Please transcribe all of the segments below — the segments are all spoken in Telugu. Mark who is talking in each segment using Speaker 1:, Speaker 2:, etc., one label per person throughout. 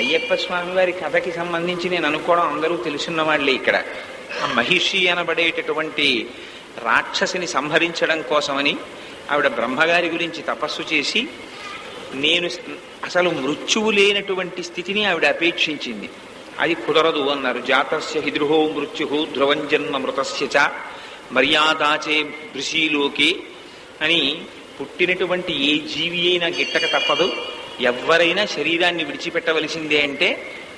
Speaker 1: అయ్యప్ప స్వామి వారి కథకి సంబంధించి నేను అనుకోవడం అందరూ తెలుసున్న వాళ్ళే. ఇక్కడ ఆ మహిషి అనబడేటటువంటి రాక్షసిని సంహరించడం కోసమని ఆవిడ బ్రహ్మగారి గురించి తపస్సు చేసి నేను అసలు మృత్యువు లేనటువంటి స్థితిని ఆవిడ అపేక్షించింది. అది కుదరదు అన్నారు. జాతస్య హిద్రుహో మృత్యు ధ్రువంజన్మ మృతస్య చ మర్యాదాచే భృషీలోకే అని పుట్టినటువంటి ఏ జీవి అయినా గిట్టక తప్పదు, ఎవరైనా శరీరాన్ని విడిచిపెట్టవలసిందే అంటే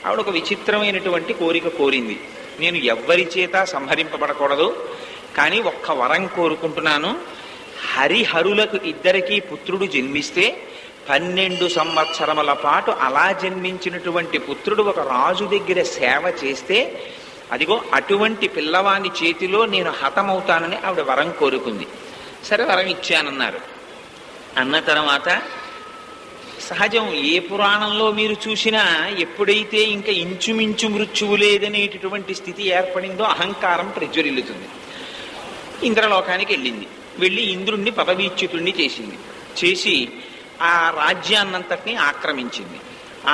Speaker 1: ఆవిడ ఒక విచిత్రమైనటువంటి కోరిక కోరింది. నేను ఎవ్వరి చేత సంహరింపబడకూడదు, కానీ ఒక్క వరం కోరుకుంటున్నాను. హరిహరులకు ఇద్దరికీ పుత్రుడు జన్మిస్తే 12 సంవత్సరముల పాటు అలా జన్మించినటువంటి పుత్రుడు ఒక రాజు దగ్గర సేవ చేస్తే అదిగో అటువంటి పిల్లవాని చేతిలో నేను హతమవుతానని ఆవిడ వరం కోరుకుంది. సరే వరం ఇచ్చానన్నారు. అన్న తర్వాత సహజం ఏ పురాణంలో మీరు చూసినా ఎప్పుడైతే ఇంకా ఇంచుమించు మృత్యువు లేదనేటటువంటి స్థితి ఏర్పడిందో అహంకారం ప్రజ్వరిల్లుతుంది. ఇంద్రలోకానికి వెళ్ళింది. వెళ్ళి ఇంద్రుణ్ణి పదవీచ్యుతుణ్ణి చేసింది. చేసి ఆ రాజ్యాన్నంతటినీ ఆక్రమించింది.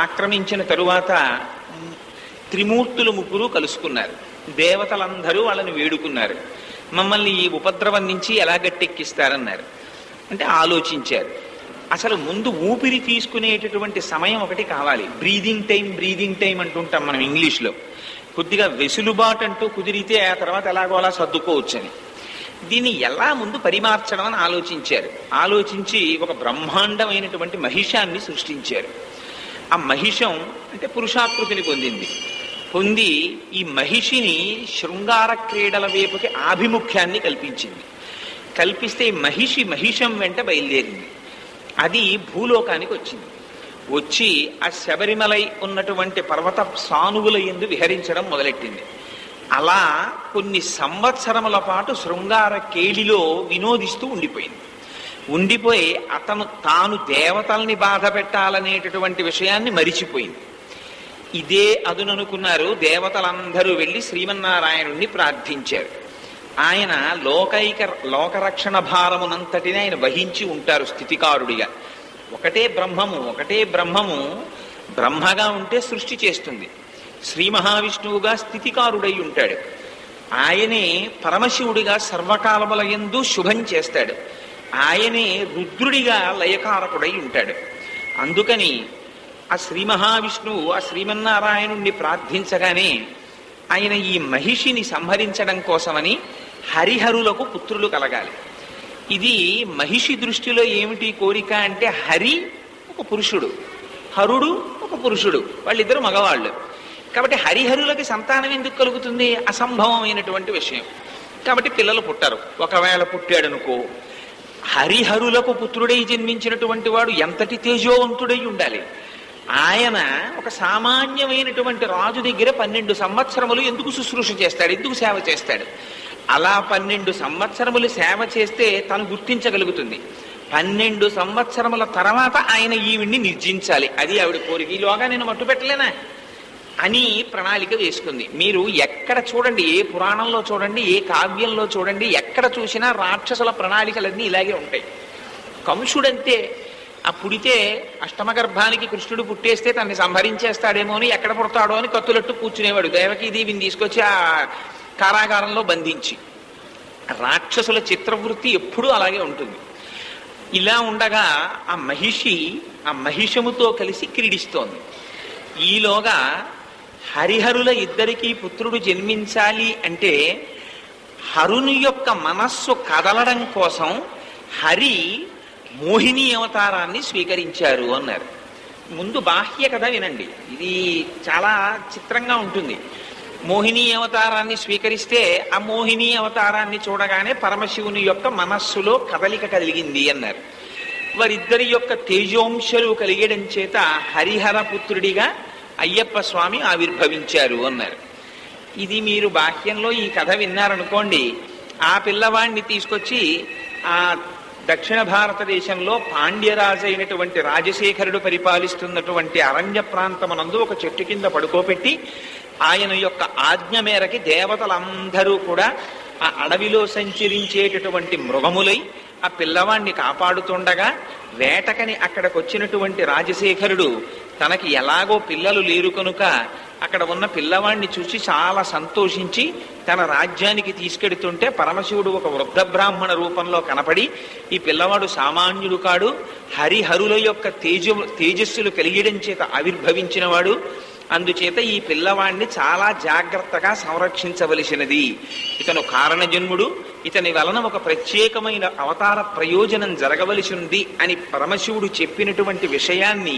Speaker 1: ఆక్రమించిన తరువాత త్రిమూర్తులు ముగ్గురు కలుసుకున్నారు. దేవతలందరూ వాళ్ళని వేడుకున్నారు. మమ్మల్ని ఈ ఉపద్రవం నుంచి ఎలా గట్టెక్కిస్తారన్నారు. అంటే ఆలోచించారు. అసలు ముందు ఊపిరి తీసుకునేటటువంటి సమయం ఒకటి కావాలి. బ్రీదింగ్ టైం అంటుంటాం మనం ఇంగ్లీష్లో. కొద్దిగా వెసులుబాటు అంటూ కుదిరితే ఆ తర్వాత ఎలాగో అలా సర్దుకోవచ్చని దీన్ని ఎలా ముందు పరిమార్చడం అని ఆలోచించారు. ఆలోచించి ఒక బ్రహ్మాండమైనటువంటి మహిషాన్ని సృష్టించారు. ఆ మహిషం అంటే పురుషాకృతిని పొంది ఈ మహిషిని శృంగార క్రీడల వైపుకి ఆభిముఖ్యాన్ని కల్పించింది. కల్పిస్తే మహిషం వెంట బయలుదేరింది. అది భూలోకానికి వచ్చింది. వచ్చి ఆ శబరిమలై ఉన్నటువంటి పర్వత సానువుల యందు విహరించడం మొదలెట్టింది. అలా కొన్ని సంవత్సరముల పాటు శృంగార కేళిలో వినోదిస్తూ ఉండిపోయి తాను దేవతల్ని బాధ పెట్టాలనేటటువంటి విషయాన్ని మరిచిపోయింది. ఇదే అదుననుకున్నారు. దేవతలందరూ వెళ్ళి శ్రీమన్నారాయణుణ్ణి ప్రార్థించారు. ఆయన లోకరక్షణ భారమునంతటిని ఆయన వహించి ఉంటారు స్థితికారుడిగా. ఒకటే బ్రహ్మము బ్రహ్మగా ఉంటే సృష్టి చేస్తుంది. శ్రీ మహావిష్ణువుగా స్థితికారుడై ఉంటాడు. ఆయనే పరమశివుడిగా సర్వకాలముల యందు శుభం చేస్తాడు. ఆయనే రుద్రుడిగా లయకారకుడై ఉంటాడు. అందుకని ఆ శ్రీ మహావిష్ణువు ఆ శ్రీమన్నారాయణుణ్ణి ప్రార్థించగానే ఆయన ఈ మహిషిని సంహరించడం కోసమని హరిహరులకు పుత్రులు కలగాలి. ఇది మహిషి దృష్టిలో ఏమిటి కోరిక అంటే హరి ఒక పురుషుడు, హరుడు ఒక పురుషుడు, వాళ్ళిద్దరు మగవాళ్ళు. కాబట్టి హరిహరులకి సంతానం ఎందుకు కలుగుతుంది? అసంభవమైనటువంటి విషయం. కాబట్టి పిల్లలు పుట్టరు. ఒకవేళ పుట్టాడనుకో, హరిహరులకు పుత్రుడై జన్మించినటువంటి వాడు ఎంతటి తేజోవంతుడై ఉండాలి. ఆయన ఒక సామాన్యమైనటువంటి రాజు దగ్గర 12 సంవత్సరములు ఎందుకు శుశ్రూష చేస్తాడు, ఎందుకు సేవ చేస్తాడు? అలా 12 సంవత్సరములు సేవ చేస్తే తను గుర్తించగలుగుతుంది. 12 సంవత్సరముల తర్వాత ఆయన ఈవిడ్ని నిర్జించాలి. అది ఆవిడ కోరిక. ఈలోగా నేను మట్టు పెట్టలేనా అని ప్రణాళిక వేసుకుంది. మీరు ఎక్కడ చూడండి, ఏ పురాణంలో చూడండి, ఏ కావ్యంలో చూడండి, ఎక్కడ చూసినా రాక్షసుల ప్రణాళికలన్నీ ఇలాగే ఉంటాయి. కంసుడంతే. ఆ పుడితే అష్టమగర్భానికి కృష్ణుడు పుట్టేస్తే తనని సంహరించేస్తాడేమో అని ఎక్కడ పుడతాడో అని కత్తులట్టు కూర్చునేవాడు. దేవకీదేవిని తీసుకొచ్చి ఆ కారాగారంలో బంధించి. రాక్షసుల చిత్రవృత్తి ఎప్పుడూ అలాగే ఉంటుంది. ఇలా ఉండగా ఆ మహిషముతో కలిసి క్రీడిస్తోంది. ఈలోగా హరిహరుల ఇద్దరికీ పుత్రుడు జన్మించాలి అంటే హరుని యొక్క మనస్సు కదలడం కోసం హరి మోహిని అవతారాన్ని స్వీకరించారు అన్నారు. ముందు బాహ్య కథ వినండి, ఇది చాలా చిత్రంగా ఉంటుంది. మోహిని అవతారాన్ని స్వీకరిస్తే ఆ మోహిని అవతారాన్ని చూడగానే పరమశివుని యొక్క మనస్సులో కదలిక కలిగింది అన్నారు. వారిద్దరి యొక్క తేజోంశలు కలిగడం చేత హరిహర పుత్రుడిగా అయ్యప్ప స్వామి ఆవిర్భవించారు అన్నారు. ఇది మీరు బాహ్యంలో ఈ కథ విన్నారనుకోండి, ఆ పిల్లవాడిని తీసుకొచ్చి ఆ దక్షిణ భారతదేశంలో పాండ్యరాజు అయినటువంటి రాజశేఖరుడు పరిపాలిస్తున్నటువంటి అరణ్య ప్రాంతమునందు ఒక చెట్టు కింద పడుకోబెట్టి ఆయన యొక్క ఆజ్ఞ మేరకి దేవతలందరూ కూడా ఆ అడవిలో సంచరించేటటువంటి మృగములై ఆ పిల్లవాణ్ణి కాపాడుతుండగా వేటకని అక్కడికి వచ్చినటువంటి రాజశేఖరుడు తనకి ఎలాగో పిల్లలు లేరు కనుక అక్కడ ఉన్న పిల్లవాడిని చూసి చాలా సంతోషించి తన రాజ్యానికి తీసుకెడుతుంటే పరమశివుడు ఒక వృద్ధ బ్రాహ్మణ రూపంలో కనపడి ఈ పిల్లవాడు సామాన్యుడు కాడు, హరిహరుల యొక్క తేజస్సులు కలిగడం చేత ఆవిర్భవించినవాడు, అందుచేత ఈ పిల్లవాడిని చాలా జాగ్రత్తగా సంరక్షించవలసినది, ఇతను కారణజన్ముడు, ఇతని వలన ఒక ప్రత్యేకమైన అవతార ప్రయోజనం జరగవలసి ఉంది అని పరమశివుడు చెప్పినటువంటి విషయాన్ని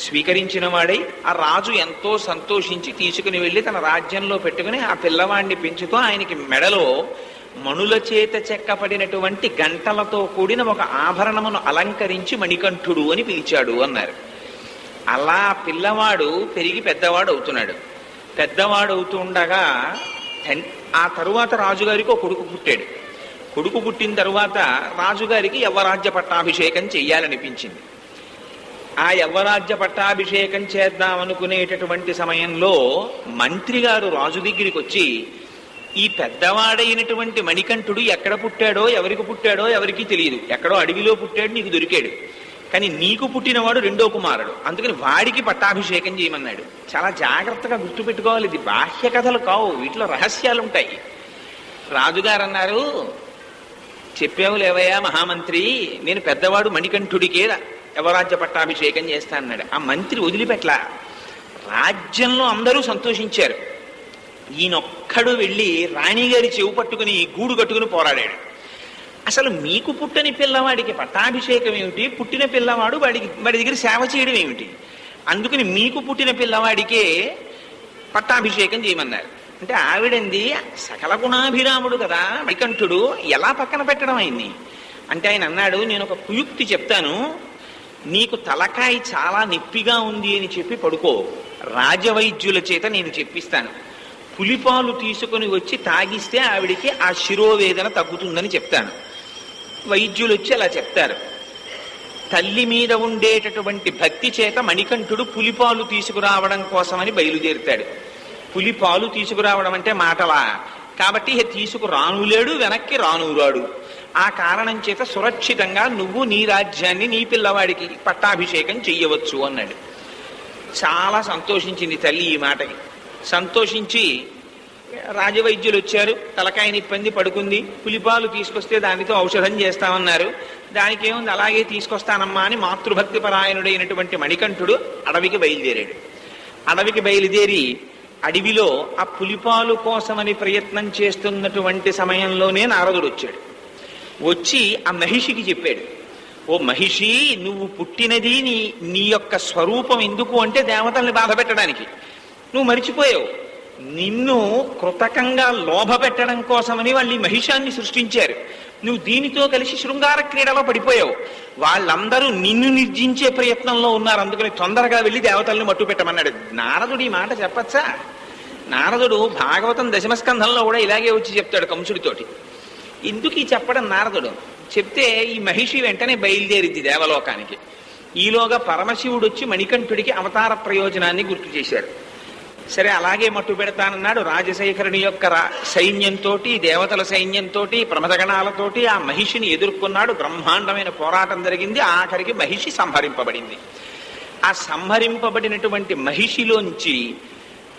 Speaker 1: స్వీకరించిన వాడై ఆ రాజు ఎంతో సంతోషించి తీసుకుని వెళ్ళి తన రాజ్యంలో పెట్టుకుని ఆ పిల్లవాడిని పెంచుతూ ఆయనకి మెడలో మణుల చేత చెక్కపడినటువంటి గంటలతో కూడిన ఒక ఆభరణమును అలంకరించి మణికంఠుడు అని పిలిచాడు అన్నారు. అలా పిల్లవాడు పెరిగి పెద్దవాడు అవుతున్నాడు. పెద్దవాడు అవుతుండగా ఆ తరువాత రాజుగారికి ఒక కొడుకు పుట్టాడు. కొడుకు పుట్టిన తరువాత రాజుగారికి యవ్వరాజ్య పట్టాభిషేకం చెయ్యాలనిపించింది. ఆ యవ్వరాజ్య పట్టాభిషేకం చేద్దామనుకునేటటువంటి సమయంలో మంత్రి గారు రాజు దగ్గరికి వచ్చి, ఈ పెద్దవాడైనటువంటి మణికంఠుడు ఎక్కడ పుట్టాడో ఎవరికి పుట్టాడో ఎవరికి తెలియదు, ఎక్కడో అడవిలో పుట్టాడు, నీకు దొరికాడు, కానీ నీకు పుట్టినవాడు రెండో కుమారుడు, అందుకని వాడికి పట్టాభిషేకం చేయమన్నాడు. చాలా జాగ్రత్తగా గుర్తుపెట్టుకోవాలి, ఇది బాహ్య కథలు కావు, వీటిలో రహస్యాలు ఉంటాయి. రాజుగారు అన్నారు, చెప్పావు లేవయ్యా మహామంత్రి, నేను పెద్దవాడు మణికంఠుడికే యవరాజ్య పట్టాభిషేకం చేస్తా అన్నాడు. ఆ మంత్రి వదిలిపెట్ల. రాజ్యంలో అందరూ సంతోషించారు. ఈయనొక్కడు వెళ్ళి రాణిగారి చెవు పట్టుకుని గూడు కట్టుకుని పోరాడాడు. అసలు మీకు పుట్టని పిల్లవాడికి పట్టాభిషేకం ఏమిటి, పుట్టిన పిల్లవాడు వాడి దగ్గర సేవ చేయడం ఏమిటి, అందుకని మీకు పుట్టిన పిల్లవాడికే పట్టాభిషేకం చేయమన్నారు. అంటే ఆవిడంది సకల గుణాభిరాముడు కదా మణికంఠుడు, ఎలా పక్కన పెట్టడం ఆయన్ని అంటే ఆయన అన్నాడు, నేను ఒక కుయుక్తి చెప్తాను, నీకు తలకాయ చాలా నొప్పిగా ఉంది అని చెప్పి పడుకో, రాజవైద్యుల చేత నేను చెప్పిస్తాను, పులిపాలు తీసుకుని వచ్చి తాగిస్తే ఆవిడికి ఆ శిరోవేదన తగ్గుతుందని చెప్తాను. వైద్యులు వచ్చి అలా చెప్తారు. తల్లి మీద ఉండేటటువంటి భక్తి చేత మణికంఠుడు పులిపాలు తీసుకురావడం కోసమని బయలుదేరుతాడు. పులిపాలు తీసుకురావడం అంటే మాటలా, కాబట్టి తీసుకురానులేడు, వెనక్కి రానురాడు. ఆ కారణం చేత సురక్షితంగా నువ్వు నీ రాజ్యాన్ని నీ పిల్లవాడికి పట్టాభిషేకం చెయ్యవచ్చు అన్నాడు. చాలా సంతోషించింది తల్లి ఈ మాటకి. సంతోషించి రాజవైద్యులు వచ్చారు, తలకాయ నిప్పంది పడుకుంది, పులిపాలు తీసుకొస్తే దానితో ఔషధం చేస్తామన్నారు. దానికి ఏముంది, అలాగే తీసుకొస్తానమ్మా అని మాతృభక్తి పరాయణుడైనటువంటి మణికంఠుడు అడవికి బయలుదేరాడు. అడవికి బయలుదేరి అడవిలో ఆ పులిపాలు కోసమని ప్రయత్నం చేస్తున్నటువంటి సమయంలోనే నారదుడు వచ్చాడు. వచ్చి ఆ మహిషికి చెప్పాడు, ఓ మహిషి, నువ్వు పుట్టినది నీ యొక్క స్వరూపం ఎందుకు అంటే దేవతల్ని బాధ పెట్టడానికి. నువ్వు మరిచిపోయావు, నిన్ను కృతకంగా లోభ పెట్టడం కోసమని వాళ్ళు ఈ మహిషాన్ని సృష్టించారు. నువ్వు దీనితో కలిసి శృంగార క్రీడలో పడిపోయావు. వాళ్ళందరూ నిన్ను నిర్జించే ప్రయత్నంలో ఉన్నారు, అందుకని తొందరగా వెళ్ళి దేవతల్ని మట్టు పెట్టమన్నాడు. నారదుడు ఈ మాట చెప్పచ్చా? నారదుడు భాగవతం దశమస్కంధంలో కూడా ఇలాగే వచ్చి చెప్తాడు కంసుడితోటి. ఎందుకు ఈ చెప్పడం నారదుడు చెప్తే, ఈ మహిషి వెంటనే బయలుదేరింది దేవలోకానికి. ఈలోగా పరమశివుడు వచ్చి మణికంఠుడికి అవతార ప్రయోజనాన్ని గుర్తు చేశారు. సరే అలాగే మట్టు పెడతానన్నాడు. రాజశేఖరుని యొక్క సైన్యంతో, దేవతల సైన్యంతో, ప్రమదగణాలతోటి ఆ మహిషిని ఎదుర్కొన్నాడు. బ్రహ్మాండమైన పోరాటం జరిగింది. ఆఖరికి మహిషి సంహరింపబడింది. ఆ సంహరింపబడినటువంటి మహిషిలోంచి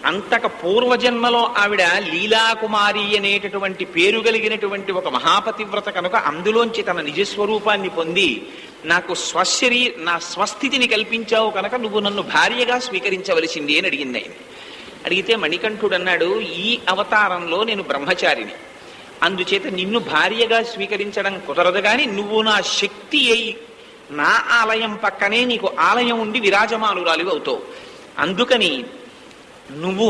Speaker 1: అంతక పూర్వజన్మలో ఆవిడ లీలాకుమారి అనేటటువంటి పేరు కలిగినటువంటి ఒక మహాపతివ్రత కనుక అందులోంచి తన నిజస్వరూపాన్ని పొంది నాకు నా స్వస్థితిని కల్పించావు కనుక నువ్వు నన్ను భార్యగా స్వీకరించవలసింది అని అడిగింది ఆయన. అడిగితే మణికంఠుడు అన్నాడు, ఈ అవతారంలో నేను బ్రహ్మచారిని, అందుచేత నిన్ను భార్యగా స్వీకరించడం కుదరదు, కానీ నువ్వు నా శక్తి అయి నా ఆలయం పక్కనే నీకు ఆలయం ఉండి విరాజమానురాలు అవుతావు, అందుకని నువ్వు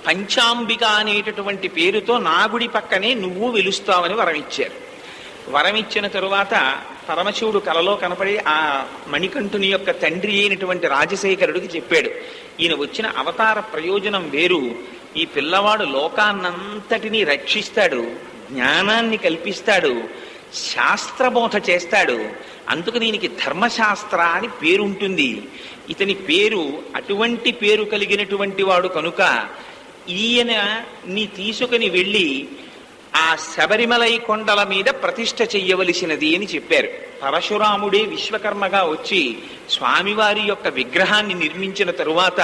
Speaker 1: పంచాంబిక అనేటటువంటి పేరుతో నా గుడి పక్కనే నువ్వు వెలుస్తావని వరమిచ్చారు. వరమిచ్చిన తరువాత పరమశివుడు కలలో కనపడి ఆ మణికంఠుని యొక్క తండ్రి అయినటువంటి రాజశేఖరుడికి చెప్పాడు, ఈయన వచ్చిన అవతార ప్రయోజనం వేరు, ఈ పిల్లవాడు లోకాన్నంతటినీ రక్షిస్తాడు, జ్ఞానాన్ని కల్పిస్తాడు, శాస్త్రబోధ చేస్తాడు, అందుకు దీనికి ధర్మశాస్త్ర అని పేరుంటుంది. ఇతని పేరు అటువంటి పేరు కలిగినటువంటి వాడు కనుక ఈయన నీ తీసుకుని వెళ్ళి ఆ శబరిమలై కొండల మీద ప్రతిష్ఠ చెయ్యవలసినది అని చెప్పారు. పరశురాముడే విశ్వకర్మగా వచ్చి స్వామివారి యొక్క విగ్రహాన్ని నిర్మించిన తరువాత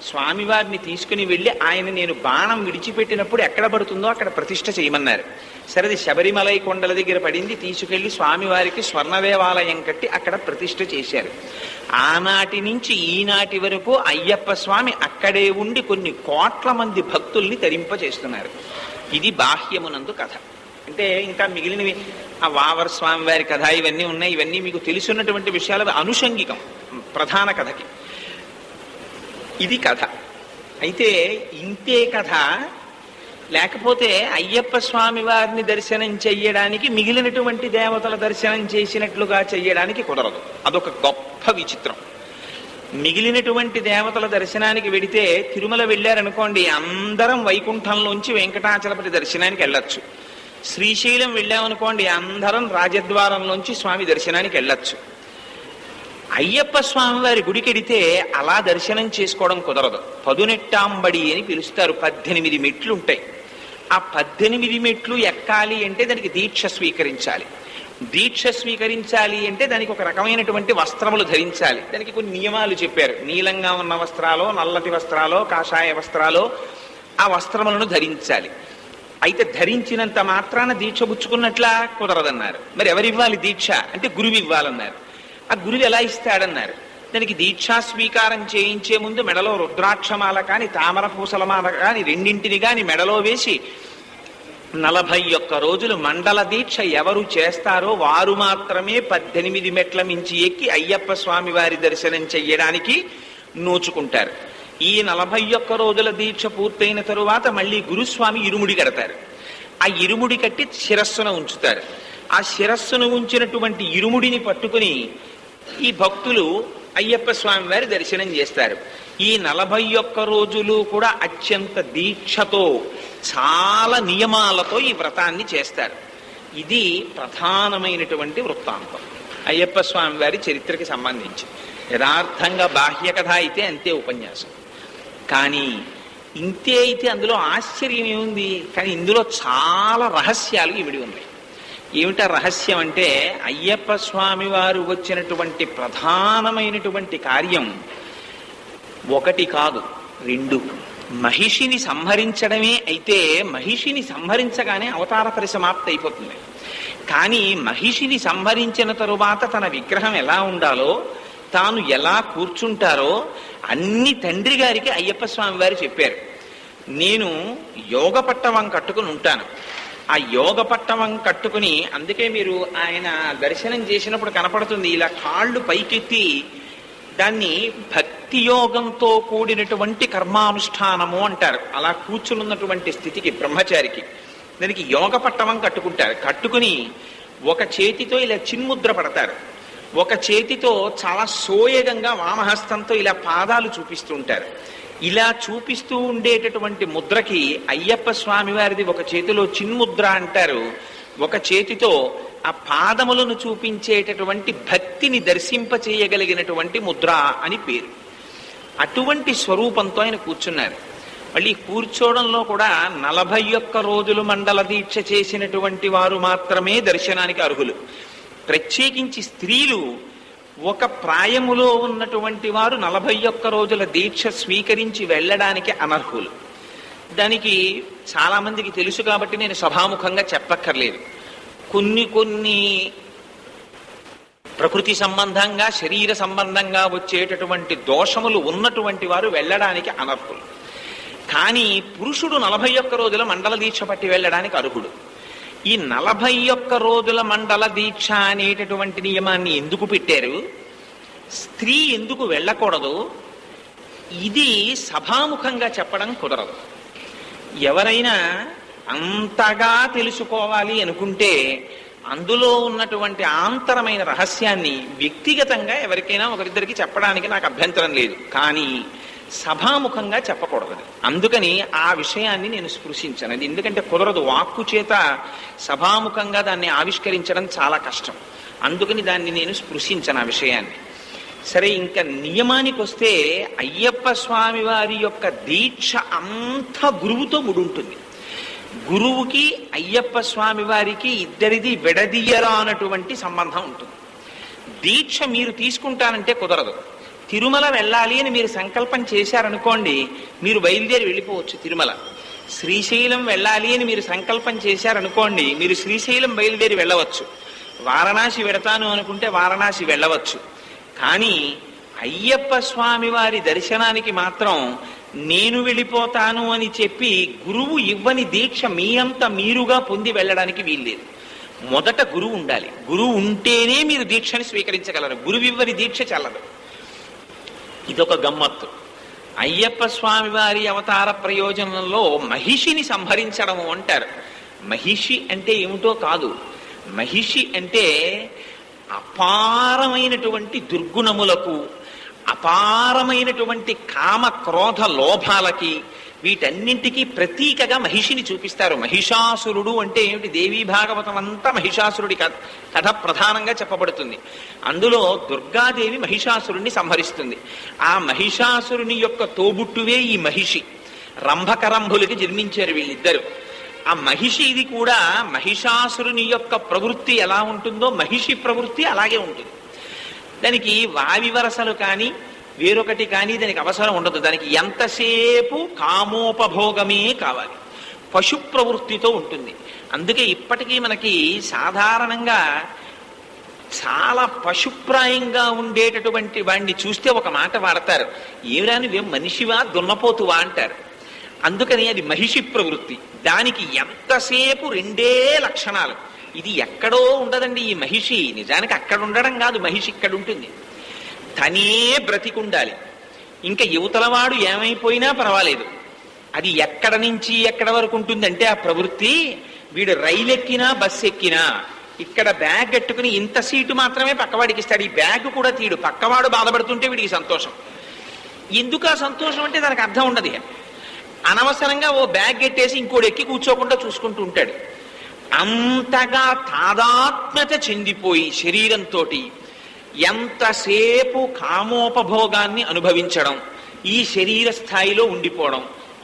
Speaker 1: స్వామివారిని తీసుకుని వెళ్ళి ఆయన నేను బాణం విడిచిపెట్టినప్పుడు ఎక్కడ పడుతుందో అక్కడ ప్రతిష్ఠ చేయమన్నారు. సరేది శబరిమలై కొండల దగ్గర పడింది, తీసుకెళ్లి స్వామివారికి స్వర్ణ దేవాలయం కట్టి అక్కడ ప్రతిష్ఠ చేశారు. ఆనాటి నుంచి ఈనాటి వరకు అయ్యప్ప స్వామి అక్కడే ఉండి కొన్ని కోట్ల మంది భక్తుల్ని తరింపచేస్తున్నారు. ఇది బాహ్యమునందు కథ. అంటే ఇంకా మిగిలినవి ఆ వావర్ స్వామి వారి కథ ఇవన్నీ ఉన్నాయి. ఇవన్నీ మీకు తెలుసున్నటువంటి విషయాలు అనుషంగికం ప్రధాన కథకి. ఇది కథ. అయితే ఇంతే కథ, లేకపోతే అయ్యప్ప స్వామి వారిని దర్శనం చెయ్యడానికి మిగిలినటువంటి దేవతల దర్శనం చేసినట్లుగా చెయ్యడానికి కుదరదు. అదొక గొప్ప విచిత్రం. మిగిలినటువంటి దేవతల దర్శనానికి వెడితే తిరుమల వెళ్ళారనుకోండి, అందరం వైకుంఠంలోంచి వెంకటాచలపతి దర్శనానికి వెళ్ళొచ్చు. శ్రీశైలం వెళ్ళామనుకోండి, అందరం రాజద్వారంలోంచి స్వామి దర్శనానికి వెళ్ళొచ్చు. అయ్యప్ప స్వామి వారి గుడికెడితే అలా దర్శనం చేసుకోవడం కుదరదు. పదునెట్టాంబడి అని పిలుస్తారు. 18 మెట్లు ఉంటాయి. ఆ 18 మెట్లు ఎక్కాలి అంటే దానికి దీక్ష స్వీకరించాలి. దీక్ష స్వీకరించాలి అంటే దానికి ఒక రకమైనటువంటి వస్త్రములు ధరించాలి. దానికి కొన్ని నియమాలు చెప్పారు. నీలంగా ఉన్న వస్త్రాలో, నల్లటి వస్త్రాలో, కాషాయ వస్త్రాలో ఆ వస్త్రములను ధరించాలి. అయితే ధరించినంత మాత్రాన దీక్ష పుచ్చుకున్నట్లా కుదరదన్నారు. మరి ఎవరివ్వాలి దీక్ష అంటే గురువు ఇవ్వాలన్నారు. ఆ గురువు ఎలా ఇస్తాడన్నారు. దానికి దీక్షా స్వీకారం చేయించే ముందు మెడలో రుద్రాక్షమాల కాని, తామర పూసలమాల కాని రెండింటిని కాని మెడలో వేసి 41 రోజులు మండల దీక్ష ఎవరు చేస్తారో వారు మాత్రమే 18 మెట్ల మించి ఎక్కి అయ్యప్ప స్వామి వారి దర్శనం చెయ్యడానికి నోచుకుంటారు. ఈ 41 రోజుల దీక్ష పూర్తయిన తరువాత మళ్ళీ గురుస్వామి ఇరుముడి కడతారు. ఆ ఇరుముడి కట్టి శిరస్సును ఉంచుతారు. ఆ శిరస్సును ఉంచినటువంటి ఇరుముడిని పట్టుకుని ఈ భక్తులు అయ్యప్ప స్వామి వారి దర్శనం చేస్తారు. ఈ 41 రోజులు కూడా అత్యంత దీక్షతో, చాలా నియమాలతో ఈ వ్రతాన్ని చేస్తారు. ఇది ప్రధానమైనటువంటి వృత్తాంతం అయ్యప్ప స్వామి వారి చరిత్రకి సంబంధించి. యథార్థంగా బాహ్య కథ అయితే అంతే ఉపన్యాసం. కానీ ఇంతే అయితే అందులో ఆశ్చర్యం ఏముంది? కానీ ఇందులో చాలా రహస్యాలు ఇమిడి ఉన్నాయి. ఏమిటా రహస్యం అంటే, అయ్యప్ప స్వామి వారు వచ్చినటువంటి ప్రధానమైనటువంటి కార్యం ఒకటి కాదు, 2. మహిషిని సంహరించడమే. అయితే మహిషిని సంహరించగానే అవతార పరిసమాప్తి అయిపోతుంది. కానీ మహిషిని సంహరించిన తరువాత తన విగ్రహం ఎలా ఉండాలో, తాను ఎలా కూర్చుంటారో అన్ని తండ్రి గారికి అయ్యప్ప స్వామి వారు చెప్పారు. నేను యోగ పట్టవం కట్టుకుని ఉంటాను. ఆ యోగ పట్టవం కట్టుకుని, అందుకే మీరు ఆయన దర్శనం చేసినప్పుడు కనపడుతుంది, ఇలా కాళ్ళు పైకెత్తి దాన్ని భక్తి యోగంతో కూడినటువంటి కర్మానుష్ఠానము అంటారు. అలా కూర్చునున్నటువంటి స్థితికి బ్రహ్మచారికి దానికి యోగ పట్టవం కట్టుకుంటారు. కట్టుకుని ఒక చేతితో ఇలా చిన్ముద్ర పడతారు, ఒక చేతితో చాలా సోయగంగా వామహస్తంతో ఇలా పాదాలు చూపిస్తూ ఉంటారు. ఇలా చూపిస్తూ ఉండేటటువంటి ముద్రకి అయ్యప్ప స్వామి వారిది ఒక చేతిలో చిన్ముద్ర అంటారు, ఒక చేతితో ఆ పాదములను చూపించేటటువంటి భక్తిని దర్శింపచేయగలిగినటువంటి ముద్ర అని పేరు. అటువంటి స్వరూపంతో ఆయన కూర్చున్నారు. మళ్ళీ కూర్చోవడంలో కూడా 41 రోజులు మండల దీక్ష చేసినటువంటి వారు మాత్రమే దర్శనానికి అర్హులు. ప్రత్యేకించి స్త్రీలు ఒక ప్రాయములో ఉన్నటువంటి వారు 41 రోజుల దీక్ష స్వీకరించి వెళ్ళడానికి అనర్హులు. దానికి చాలా మందికి తెలుసు కాబట్టి నేను సభాముఖంగా చెప్పక్కర్లేదు. కొన్ని ప్రకృతి సంబంధంగా, శరీర సంబంధంగా వచ్చేటటువంటి దోషములు ఉన్నటువంటి వారు వెళ్ళడానికి అనర్హులు. కానీ పురుషుడు 41 రోజుల మండల దీక్ష పట్టి వెళ్ళడానికి అర్హుడు. ఈ 41 రోజుల మండల దీక్ష అనేటటువంటి నియమాన్ని ఎందుకు పెట్టారు? స్త్రీ ఎందుకు వెళ్ళకూడదు? ఇది సభాముఖంగా చెప్పడం కుదరదు. ఎవరైనా అంతగా తెలుసుకోవాలి అనుకుంటే అందులో ఉన్నటువంటి ఆంతరమైన రహస్యాన్ని వ్యక్తిగతంగా ఎవరికైనా ఒకరిద్దరికి చెప్పడానికి నాకు అభ్యంతరం లేదు. కానీ సభాముఖంగా చెప్పకూడదు. అందుకని ఆ విషయాన్ని నేను స్పృశించను. అది ఎందుకంటే కుదరదు, వాక్కు చేత సభాముఖంగా దాన్ని ఆవిష్కరించడం చాలా కష్టం. అందుకని దాన్ని నేను స్పృశించను ఆ విషయాన్ని. సరే, ఇంకా నియమానికి వస్తే అయ్యప్ప స్వామి వారి యొక్క దీక్ష అంతా గురువుతో ముడుంటుంది. గురువుకి అయ్యప్ప స్వామి వారికి ఇద్దరిది విడదీయరానటువంటి సంబంధం ఉంటుంది. దీక్ష మీరు తీసుకుంటానంటే కుదరదు. తిరుమల వెళ్ళాలి అని మీరు సంకల్పం చేశారనుకోండి, మీరు బయలుదేరి వెళ్ళిపోవచ్చు తిరుమల. శ్రీశైలం వెళ్ళాలి అని మీరు సంకల్పం చేశారనుకోండి, మీరు శ్రీశైలం బయలుదేరి వెళ్ళవచ్చు. వారణాసి వెడతాను అనుకుంటే వారణాసి వెళ్ళవచ్చు. కానీ అయ్యప్ప స్వామి వారి దర్శనానికి మాత్రం నేను వెళ్ళిపోతాను అని చెప్పి గురువు ఇవ్వని దీక్ష మీ అంతా మీరుగా పొంది వెళ్ళడానికి వీల్లేదు. మొదట గురువు ఉండాలి. గురువు ఉంటేనే మీరు దీక్షని స్వీకరించగలరు. గురువు ఇవ్వని దీక్ష చల్లదు. ఇదొక గమ్మత్తు. అయ్యప్ప స్వామి వారి అవతార ప్రయోజనంలో మహిషిని సంహరించడము అంటారు. మహిషి అంటే ఏమిటో కాదు. మహిషి అంటే అపారమైనటువంటి దుర్గుణములకు, అపారమైనటువంటి కామ క్రోధ లోభాలకి, వీటన్నింటికీ ప్రతీకగా మహిషిని చూపిస్తారు. మహిషాసురుడు అంటే ఏమిటి? దేవీ భాగవతం అంతా మహిషాసురుడి కథ ప్రధానంగా చెప్పబడుతుంది. అందులో దుర్గాదేవి మహిషాసురుణ్ణి సంహరిస్తుంది. ఆ మహిషాసురుని యొక్క తోబుట్టువే ఈ మహిషి. రంభకరంభులకి జన్మించారు వీళ్ళిద్దరు. ఆ మహిషి ఇది కూడా మహిషాసురుని యొక్క ప్రవృత్తి ఎలా ఉంటుందో మహిషి ప్రవృత్తి అలాగే ఉంటుంది. దానికి వావి వరసలు కానీ వేరొకటి కానీ దానికి అవసరం ఉండదు. దానికి ఎంతసేపు కామోపభోగమే కావాలి. పశు ప్రవృత్తితో ఉంటుంది. అందుకే ఇప్పటికీ మనకి సాధారణంగా చాలా పశుప్రాయంగా ఉండేటటువంటి వాడిని చూస్తే ఒక మాట వాడతారు, ఏమిరా నువ్వేం మనిషివా దున్నపోతువా అంటారు. అందుకని అది మహిషి ప్రవృత్తి. దానికి ఎంతసేపు రెండే లక్షణాలు. ఇది ఎక్కడో ఉండదండి ఈ మహిషి. నిజానికి అక్కడ ఉండడం కాదు, మహిషి ఇక్కడ ఉంటుంది. తనే బ్రతికుండాలి. ఇంకా యువతలవాడు ఏమైపోయినా పర్వాలేదు. అది ఎక్కడ నుంచి ఎక్కడ వరకు ఉంటుందంటే ఆ ప్రవృత్తి, వీడు రైలు ఎక్కినా బస్సు ఎక్కినా ఇక్కడ బ్యాగ్ కట్టుకుని ఇంత సీటు మాత్రమే పక్కవాడికి ఇస్తాడు. ఈ బ్యాగ్ కూడా తీడు. పక్కవాడు బాధపడుతుంటే వీడికి సంతోషం. ఎందుకు ఆ సంతోషం అంటే దానికి అర్థం ఉండదు. అనవసరంగా ఓ బ్యాగ్ కట్టేసి ఇంకోటి ఎక్కి కూర్చోకుండా చూసుకుంటూ ఉంటాడు. అంతగా తాదాత్మ్యత చెందిపోయి శరీరంతో ఎంతసేపు కామోపభోగాన్ని అనుభవించడం, ఈ శరీర స్థాయిలో ఉండిపోవడం,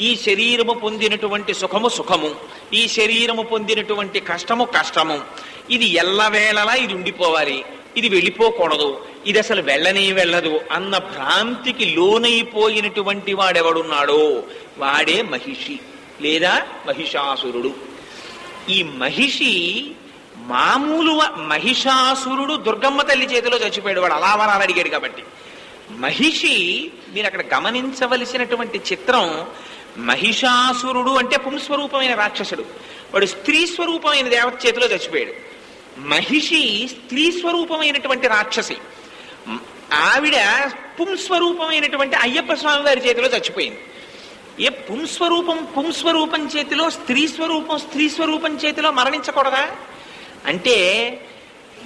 Speaker 1: ఈ శరీరము పొందినటువంటి సుఖము సుఖము, ఈ శరీరము పొందినటువంటి కష్టము కష్టము, ఇది ఎల్లవేళలా ఇది ఉండిపోవాలి, ఇది వెళ్ళిపోకూడదు, ఇది అసలు వెళ్ళనే వెళ్ళదు అన్న భ్రాంతికి లోనైపోయినటువంటి వాడెవడున్నాడో వాడే మహిషి లేదా మహిషాసురుడు. ఈ మహిషి మామూలు మహిషాసురుడు దుర్గమ్మ తల్లి చేతిలో చచ్చిపోయాడు. వాడు అలా వరాలు అడిగాడు కాబట్టి. మహిషి మీరు అక్కడ గమనించవలసినటువంటి చిత్రం, మహిషాసురుడు అంటే పుంస్వరూపమైన రాక్షసుడు. వాడు స్త్రీ స్వరూపమైన దేవత చేతిలో చచ్చిపోయాడు. మహిషి స్త్రీ స్వరూపమైనటువంటి రాక్షసి. ఆవిడ పుంస్వరూపమైనటువంటి అయ్యప్ప స్వామి వారి చేతిలో చచ్చిపోయింది. ఏ పుంస్వరూపం చేతిలో స్త్రీ స్వరూపం చేతిలో మరణించకూడదా అంటే,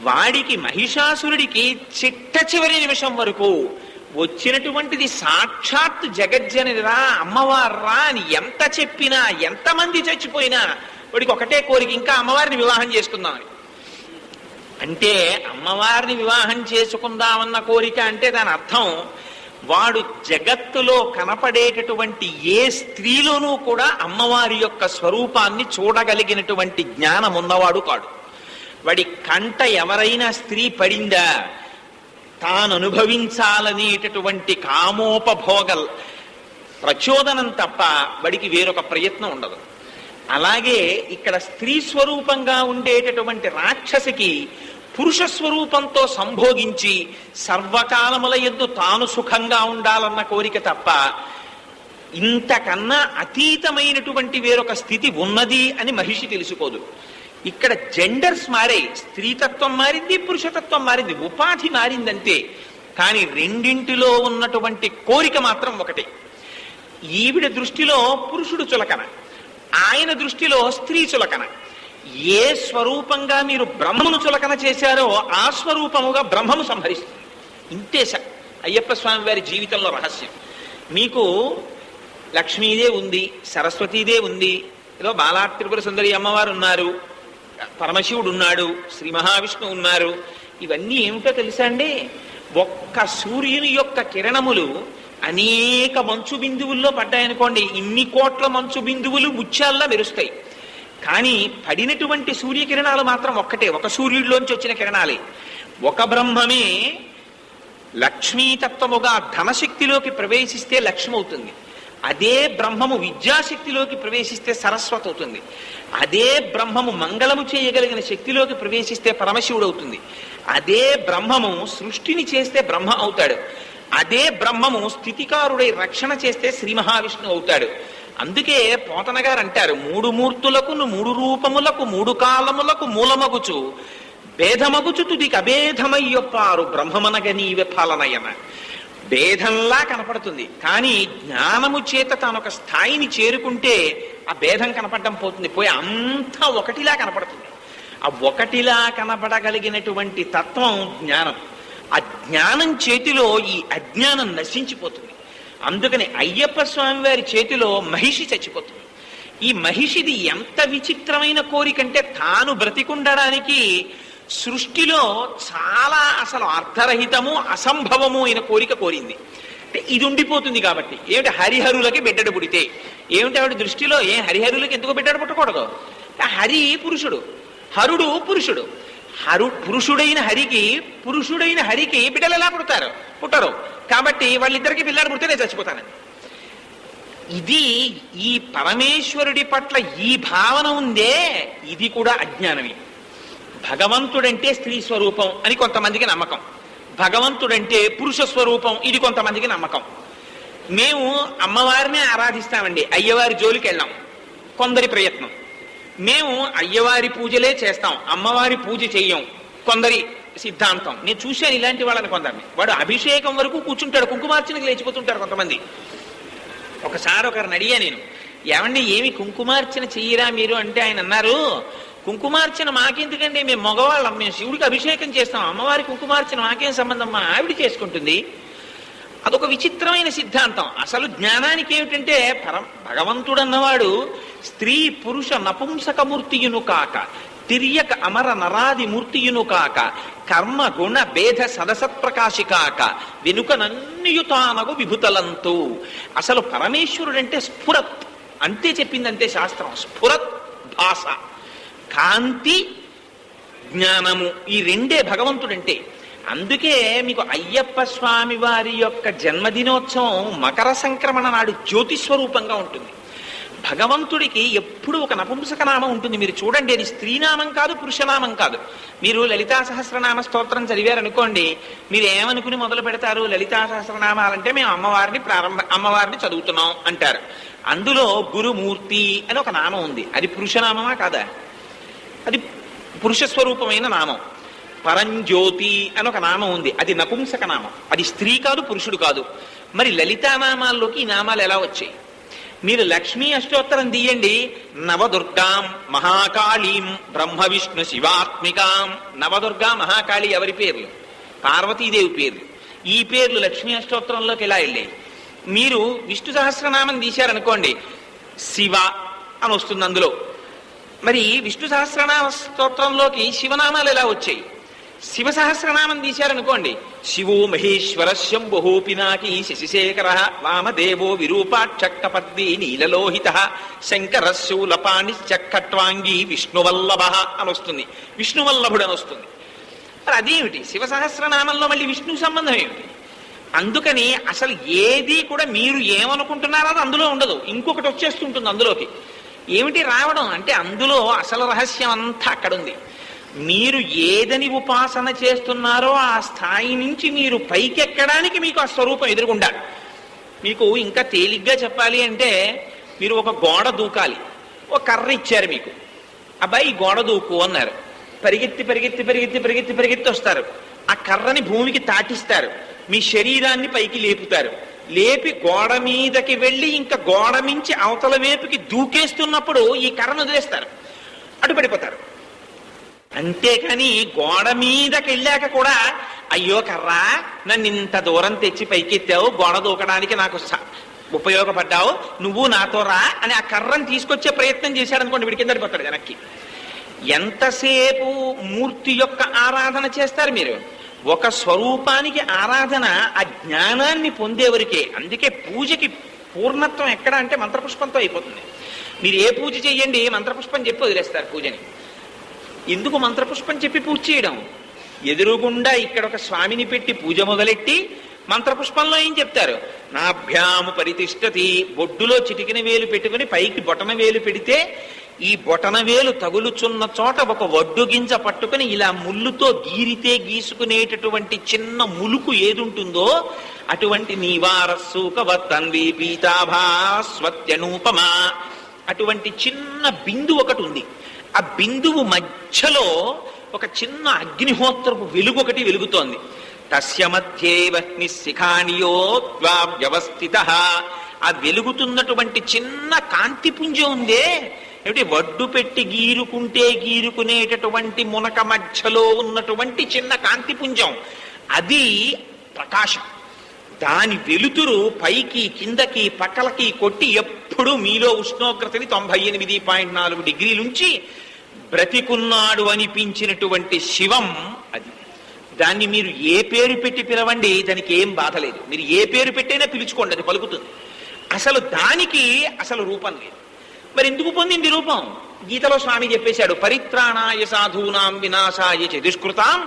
Speaker 1: వాడికి మహిషాసురుడికి చిట్ట చివరి నిమిషం వరకు వచ్చినటువంటిది సాక్షాత్ జగజ్జనిరా అమ్మవార్రా అని ఎంత చెప్పినా, ఎంతమంది చచ్చిపోయినా వాడికి ఒకటే కోరిక, ఇంకా అమ్మవారిని వివాహం చేసుకుందామని. అంటే అమ్మవారిని వివాహం చేసుకుందామన్న కోరిక అంటే దాని అర్థం వాడు జగత్తులో కనపడేటటువంటి ఏ స్త్రీలోనూ కూడా అమ్మవారి యొక్క స్వరూపాన్ని చూడగలిగినటువంటి జ్ఞానం ఉన్నవాడు కాడు. వాడి కంట ఎవరైనా స్త్రీ పడిందా, తాను అనుభవించాలనేటటువంటి కామోపభోగ ప్రచోదనం తప్ప వాడికి వేరొక ప్రయత్నం ఉండదు. అలాగే ఇక్కడ స్త్రీ స్వరూపంగా ఉండేటటువంటి రాక్షసికి పురుష స్వరూపంతో సంభోగించి సర్వకాలముల యందు తాను సుఖంగా ఉండాలన్న కోరిక తప్ప ఇంతకన్నా అతీతమైనటువంటి వేరొక స్థితి ఉన్నది అని మహిషి తెలుసుకోదు. ఇక్కడ జెండర్స్ మారాయి, స్త్రీతత్వం మారింది, పురుషతత్వం మారింది, ఉపాధి మారిందంతే. కానీ రెండింటిలో ఉన్నటువంటి కోరిక మాత్రం ఒకటే. ఈవిడ దృష్టిలో పురుషుడు చులకన, ఆయన దృష్టిలో స్త్రీ చులకన. ఏ స్వరూపంగా మీరు బ్రహ్మను చులకన చేశారో ఆ స్వరూపముగా బ్రహ్మము సంహరిస్తుంది. ఇంతే అయ్యప్ప స్వామి వారి జీవితంలో రహస్యం. మీకు లక్ష్మీదే ఉంది, సరస్వతీదే ఉంది, ఏదో బాలా త్రిపుర సుందరి అమ్మవారు ఉన్నారు, పరమశివుడు ఉన్నాడు, శ్రీ మహావిష్ణువు ఉన్నారు. ఇవన్నీ ఏమిటో తెలుసా అండి? ఒక్క సూర్యుని యొక్క కిరణములు అనేక మంచు బిందువుల్లో పడ్డాయనుకోండి, ఇన్ని కోట్ల మంచు బిందువులు ముత్యాల్లా మెరుస్తాయి. కానీ పడినటువంటి సూర్యకిరణాలు మాత్రం ఒక్కటే, ఒక సూర్యుడిలోంచి వచ్చిన కిరణాలే. ఒక బ్రహ్మమే లక్ష్మీతత్వముగా ధనశక్తిలోకి ప్రవేశిస్తే లక్ష్మి అవుతుంది. అదే బ్రహ్మము విద్యాశక్తిలోకి ప్రవేశిస్తే సరస్వతి అవుతుంది. అదే బ్రహ్మము మంగళము చేయగలిగిన శక్తిలోకి ప్రవేశిస్తే పరమశివుడు అవుతుంది. అదే బ్రహ్మము సృష్టిని చేస్తే బ్రహ్మ అవుతాడు. అదే బ్రహ్మము స్థితికారుడై రక్షణ చేస్తే శ్రీ మహావిష్ణువు అవుతాడు. అందుకే పోతన గారు అంటారు, మూడు మూర్తులకు మూడు రూపములకు మూడు కాలములకు మూలమగుచు భేదమగుచు తుదికి అభేదమయ్యొప్పారు బ్రహ్మమనగ నీవే పాలనయన. భేదంలా కనపడుతుంది, కానీ జ్ఞానము చేత తానొక స్థాయిని చేరుకుంటే ఆ భేదం కనపడడం పోతుంది, పోయి అంతా ఒకటిలా కనపడుతుంది. ఆ ఒకటిలా కనపడగలిగినటువంటి తత్వం జ్ఞానం. ఆ జ్ఞానం చేతిలో ఈ అజ్ఞానం నశించిపోతుంది. అందుకని అయ్యప్ప స్వామి వారి చేతిలో మహిషి చచ్చిపోతుంది. ఈ మహిషిది ఎంత విచిత్రమైన కోరికంటే, తాను బ్రతికుండడానికి సృష్టిలో చాలా అసలు అర్థరహితము అసంభవము అయిన కోరిక కోరింది. అంటే ఇది ఉండిపోతుంది కాబట్టి. ఏమిటి, హరిహరులకి బిడ్డడు పుడితే ఏమిటి ఆవిడ దృష్టిలో, హరిహరులకి ఎందుకు బిడ్డడు పుట్టకూడదు? హరి పురుషుడు, హరుడు పురుషుడు. పురుషుడైన హరికి బిడ్డలు ఎలా పుట్టరు. కాబట్టి వాళ్ళిద్దరికి పిల్లాడు పుడితే నేను చచ్చిపోతానని. ఇది ఈ పరమేశ్వరుడి పట్ల ఈ భావన ఉందే, ఇది కూడా అజ్ఞానమే. భగవంతుడంటే స్త్రీ స్వరూపం అని కొంతమందికి నమ్మకం, భగవంతుడంటే పురుష స్వరూపం ఇది కొంతమందికి నమ్మకం. మేము అమ్మవారినే ఆరాధిస్తామండి, అయ్యవారి జోలికి వెళ్ళాం కొందరి ప్రయత్నం. మేము అయ్యవారి పూజలే చేస్తాం, అమ్మవారి పూజ చెయ్యం కొందరి సిద్ధాంతం. నేను చూశాను ఇలాంటి వాళ్ళని కొందరిని. వాడు అభిషేకం వరకు కూర్చుంటాడు, కుంకుమార్చనకి లేచిపోతుంటారు కొంతమంది. ఒకసారి ఒకరిని అడిగా నేను, ఏమండి ఏమి కుంకుమార్చన చెయ్యరా మీరు అంటే ఆయన అన్నారు, కుంకుమార్చన మాకెందుకండి, మేము మగవాళ్ళం, మేము శివుడికి అభిషేకం చేస్తాం, అమ్మవారి కుంకుమార్చన మాకేం సంబంధం, మా ఆవిడ చేసుకుంటుంది. అదొక విచిత్రమైన సిద్ధాంతం. అసలు జ్ఞానానికి ఏమిటంటే, భగవంతుడు అన్నవాడు స్త్రీ పురుష నపుంసకమూర్తియును కాక, తిర్యక అమర నరాది మూర్తియును కాక, కర్మ గుణ భేద సదసత్ప్రకాశి కాక, వెనుక నన్నియుతానగు విభుతలంతు. అసలు పరమేశ్వరుడంటే స్ఫురత్, అంతే చెప్పింది, అంతే శాస్త్రం. స్ఫురత్ భాష, కాంతి, జ్ఞానము, ఈ రెండే భగవంతుడంటే. అందుకే మీకు అయ్యప్ప స్వామి వారి యొక్క జన్మదినోత్సవం మకర సంక్రమణ నాడు జ్యోతిస్వరూపంగా ఉంటుంది. భగవంతుడికి ఎప్పుడు ఒక నపుంసక నామం ఉంటుంది. మీరు చూడండి, అది స్త్రీనామం కాదు, పురుషనామం కాదు. మీరు లలితా సహస్రనామ స్తోత్రం చదివారనుకోండి, మీరు ఏమనుకుని మొదలు పెడతారు? లలితా సహస్రనామాలంటే మేము అమ్మవారిని చదువుతున్నాం అంటారు. అందులో గురుమూర్తి అని ఒక నామం ఉంది, అది పురుషనామమా కాదా? అది పురుష స్వరూపమైన నామం. పరంజ్యోతి అని ఒక నామం ఉంది, అది నపుంసక నామం, అది స్త్రీ కాదు, పురుషుడు కాదు. మరి లలితానామాల్లోకి ఈ నామాలు ఎలా వచ్చాయి? మీరు లక్ష్మీ అష్టోత్తరం తీయండి, నవదుర్గాం మహాకాళీం బ్రహ్మ విష్ణు శివాత్మికాం. నవదుర్గా మహాకాళి ఎవరి పేర్లు? పార్వతీదేవి పేర్లు. ఈ పేర్లు లక్ష్మీ అష్టోత్తరంలోకి ఎలా వెళ్ళాయి? మీరు విష్ణు సహస్రనామం తీశారనుకోండి, శివ అని వస్తుంది అందులో. మరి విష్ణు సహస్రనామ స్తోత్రంలోకి శివనామాలు ఎలా వచ్చాయి? శివ సహస్రనామం తీశారనుకోండి, శివో మహేశ్వర శంభో పినాకి శశిశేఖర వామదేవో విరూపాక్షక్కపద్ది నీలలోహిత శంకర శూలపాణి చక్కట్వాంగి విష్ణువల్లభ అని వస్తుంది, విష్ణువల్లభుడు అని వస్తుంది. మరి అదేమిటి? శివ సహస్రనామంలో మళ్ళీ విష్ణు సంబంధం ఏమిటి? అందుకని అసలు ఏది కూడా మీరు ఏమనుకుంటున్నారో అది అందులో ఉండదు, ఇంకొకటి వచ్చేస్తుంటుంది అందులోకి. ఏమిటి రావడం అంటే, అందులో అసలు రహస్యం అంతా అక్కడ ఉంది. మీరు ఏదని ఉపాసన చేస్తున్నారో ఆ స్థాయి నుంచి మీరు పైకెక్కడానికి మీకు ఆ స్వరూపం ఎదురుగుండాలి. మీకు ఇంకా తేలిగ్గా చెప్పాలి అంటే, మీరు ఒక గోడ దూకాలి, ఒక కర్ర ఇచ్చారు మీకు, అబ్బాయి గోడ దూకు అన్నారు. పరిగెత్తి పరిగెత్తి పరిగెత్తి పరిగెత్తి పరిగెత్తి వస్తారు, ఆ కర్రని భూమికి తాటిస్తారు, మీ శరీరాన్ని పైకి లేపుతారు. లేపి గోడ మీదకి వెళ్ళి ఇంకా గోడ మించి అవతల వైపుకి దూకేస్తున్నప్పుడు ఈ కర్రను వదిలేస్తారు, అటు పడిపోతారు. అంతేకాని గోడ మీదకి వెళ్ళాక కూడా, అయ్యో కర్రా నన్ను ఇంత దూరం తెచ్చి పైకెత్తావు, గోడ దూకడానికి నాకు ఉపయోగపడ్డావు, నువ్వు నాతో రా అని ఆ కర్రను తీసుకొచ్చే ప్రయత్నం చేశాడనుకోండి, వీడి కింద పడిపోతాడు వెనక్కి. ఎంతసేపు మూర్తి యొక్క ఆరాధన చేస్తారు మీరు? ఒక స్వరూపానికి ఆరాధన ఆ జ్ఞానాన్ని పొందేవరికే. అందుకే పూజకి పూర్ణత్వం ఎక్కడ అంటే మంత్రపుష్పంతో అయిపోతుంది. మీరు ఏ పూజ చెయ్యండి మంత్రపుష్పం చెప్పి వదిలేస్తారు పూజని. ఎందుకు మంత్రపుష్పం చెప్పి పూజ చేయడం? ఎదురుగుండా ఇక్కడ ఒక స్వామిని పెట్టి పూజ మొదలెట్టి మంత్రపుష్పంలో ఏం చెప్తారు? నాభ్యాము పరితిష్టతి. బొడ్డులో చిటికిన వేలు పెట్టుకుని పైకి బొటన వేలు పెడితే ఈ బొటన వేలు తగులుచున్న చోట ఒక వడ్డు గింజ పట్టుకుని ఇలా ముళ్ళుతో గీరితే గీసుకునేటటువంటి చిన్న ములుకు ఏదుంటుందో అటువంటి నీవారస్సూకవత్తన్వి పీతాభాస్వత్యనూపమా అటువంటి చిన్న బిందువు ఒకటి ఉంది. ఆ బిందువు మధ్యలో ఒక చిన్న అగ్నిహోత్రపు వెలుగు ఒకటి వెలుగుతోంది. తస్య మధ్యేవహ్ని శిఖానియో వ్యవస్థిత. ఆ వెలుగుతున్నటువంటి చిన్న కాంతిపుంజం ఉందే, ఏమిటి వడ్డు పెట్టి గీరుకుంటే గీరుకునేటటువంటి మునక మధ్యలో ఉన్నటువంటి చిన్న కాంతిపుంజం, అది ప్రకాశం. దాని వెలుతురు పైకి కిందకి పక్కలకి కొట్టి ఎప్పుడు మీలో ఉష్ణోగ్రతని 98.4 డిగ్రీలుంచి బ్రతికున్నాడు అనిపించినటువంటి శివం అది. దాన్ని మీరు ఏ పేరు పెట్టి పిలవండి, దానికి ఏం బాధ లేదు. మీరు ఏ పేరు పెట్టైనా పిలుచుకోండి, అది పలుకుతుంది. అసలు దానికి అసలు రూపం లేదు. మరి ఎందుకు పొందింది రూపం? గీతలో స్వామి చెప్పేశాడు, పరిత్రాణాయ సాధూనాం వినాశాయ చ దుష్కృతాం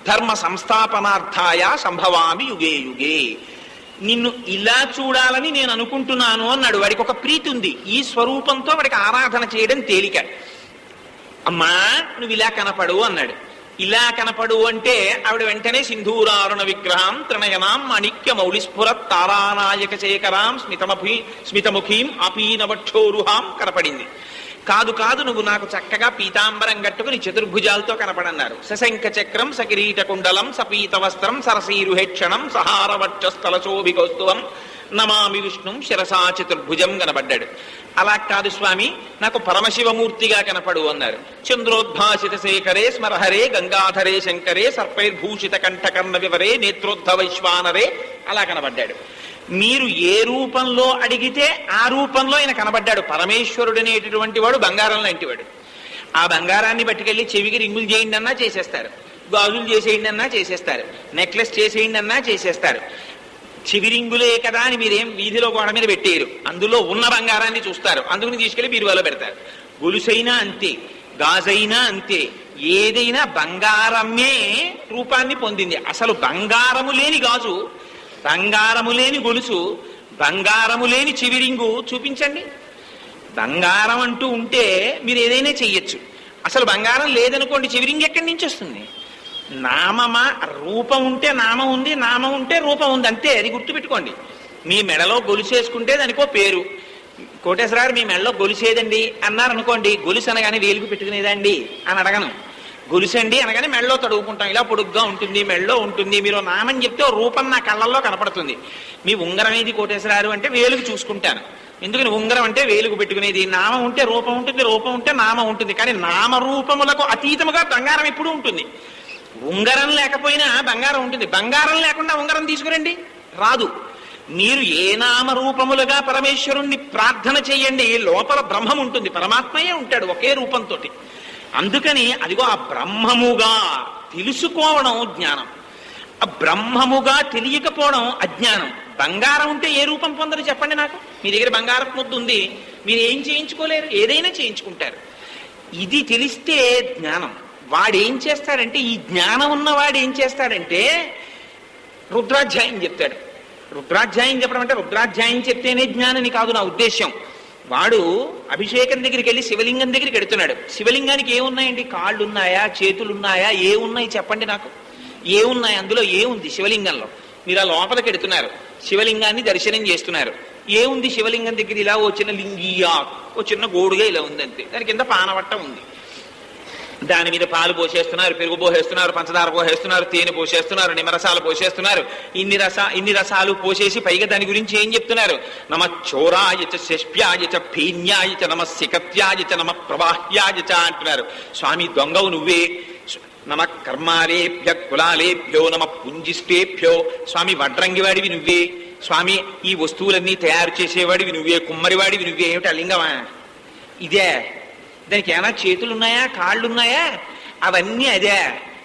Speaker 1: ధర్మ సంస్థాపనార్థాయ సంభవామి యుగే యుగే. నిన్ను ఇలా చూడాలని నేను అనుకుంటున్నాను అన్నాడు. వాడికి ఒక ప్రీతి ఉంది. ఈ స్వరూపంతో వాడికి ఆరాధన చేయడం తేలిక. అమ్మా నువ్వు ఇలా కనపడు అన్నాడు. ఇలా కనపడు అంటే ఆవిడ వెంటనే సింధూరారుణ విగ్రహం త్రినయనాం మాణిక్య మౌళిస్ఫురత్ తారానాయక శేఖరాం స్మితముఖీం అపీనవక్షోరుహాం కనపడింది. కాదు కాదు, నువ్వు నాకు చక్కగా పీతాంబరం కట్టుకుని చతుర్భుజాలతో కనపడన్నారు. సశంఖ చక్రం సకిరీట కుండలం సపీత వస్త్రం సరసీరుహేక్షణం సహారవక్షస్థలశోభికౌస్తువం నమామి విష్ణుం శిరసా చతుర్భుజం కనబడ్డాడు. అలా కాదు స్వామి, నాకు పరమశివమూర్తిగా కనపడు అన్నారు. చంద్రోద్భాసిత శేఖరే స్మరహరే గంగాధరే శంకరే సర్పైర్భూషిత కంఠకర్ణ వివరే నేత్రోద్ధ వైశ్వానరే అలా కనబడ్డాడు. మీరు ఏ రూపంలో అడిగితే ఆ రూపంలో ఆయన కనబడ్డాడు. పరమేశ్వరుడు అనేటటువంటి వాడు బంగారం లాంటి వాడు. ఆ బంగారాన్ని పట్టుకెళ్ళి చెవికి రింగులు చేయండి అన్నా చేసేస్తారు, గాజులు చేసేయండి అన్నా చేసేస్తారు, నెక్లెస్ చేసేయండి అన్నా చేసేస్తారు. చివిరింగులే కదా అని మీరేం వీధిలో గోడ మీద పెట్టేయరు. అందులో ఉన్న బంగారాన్ని చూస్తారు, అందుకుని తీసుకెళ్లి బీరువాలో పెడతారు. గొలుసైనా అంతే, గాజైనా అంతే, ఏదైనా బంగారమే రూపాన్ని పొందింది. అసలు బంగారము లేని గాజు, బంగారము లేని గొలుసు, బంగారము లేని చివిరింగు చూపించండి. బంగారం అంటూ ఉంటే మీరు ఏదైనా చెయ్యొచ్చు. అసలు బంగారం లేదనుకోండి, చివిరింగు ఎక్కడి నుంచి వస్తుంది? నామమా, రూపం ఉంటే నామం ఉంది, నామం ఉంటే రూపం ఉంది, అంతే. అది గుర్తుపెట్టుకోండి. మీ మెడలో గొలుసేసుకుంటే దానికో పేరు. కోటేశ్వరారు మీ మెడలో గొలుసేదండి అన్నారు అనుకోండి, గొలుసు అనగానే వేలుకు పెట్టుకునేదండి అని అడగను. గొలుసండి అనగానే మెడలో తడువుకుంటాం, ఇలా పొడుగ్గా ఉంటుంది, మెడలో ఉంటుంది. మీరు నామం చెప్తే రూపం నా కళ్ళల్లో కనపడుతుంది. మీ ఉంగరం ఏది కోటేశ్వరారు అంటే వేలుకు చూసుకుంటాను. ఎందుకని ఉంగరం అంటే వేలుకు పెట్టుకునేది. నామం ఉంటే రూపం ఉంటుంది, రూపం ఉంటే నామం ఉంటుంది. కానీ నామరూపములకు అతీతముగా బంగారం ఎప్పుడూ ఉంటుంది. ఉంగరం లేకపోయినా బంగారం ఉంటుంది. బంగారం లేకుండా ఉంగరం తీసుకురండి, రాదు. మీరు ఏ నామరూపములుగా పరమేశ్వరుణ్ణి ప్రార్థన చెయ్యండి, లోపల బ్రహ్మం ఉంటుంది, పరమాత్మయే ఉంటాడు ఒకే రూపంతో. అందుకని అదిగో ఆ బ్రహ్మముగా తెలుసుకోవడం జ్ఞానం, ఆ బ్రహ్మముగా తెలియకపోవడం అజ్ఞానం. బంగారం ఉంటే ఏ రూపం పొందరు చెప్పండి నాకు? మీ దగ్గర బంగారం ముద్దు ఉంది, మీరు ఏం చేయించుకోలేరు, ఏదైనా చేయించుకుంటారు. ఇది తెలిస్తే జ్ఞానం. వాడేం చేస్తాడంటే, ఈ జ్ఞానం ఉన్నవాడు ఏం చేస్తాడంటే రుద్రాధ్యాయం చెప్తాడు. రుద్రాధ్యాయం చెప్పడం అంటే రుద్రాధ్యాయం చెప్తేనే జ్ఞానని కాదు నా ఉద్దేశం. వాడు అభిషేకం దగ్గరికి వెళ్ళి శివలింగం దగ్గరికి వెడుతున్నాడు. శివలింగానికి ఏమున్నాయండి? కాళ్ళు ఉన్నాయా, చేతులు ఉన్నాయా, ఏ ఉన్నాయి చెప్పండి నాకు? ఏ ఉన్నాయి? అందులో ఏముంది శివలింగంలో? మీరు ఆ లోపలికి వెడుతున్నారు, శివలింగాన్ని దర్శనం చేస్తున్నారు. ఏముంది శివలింగం దగ్గర? ఇలా ఓ చిన్న లింగియా, ఓ చిన్న గోడుగా ఇలా ఉంది అంతే. దాని కింద పానవట్ట ఉంది. దాని మీద పాలు పోసేస్తున్నారు, పెరుగు పోసేస్తున్నారు, పంచదార పోసేస్తున్నారు, తేనె పోసేస్తున్నారు, నిమ్మరసాలు పోసేస్తున్నారు. ఇన్ని రసాలు పోసేసి పైగా దాని గురించి ఏం చెప్తున్నారు? నమ చోరాయచ శష్ప్యాయచ భీన్యాయచ నమ సికత్యాయచ నమ ప్రవాహ్యాయచ అంటున్నారు. స్వామి దొంగవు నువ్వే. నమ కర్మాలేభ్య కులాలేభ్యో నమ పుంజిష్టేభ్యో. స్వామి వడ్రంగివాడివి నువ్వే. స్వామి ఈ వస్తువులన్నీ తయారు చేసేవాడివి నువ్వే, కుమ్మరివాడివి నువ్వే. ఏమిటి లింగమా ఇదే? దానికి ఏమైనా చేతులు ఉన్నాయా, కాళ్ళు ఉన్నాయా? అవన్నీ అదే.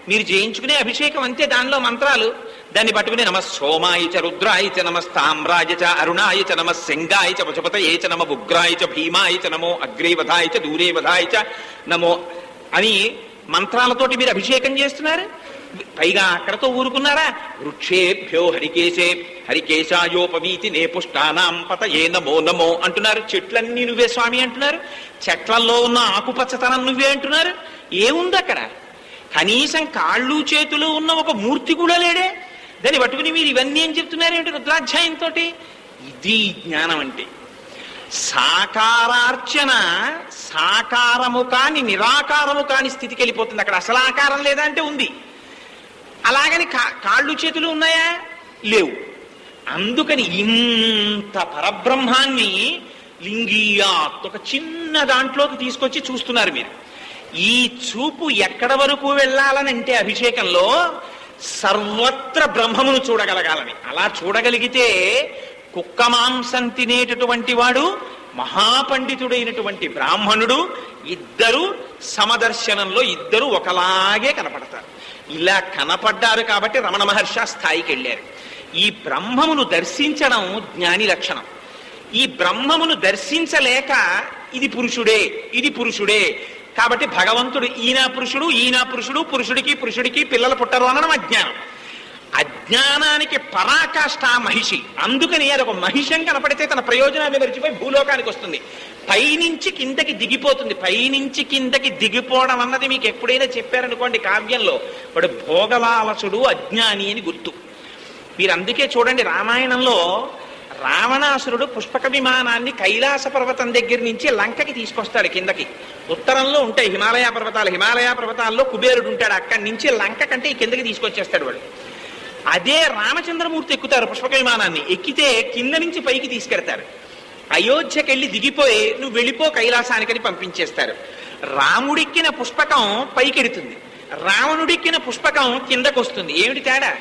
Speaker 1: మీరు చేయించుకునే అభిషేకం అంతే, దానిలో మంత్రాలు. దాన్ని పట్టుకుని నమ సోమాయ చ రుద్రాయ చ నమ తామ్రాయ చ అరుణాయ చ నమ శంగాయ చ పశుపతయే చ నమ ఉగ్రాయ చ భీమాయ చ నమో అగ్రే వధాయ చ దూరే వధాయ చ నమో అని మంత్రాలతోటి మీరు అభిషేకం చేస్తున్నారు. పైగా అక్కడతో ఊరుకున్నారా? వృక్షేభ్యో హరికేశాయోపవీతి నే పుష్టానాం పతయే నమో నమో అంటున్నారు. చెట్లన్నీ నువ్వే స్వామి అంటున్నారు. చెట్లల్లో ఉన్న ఆకుపచ్చతనం నువ్వే అంటున్నారు. ఏముంది అక్కడ? కనీసం కాళ్ళు చేతులు ఉన్న ఒక మూర్తి కూడా లేడే. దాన్ని పట్టుకుని మీరు ఇవన్నీ ఏం చెప్తున్నారేంటి రుద్రాధ్యాయంతో? ఇది జ్ఞానం అంటే. సాకారార్చన సాకారము కాని నిరాకారము కాని స్థితికి వెళ్ళిపోతుంది. అక్కడ అసలు ఆకారం లేదా అంటే ఉంది. అలాగని కాళ్ళు చేతులు ఉన్నాయా? లేవు. అందుకని ఇంత పరబ్రహ్మాన్ని లింగీయాత్ ఒక చిన్న దాంట్లోకి తీసుకొచ్చి చూస్తున్నారు మీరు. ఈ చూపు ఎక్కడ వరకు వెళ్ళాలని అంటే అభిషేకంలో సర్వత్ర బ్రహ్మమును చూడగలగాలని. అలా చూడగలిగితే కుక్క మాంసం తినేటటువంటి వాడు మహాపండితుడైనటువంటి బ్రాహ్మణుడు ఇద్దరు సమదర్శనంలో ఇద్దరు ఒకలాగే కనపడతారు. ఇలా కనపడ్డారు కాబట్టి రమణ మహర్షి స్థాయికి వెళ్ళారు. ఈ బ్రహ్మమును దర్శించడం జ్ఞాని లక్షణం. ఈ బ్రహ్మమును దర్శించలేక ఇది పురుషుడే ఇది పురుషుడే కాబట్టి భగవంతుడు ఈయన పురుషుడు పురుషుడికి పిల్లలు పుట్టరు అనడం అజ్ఞానం. అజ్ఞానానికి పరాకాష్ఠ మహిషి. అందుకని అది ఒక మహిషం కనపడితే తన ప్రయోజనాన్ని మరిచిపోయి భూలోకానికి వస్తుంది. పైనుంచి కిందకి దిగిపోతుంది. పైనుంచి కిందకి దిగిపోవడం అన్నది మీకు ఎప్పుడైనా చెప్పారనుకోండి కావ్యంలో, వాడు భోగలాలసుడు అజ్ఞాని అని గుర్తు. మీరు అందుకే చూడండి రామాయణంలో రావణాసురుడు పుష్పక విమానాన్ని కైలాస పర్వతం దగ్గర నుంచి లంకకి తీసుకొస్తాడు. కిందకి ఉత్తరంలో ఉంటాయి హిమాలయ పర్వతాల్లో కుబేరుడు ఉంటాడు. అక్కడి నుంచి లంక కంటే ఈ కిందకి తీసుకొచ్చేస్తాడు వాడు. అదే రామచంద్రమూర్తి ఎక్కుతారు పుష్పక విమానాన్ని. ఎక్కితే కింద నుంచి పైకి తీసుకెడతారు. అయోధ్యకి వెళ్ళి దిగిపోయి నువ్వు వెళ్ళిపో కైలాసానికని పంపించేస్తారు. రాముడిక్కిన పుష్పకం పైకెడుతుంది, రావణుడిక్కిన పుష్పకం కిందకు వస్తుంది. ఏమిటి తేడా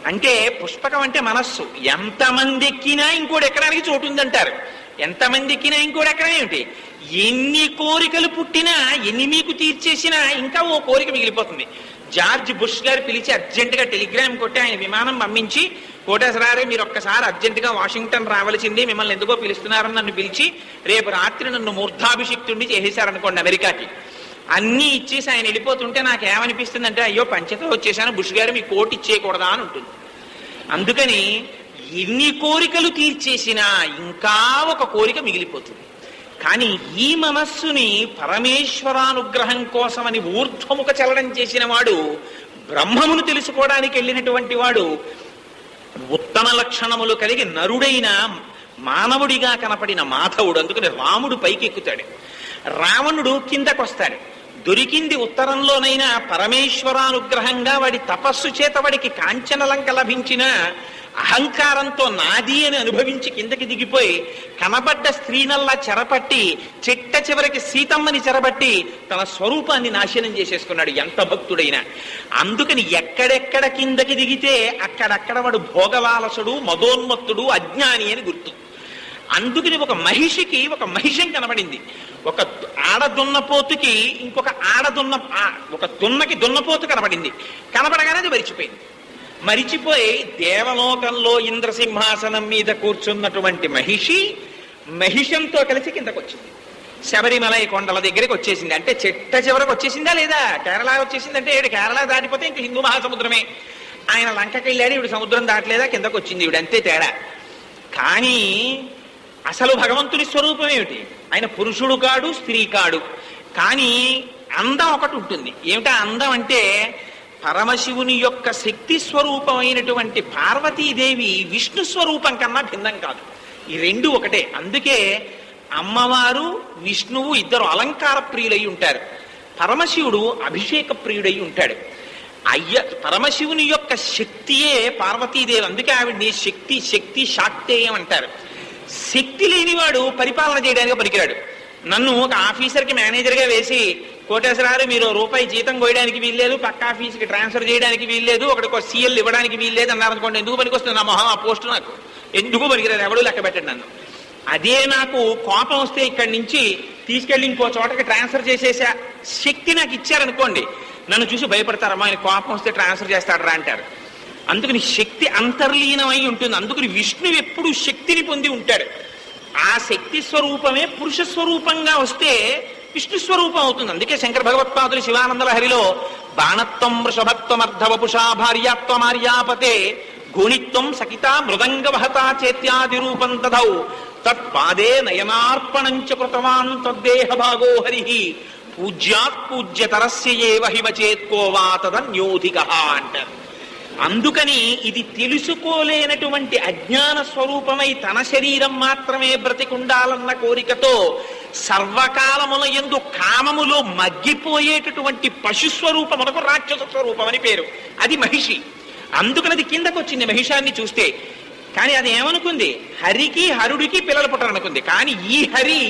Speaker 1: అంటే పుష్పకం అంటే మనస్సు. ఎంతమంది ఎక్కినా ఇంకోటి ఎక్కడానికి చోటు ఉందంటారు. ఎంతమంది ఎక్కినా ఇంకోటి ఎక్కడం ఏమిటి? ఎన్ని కోరికలు పుట్టినా ఎన్ని మీకు తీర్చేసినా ఇంకా ఓ కోరిక మిగిలిపోతుంది. జార్జ్ బుష్ గారు పిలిచి అర్జెంటుగా టెలిగ్రామ్ కొట్టి ఆయన విమానం పంపించి, కోటేశ్వరారే మీరు ఒక్కసారి అర్జెంటుగా వాషింగ్టన్ రావాల్సింది, మిమ్మల్ని ఎందుకో పిలుస్తున్నారని నన్ను పిలిచి రేపు రాత్రి నన్ను మూర్ధాభిషిక్తుడిని చేసేశారనుకోండి అమెరికాకి. అన్నీ ఇచ్చేసి ఆయన వెళ్ళిపోతుంటే నాకేమనిపిస్తుంది అంటే అయ్యో పంచతో వచ్చేసాను, బుష్ గారు మీ కోటి ఇచ్చేయకూడదా అని ఉంటుంది. అందుకని ఎన్ని కోరికలు తీర్చేసినా ఇంకా ఒక కోరిక మిగిలిపోతుంది. కానీ ఈ మనస్సుని పరమేశ్వరానుగ్రహం కోసమని ఊర్ధ్వముఖ చలనం చేసిన వాడు, బ్రహ్మమును తెలుసుకోవడానికి వెళ్ళినటువంటి వాడు, ఉత్తమ లక్షణములు కలిగి నరుడైన మానవుడిగా కనపడిన మాధవుడు. అందుకని రాముడు పైకి ఎక్కుతాడు, రావణుడు కిందకొస్తాడు. దొరికింది ఉత్తరంలోనైనా పరమేశ్వరానుగ్రహంగా వాడి తపస్సు చేత వాడికి కాంచనలంక లభించిన అహంకారంతో నాది అని అనుభవించి కిందకి దిగిపోయి కనబడ్డ స్త్రీనల్లా చెరపట్టి చిట్ట చివరికి సీతమ్మని చెరబట్టి తన స్వరూపాన్ని నాశనం చేసేసుకున్నాడు ఎంత భక్తుడైనా. అందుకని ఎక్కడెక్కడ కిందకి దిగితే అక్కడక్కడ వాడు భోగలాలసుడు, మదోన్మత్తుడు, అజ్ఞాని అని గుర్తు. అందుకని ఒక మహిషికి ఒక మహిషం కనబడింది. ఒక ఆడదున్నపోతుకి ఇంకొక ఒక దున్నకి దున్నపోతు కనబడింది. కనబడగానే అది మరిచిపోయి దేవలోకంలో ఇంద్రసింహాసనం మీద కూర్చున్నటువంటి మహిషంతో కలిసి కిందకు వచ్చింది. శబరిమలై కొండల దగ్గరికి వచ్చేసింది. అంటే చిట్ట చివరకు వచ్చేసిందా లేదా? కేరళ వచ్చేసిందంటే కేరళ దాటిపోతే ఇంక హిందూ మహాసముద్రమే. ఆయన లంకకి వెళ్ళాడు, ఇవిడు సముద్రం దాటలేదా కిందకు వచ్చింది ఇవిడు, అంతే తేడా. కానీ అసలు భగవంతుని స్వరూపం ఏమిటి? ఆయన పురుషుడు కాడు, స్త్రీ కాడు. కానీ అందం ఒకటి ఉంటుంది. ఏమిటా అందం అంటే పరమశివుని యొక్క శక్తి స్వరూపమైనటువంటి పార్వతీదేవి విష్ణు స్వరూపం కన్నా భిన్నం కాదు. ఈ రెండు ఒకటే. అందుకే అమ్మవారు విష్ణువు ఇద్దరు అలంకార ప్రియులై ఉంటారు. పరమశివుడు అభిషేక ప్రియుడై ఉంటాడు. పరమశివుని యొక్క శక్తియే పార్వతీదేవి. అందుకే ఆవిడ్ని శక్తి శాక్తేయం అంటారు. శక్తి లేనివాడు పరిపాలన చేయడానికి పనికిరాడు. నన్ను ఒక ఆఫీసర్కి మేనేజర్గా వేసి కోటేశ్వరారు మీరు రూపాయి జీతం కోయడానికి వీల్లేదు, పక్క ఆఫీస్కి ట్రాన్స్ఫర్ చేయడానికి వీల్లేదు, ఒకటికి సీఎల్ ఇవ్వడానికి వీల్లేదు అన్నారు అనుకోండి, ఎందుకు పనికొస్తుంది నా మొహం ఆ పోస్టు? నాకు ఎందుకు పనికిరాదు, ఎవడూ లెక్క పెట్టండి నన్ను. అదే నాకు కోపం వస్తే ఇక్కడి నుంచి తీసుకెళ్ళి ఇంకో చోటకి ట్రాన్స్ఫర్ చేసేసా శక్తి నాకు ఇచ్చారనుకోండి, నన్ను చూసి భయపడతారమ్మా, ఆయన కోపం వస్తే ట్రాన్స్ఫర్ చేస్తాడరా అంటారు. అందుకని శక్తి అంతర్లీనమై ఉంటుంది. అందుకని విష్ణువు ఎప్పుడు శక్తిని పొంది ఉంటాడు. ఆ శక్తి స్వరూపమే పురుష స్వరూపంగా వస్తే విష్ణు స్వరూపం అవుతుంది. అందుకే శంకర భగవత్పాదులు శివానంద లహరిలో బాణత్వం వృషభత్వమర్ధవపుషా భార్యాత్వమార్యాపతే గోణిత్వం సకితా మృదంగ వహతా చేత్యాది రూపం తదౌ తత్పాదే నయనార్పణంచ కృతవాన్ తద్దేహ భాగో హరి పూజ్యాత్ పూజ్యతరస్య ఏవ హిమచేత్కోవా తదన్యోధికః అంటారు. అందుకని ఇది తెలుసుకోలేనటువంటి అజ్ఞాన స్వరూపమై తన శరీరం మాత్రమే బ్రతికుండాలన్న కోరికతో సర్వకాలముల యందు కామములో మగ్గిపోయేటటువంటి పశుస్వరూపమునకు రాక్షస స్వరూపం అని పేరు. అది మహిషి. అందుకని అది కిందకు వచ్చింది మహిషాన్ని చూస్తే. కానీ అది ఏమనుకుంది? హరికి హరుడికి పిల్లలు పుట్టాలనుకుంది. కానీ ఈ హరి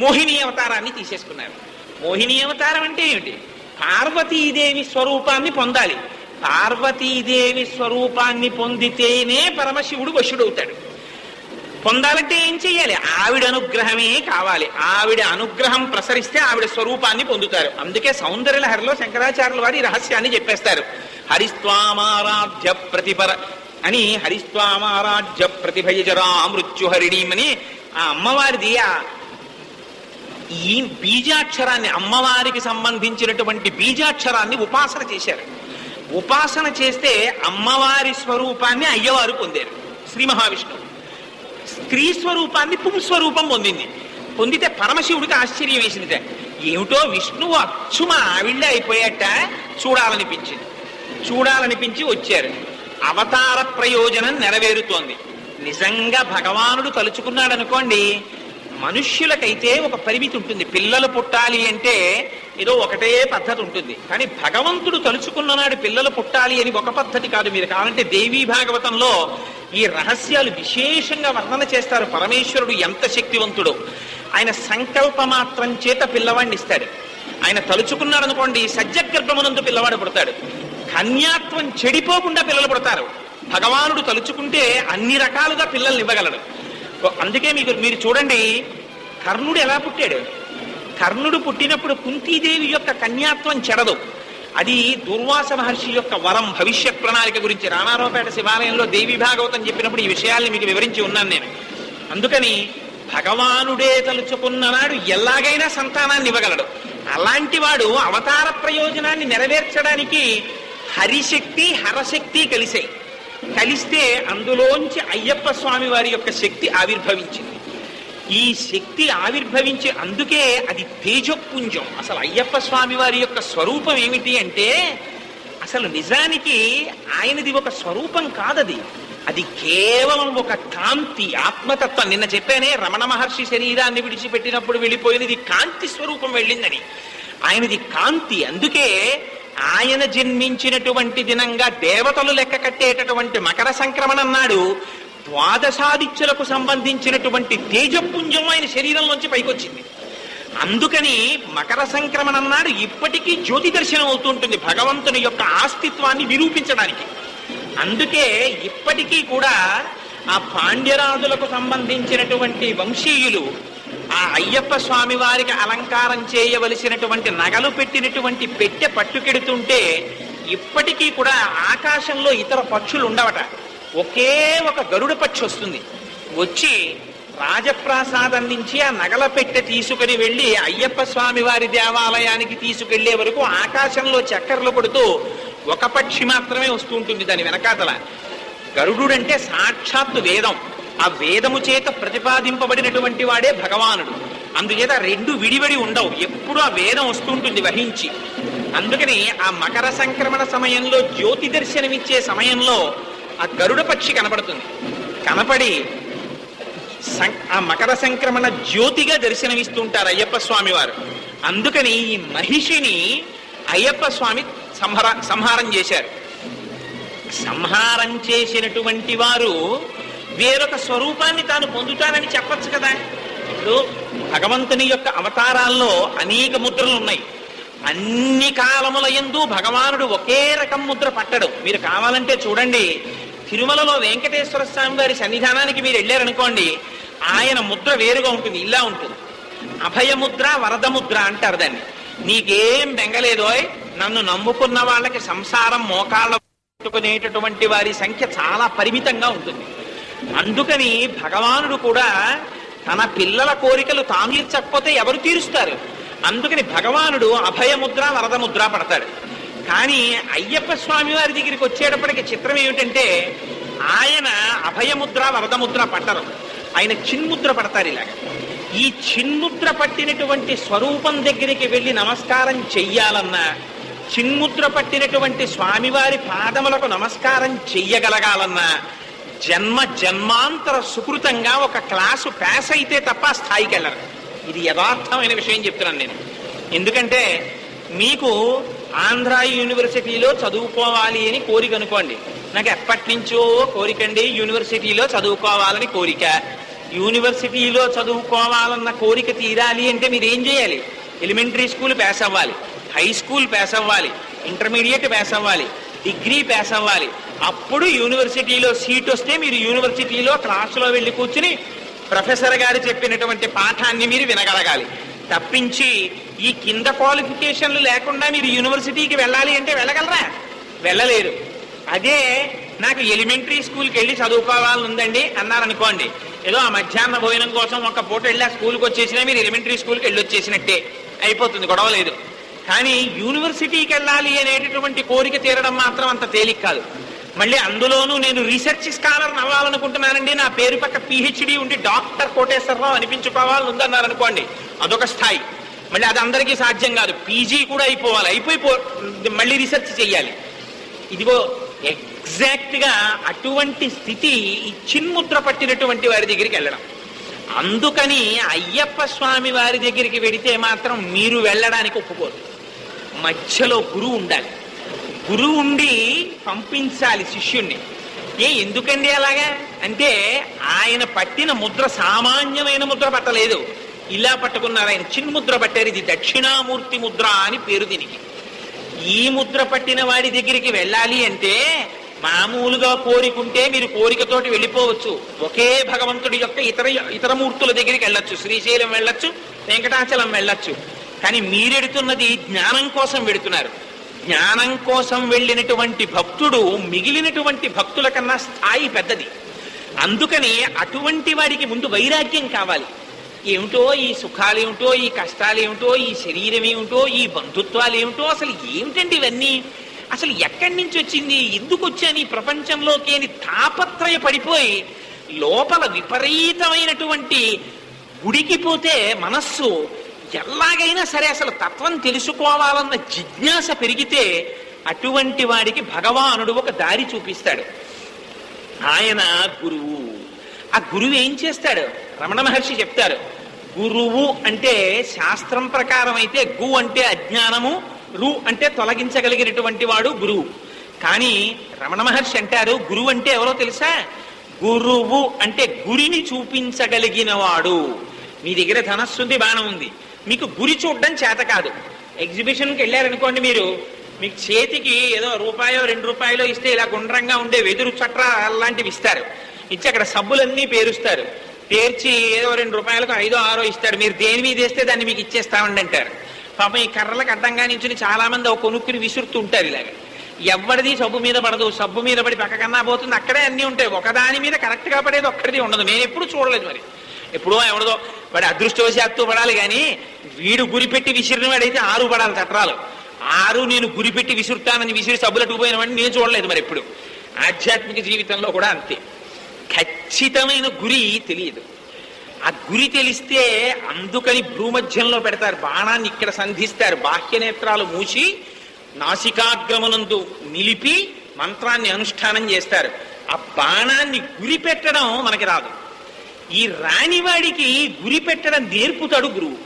Speaker 1: మోహిని అవతారాన్ని తీసేసుకున్నారు. మోహిని అవతారం అంటే ఏమిటి? పార్వతీదేవి స్వరూపాన్ని పొందాలి. పార్వతీదేవి స్వరూపాన్ని పొందితేనే పరమశివుడు వశుడవుతాడు. పొందాలంటే ఏం చెయ్యాలి? ఆవిడ అనుగ్రహమే కావాలి. ఆవిడ అనుగ్రహం ప్రసరిస్తే ఆవిడ స్వరూపాన్ని పొందుతారు. అందుకే సౌందర్యలహరిలో శంకరాచార్యుల వారి రహస్యాన్ని చెప్పేస్తారు. హరిస్వామారాధ్య ప్రతిపర అని, హరిస్వామారాధ్య ప్రతిభయజరా మృత్యుహరిణీమని ఆ అమ్మవారిది ఈ బీజాక్షరాన్ని, అమ్మవారికి సంబంధించినటువంటి బీజాక్షరాన్ని ఉపాసన చేశారు. ఉపాసన చేస్తే అమ్మవారి స్వరూపాన్ని అయ్యవారు పొందారు. శ్రీ మహావిష్ణువు స్త్రీ స్వరూపాన్ని పుంస్వరూపం పొందింది. పొందితే పరమశివుడికి ఆశ్చర్యం వేసింది. ఏమిటో విష్ణువు అచ్చుమ ఆవిళ్ళే అయిపోయాట, చూడాలనిపించి వచ్చారు. అవతార ప్రయోజనం నెరవేరుతోంది. నిజంగా భగవానుడు తలుచుకున్నాడు అనుకోండి, మనుష్యులకైతే ఒక పరిమితి ఉంటుంది. పిల్లలు పుట్టాలి అంటే ఏదో ఒకటే పద్ధతి ఉంటుంది. కానీ భగవంతుడు తలుచుకున్ననాడు పిల్లలు పుట్టాలి అని ఒక పద్ధతి కాదు. మీరు కావాలంటే దేవీ భాగవతంలో ఈ రహస్యాలు విశేషంగా వర్ణన చేస్తారు. పరమేశ్వరుడు ఎంత శక్తివంతుడో. ఆయన సంకల్ప మాత్రం చేత పిల్లవాడిని ఇస్తాడు. ఆయన తలుచుకున్నాడు అనుకోండి, సజ్జగర్భమునందు పిల్లవాడు పుడతాడు. కన్యాత్వం చెడిపోకుండా పిల్లలు పుడతారు. భగవానుడు తలుచుకుంటే అన్ని రకాలుగా పిల్లల్ని ఇవ్వగలడు. అందుకే మీరు చూడండి, కర్ణుడు ఎలా పుట్టాడు? కర్ణుడు పుట్టినప్పుడు కుంతీదేవి యొక్క కన్యాత్వం చెడదు. అది దుర్వాస మహర్షి యొక్క వరం, భవిష్యత్ ప్రణాళిక గురించి రామారావుపేట శివాలయంలో దేవి భాగవతం చెప్పినప్పుడు ఈ విషయాల్ని మీకు వివరించి ఉన్నాను నేను. అందుకని భగవానుడే తలుచుకున్ననాడు ఎలాగైనా సంతానాన్ని ఇవ్వగలడు. అలాంటి వాడు అవతార ప్రయోజనాన్ని నెరవేర్చడానికి హరిశక్తి హరశక్తి కలిస్తే అందులోంచి అయ్యప్ప స్వామి వారి యొక్క శక్తి ఆవిర్భవించింది. ఈ శక్తి ఆవిర్భవించి అందుకే అది తేజపుంజం. అసలు అయ్యప్ప స్వామి వారి యొక్క స్వరూపం ఏమిటి అంటే, అసలు నిజానికి ఆయనది ఒక స్వరూపం కాదది. అది కేవలం ఒక కాంతి, ఆత్మతత్వం. నిన్న చెప్పానే, రమణ మహర్షి శరీరాన్ని విడిచిపెట్టినప్పుడు వెళ్ళిపోయినది కాంతి స్వరూపం వెళ్ళిందని. ఆయనది కాంతి. అందుకే ఆయన జన్మించినటువంటి దినంగా దేవతలు లెక్క కట్టేటటువంటి మకర సంక్రమణం నాడు ద్వాదశాదిత్యులకు సంబంధించినటువంటి తేజపుంజం ఆయన శరీరంలోంచి పైకొచ్చింది. అందుకని మకర సంక్రమణం నాడు ఇప్పటికీ జ్యోతి దర్శనం అవుతుంటుంది భగవంతుని యొక్క ఆస్తిత్వాన్ని నిరూపించడానికి. అందుకే ఇప్పటికీ కూడా ఆ పాండ్యరాజులకు సంబంధించినటువంటి వంశీయులు ఆ అయ్యప్ప స్వామి వారికి అలంకారం చేయవలసినటువంటి నగలు పెట్టినటువంటి పెట్టె పట్టుకెడుతుంటే ఇప్పటికీ కూడా ఆకాశంలో ఇతర పక్షులు ఉండవట. ఒకే ఒక గరుడ పక్షి వస్తుంది. వచ్చి రాజప్రాసాదం నుంచి ఆ నగల పెట్టె తీసుకుని వెళ్ళి అయ్యప్ప స్వామి వారి దేవాలయానికి తీసుకెళ్లే వరకు ఆకాశంలో చక్కర్లు కొడుతూ ఒక పక్షి మాత్రమే వస్తూ ఉంటుంది దాని వెనకాతల. గరుడుడంటే సాక్షాత్తు వేదం. ఆ వేదము చేత ప్రతిపాదింపబడినటువంటి వాడే భగవానుడు. అందుచేత రెండు విడివడి ఉండవు, ఎప్పుడు ఆ వేదం వస్తుంటుంది వహించి. అందుకని ఆ మకర సంక్రమణ సమయంలో జ్యోతి దర్శనమిచ్చే సమయంలో ఆ గరుడ పక్షి కనపడుతుంది. కనపడి ఆ మకర సంక్రమణ జ్యోతిగా దర్శనమిస్తుంటారు అయ్యప్ప స్వామి వారు. అందుకని ఈ మహిషిని అయ్యప్ప స్వామి సంహారం చేశారు. సంహారం చేసినటువంటి వారు వేరొక స్వరూపాన్ని తాను పొందుతానని చెప్పచ్చు కదా. ఇప్పుడు భగవంతుని యొక్క అవతారాల్లో అనేక ముద్రలు ఉన్నాయి. అన్ని కాలముల యందు భగవానుడు ఒకే రకం ముద్ర పట్టడు. మీరు కావాలంటే చూడండి, తిరుమలలో వెంకటేశ్వర స్వామి వారి సన్నిధానానికి మీరు వెళ్ళారనుకోండి, ఆయన ముద్ర వేరుగా ఉంటుంది, ఇలా ఉంటుంది. అభయముద్ర వరదముద్ర అంటారు దాన్ని. నీకేం బెంగలేదోయ్, నన్ను నమ్ముకున్న వాళ్ళకి సంసారం మోకాళ్ళ పెట్టుకునేటటువంటి వారి సంఖ్య చాలా పరిమితంగా ఉంటుంది. అందుకని భగవానుడు కూడా తన పిల్లల కోరికలు తాను తీర్చకపోతే ఎవరు తీరుస్తారు? అందుకని భగవానుడు అభయముద్ర వరదముద్ర పడతాడు. కానీ అయ్యప్ప స్వామి వారి దగ్గరికి వచ్చేటప్పటికి చిత్రం ఏమిటంటే ఆయన అభయముద్ర వరదముద్ర పట్టరు, ఆయన చిన్ముద్ర పడతారు. ఇలాగ ఈ చిన్ముద్ర పట్టినటువంటి స్వరూపం దగ్గరికి వెళ్ళి నమస్కారం చెయ్యాలన్నా, చిన్ముద్ర పట్టినటువంటి స్వామివారి పాదములకు నమస్కారం చెయ్యగలగాలన్నా జన్మ జన్మాంతర సుకృతంగా ఒక క్లాసు పాస్ అయితే తప్ప స్థాయికి వెళ్ళరు. ఇది యథార్థమైన విషయం చెప్తున్నాను నేను. ఎందుకంటే మీకు ఆంధ్ర యూనివర్సిటీలో చదువుకోవాలి అని కోరిక అనుకోండి. నాకు ఎప్పటి నుంచో కోరికండి యూనివర్సిటీలో చదువుకోవాలని కోరిక. యూనివర్సిటీలో చదువుకోవాలన్న కోరిక తీరాలి అంటే మీరు ఏం చేయాలి? ఎలిమెంటరీ స్కూల్ పాస్ అవ్వాలి, హై స్కూల్ పాస్ అవ్వాలి, ఇంటర్మీడియట్ పాస్ అవ్వాలి, డిగ్రీ పాస్ అవ్వాలి. అప్పుడు యూనివర్సిటీలో సీట్ వస్తే మీరు యూనివర్సిటీలో క్లాసులో వెళ్ళి కూర్చుని ప్రొఫెసర్ గారు చెప్పినటువంటి పాఠాన్ని మీరు వినగలగాలి. తప్పించి ఈ కింద క్వాలిఫికేషన్లు లేకుండా మీరు యూనివర్సిటీకి వెళ్ళాలి అంటే వెళ్ళగలరా? వెళ్ళలేరు. అదే నాకు ఎలిమెంటరీ స్కూల్కి వెళ్ళి చదువుకోవాలని ఉందండి అన్నారనుకోండి, ఏదో ఆ మధ్యాహ్న భోజనం కోసం ఒక పూట వెళ్ళి ఆ స్కూల్కి వచ్చేసినా మీరు ఎలిమెంటరీ స్కూల్కి వెళ్ళి వచ్చేసినట్టే అయిపోతుంది, గొడవ లేదు. కానీ యూనివర్సిటీకి వెళ్ళాలి అనేటటువంటి కోరిక తీరడం మాత్రం అంత తేలిక కాదు. మళ్ళీ అందులోనూ నేను రీసెర్చ్ స్కాలర్ అవ్వాలనుకుంటున్నానండి, నా పేరు పక్క పిహెచ్డి ఉండి డాక్టర్ కోటేశ్వరరావు అనిపించుకోవాలని ఉందన్నారనుకోండి, అదొక స్థాయి. మళ్ళీ అది అందరికీ సాధ్యం కాదు. పీజీ కూడా అయిపోవాలి, మళ్ళీ రీసెర్చ్ చెయ్యాలి. ఇదిగో ఎగ్జాక్ట్ గా అటువంటి స్థితి ఈ చిన్ముద్ర పట్టినటువంటి వారి దగ్గరికి వెళ్ళడం. అందుకని అయ్యప్ప స్వామి వారి దగ్గరికి వెడితే మాత్రం మీరు వెళ్ళడానికి ఒప్పుకోరు. మధ్యలో గురువు ఉండాలి, గురువు ఉండి పంపించాలి శిష్యుణ్ణి. ఎందుకండి అలాగా అంటే ఆయన పట్టిన ముద్ర సామాన్యమైన ముద్ర పట్టలేదు, ఇలా పట్టుకున్నారు ఆయన. చిన్ముద్ర పట్టారు. ఇది దక్షిణామూర్తి ముద్ర అని పేరు దీనికి. ఈ ముద్ర పట్టిన వాడి దగ్గరికి వెళ్ళాలి అంటే మామూలుగా కోరికుంటే మీరు కోరికతోటి వెళ్ళిపోవచ్చు. ఒకే భగవంతుడి యొక్క ఇతర మూర్తుల దగ్గరికి వెళ్ళొచ్చు, శ్రీశైలం వెళ్ళొచ్చు, వెంకటాచలం వెళ్ళొచ్చు. కానీ మీరెడుతున్నది జ్ఞానం కోసం వెడుతున్నారు. జ్ఞానం కోసం వెళ్ళినటువంటి భక్తుడు మిగిలినటువంటి భక్తుల కన్నా స్థాయి పెద్దది. అందుకని అటువంటి వాడికి ముందు వైరాగ్యం కావాలి. ఏమిటో ఈ సుఖాలు ఏమిటో, ఈ కష్టాలు ఏమిటో, ఈ శరీరం ఏమిటో, ఈ బంధుత్వాలు ఏమిటో, అసలు ఏమిటండి ఇవన్నీ, అసలు ఎక్కడి నుంచి వచ్చింది, ఎందుకు వచ్చాను ఈ ప్రపంచంలోకి అని తాపత్రయ పడిపోయి లోపల విపరీతమైనటువంటి ఉడికిపోతే మనస్సు ఎలాగైనా సరే అసలు తత్వం తెలుసుకోవాలన్న జిజ్ఞాస పెరిగితే అటువంటి వాడికి భగవానుడు ఒక దారి చూపిస్తాడు. ఆయన గురువు. ఆ గురువు ఏం చేస్తాడు? రమణ మహర్షి చెప్తారు, గురువు అంటే శాస్త్రం ప్రకారం అయితే గు అంటే అజ్ఞానము, రు అంటే తొలగించగలిగినటువంటి వాడు గురువు. కానీ రమణ మహర్షి అంటారు గురువు అంటే ఎవరో తెలుసా? గురువు అంటే గురిని చూపించగలిగిన వాడు. మీ దగ్గర ధనస్సుంది, బాణం ఉంది, మీకు గురి చూడడం చేత కాదు. ఎగ్జిబిషన్కి వెళ్ళారనుకోండి, మీరు మీకు చేతికి ఏదో రూపాయో 2 రూపాయలో ఇస్తే ఇలా గుండ్రంగా ఉండే వెదురు చట్ర అలాంటివి ఇస్తారు. ఇచ్చి అక్కడ సబ్బులన్నీ పేరుస్తారు. పేర్చి ఏదో 2 రూపాయలకు 5, 6 ఇస్తాడు. మీరు దేని మీద వేస్తే దాన్ని మీకు ఇచ్చేస్తామండి అంటారు. పాపం ఈ కర్రలకు అడ్డంగా నించుని చాలా మంది ఒక కొనుక్కుని విసురుతూ ఉంటారు. ఇలాగ ఎవరిది సబ్బు మీద పడదు, సబ్బు మీద పడి పక్క కన్నా పోతుంది. అక్కడే అన్నీ ఉంటాయి, ఒకదాని మీద కరెక్ట్ గా పడేది ఒక్కడిది ఉండదు. నేను ఎప్పుడు చూడలేదు. మరి ఎప్పుడో ఎవడదో వాడి అదృష్టవశాత్తు పడాలి, కానీ వీడు గురిపెట్టి విసిరిన వాడైతే 6 పడాలి చట్రాలు. 6 నేను గురిపెట్టి విసురుతానని విసిరి సబ్బులట్టుకు పోయిన వాడిని నేను చూడలేదు. మరి ఎప్పుడు ఆధ్యాత్మిక జీవితంలో కూడా అంతే. ఖచ్చితమైన గురి తెలియదు. ఆ గురి తెలిస్తే అందుకని భూమధ్యంలో పెడతారు, బాణాన్ని ఇక్కడ సంధిస్తారు, బాహ్య నేత్రాలు మూసి నాసికాగ్రమునందు నిలిపి మంత్రాన్ని అనుష్ఠానం చేస్తారు. ఆ బాణాన్ని గురి పెట్టడం మనకి రాదు. ఈ రానివాడికి గురి పెట్టడం నేర్పుతాడు గురువు.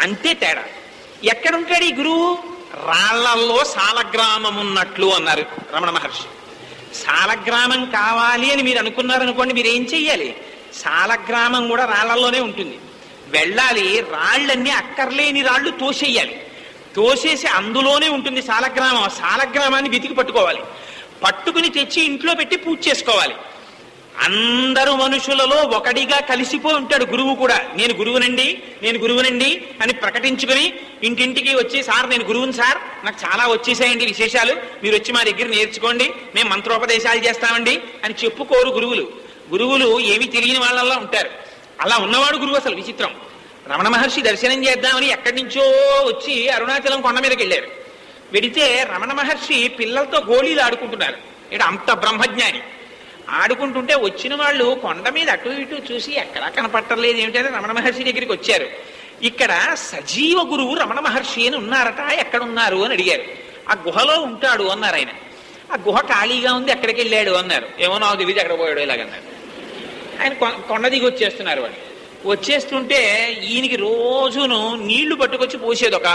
Speaker 1: అంతే తేడా. ఎక్కడుంటాడు ఈ గురువు? రాళ్లల్లో సాలగ్రామం ఉన్నట్లు అన్నారు రమణ మహర్షి. సాలగ్రామం కావాలి అని మీరు అనుకున్నారనుకోండి, మీరు ఏం చెయ్యాలి? సాలగ్రామం కూడా రాళ్లలోనే ఉంటుంది. వెళ్ళాలి, రాళ్ళన్నీ అక్కర్లేని రాళ్ళు తోసేయాలి. తోసేసి అందులోనే ఉంటుంది సాలగ్రామం. ఆ సాలగ్రామాన్ని వెతికి పట్టుకోవాలి. పట్టుకుని తెచ్చి ఇంట్లో పెట్టి పూజ చేసుకోవాలి. అందరు మనుషులలో ఒకడిగా కలిసిపోయి ఉంటాడు గురువు కూడా. నేను గురువునండి అని ప్రకటించుకుని ఇంటింటికి వచ్చి, సార్ నేను గురువుని సార్, నాకు చాలా వచ్చేసాయండి విశేషాలు, మీరు వచ్చి మా దగ్గర నేర్చుకోండి, మేము మంత్రోపదేశాలు చేస్తామండి అని చెప్పుకోరు గురువులు. గురువులు ఏమీ తెలియని వాళ్ళలా ఉంటారు. అలా ఉన్నవాడు గురువు. అసలు విచిత్రం. రమణ మహర్షి దర్శనం చేద్దామని ఎక్కడి నుంచో వచ్చి అరుణాచలం కొండ మీదకి వెళ్ళారు. వెడితే రమణ మహర్షి పిల్లలతో గోళీలు ఆడుకుంటున్నారు. ఇక్కడ అంత బ్రహ్మజ్ఞాని. ఆడుకుంటుంటే వచ్చిన వాళ్ళు కొండ మీద అటు ఇటు చూసి ఎక్కడా కనపట్టలేదు ఏమిటంటే రమణ మహర్షి దగ్గరికి వచ్చారు. ఇక్కడ సజీవ గురువు రమణ మహర్షి అని ఉన్నారట, ఎక్కడున్నారు అని అడిగారు. ఆ గుహలో ఉంటాడు అన్నారు ఆయన. ఆ గుహ ఖాళీగా ఉంది, ఎక్కడికి వెళ్ళాడు అన్నారు. ఏమో నాకు తెలియదు ఎక్కడ పోయాడు ఇలాగన్నారు. ఆయన కొండ దిగి వచ్చేస్తున్నారు. వాళ్ళు వచ్చేస్తుంటే ఈయనకి రోజును నీళ్లు పట్టుకొచ్చి పోసేది ఒక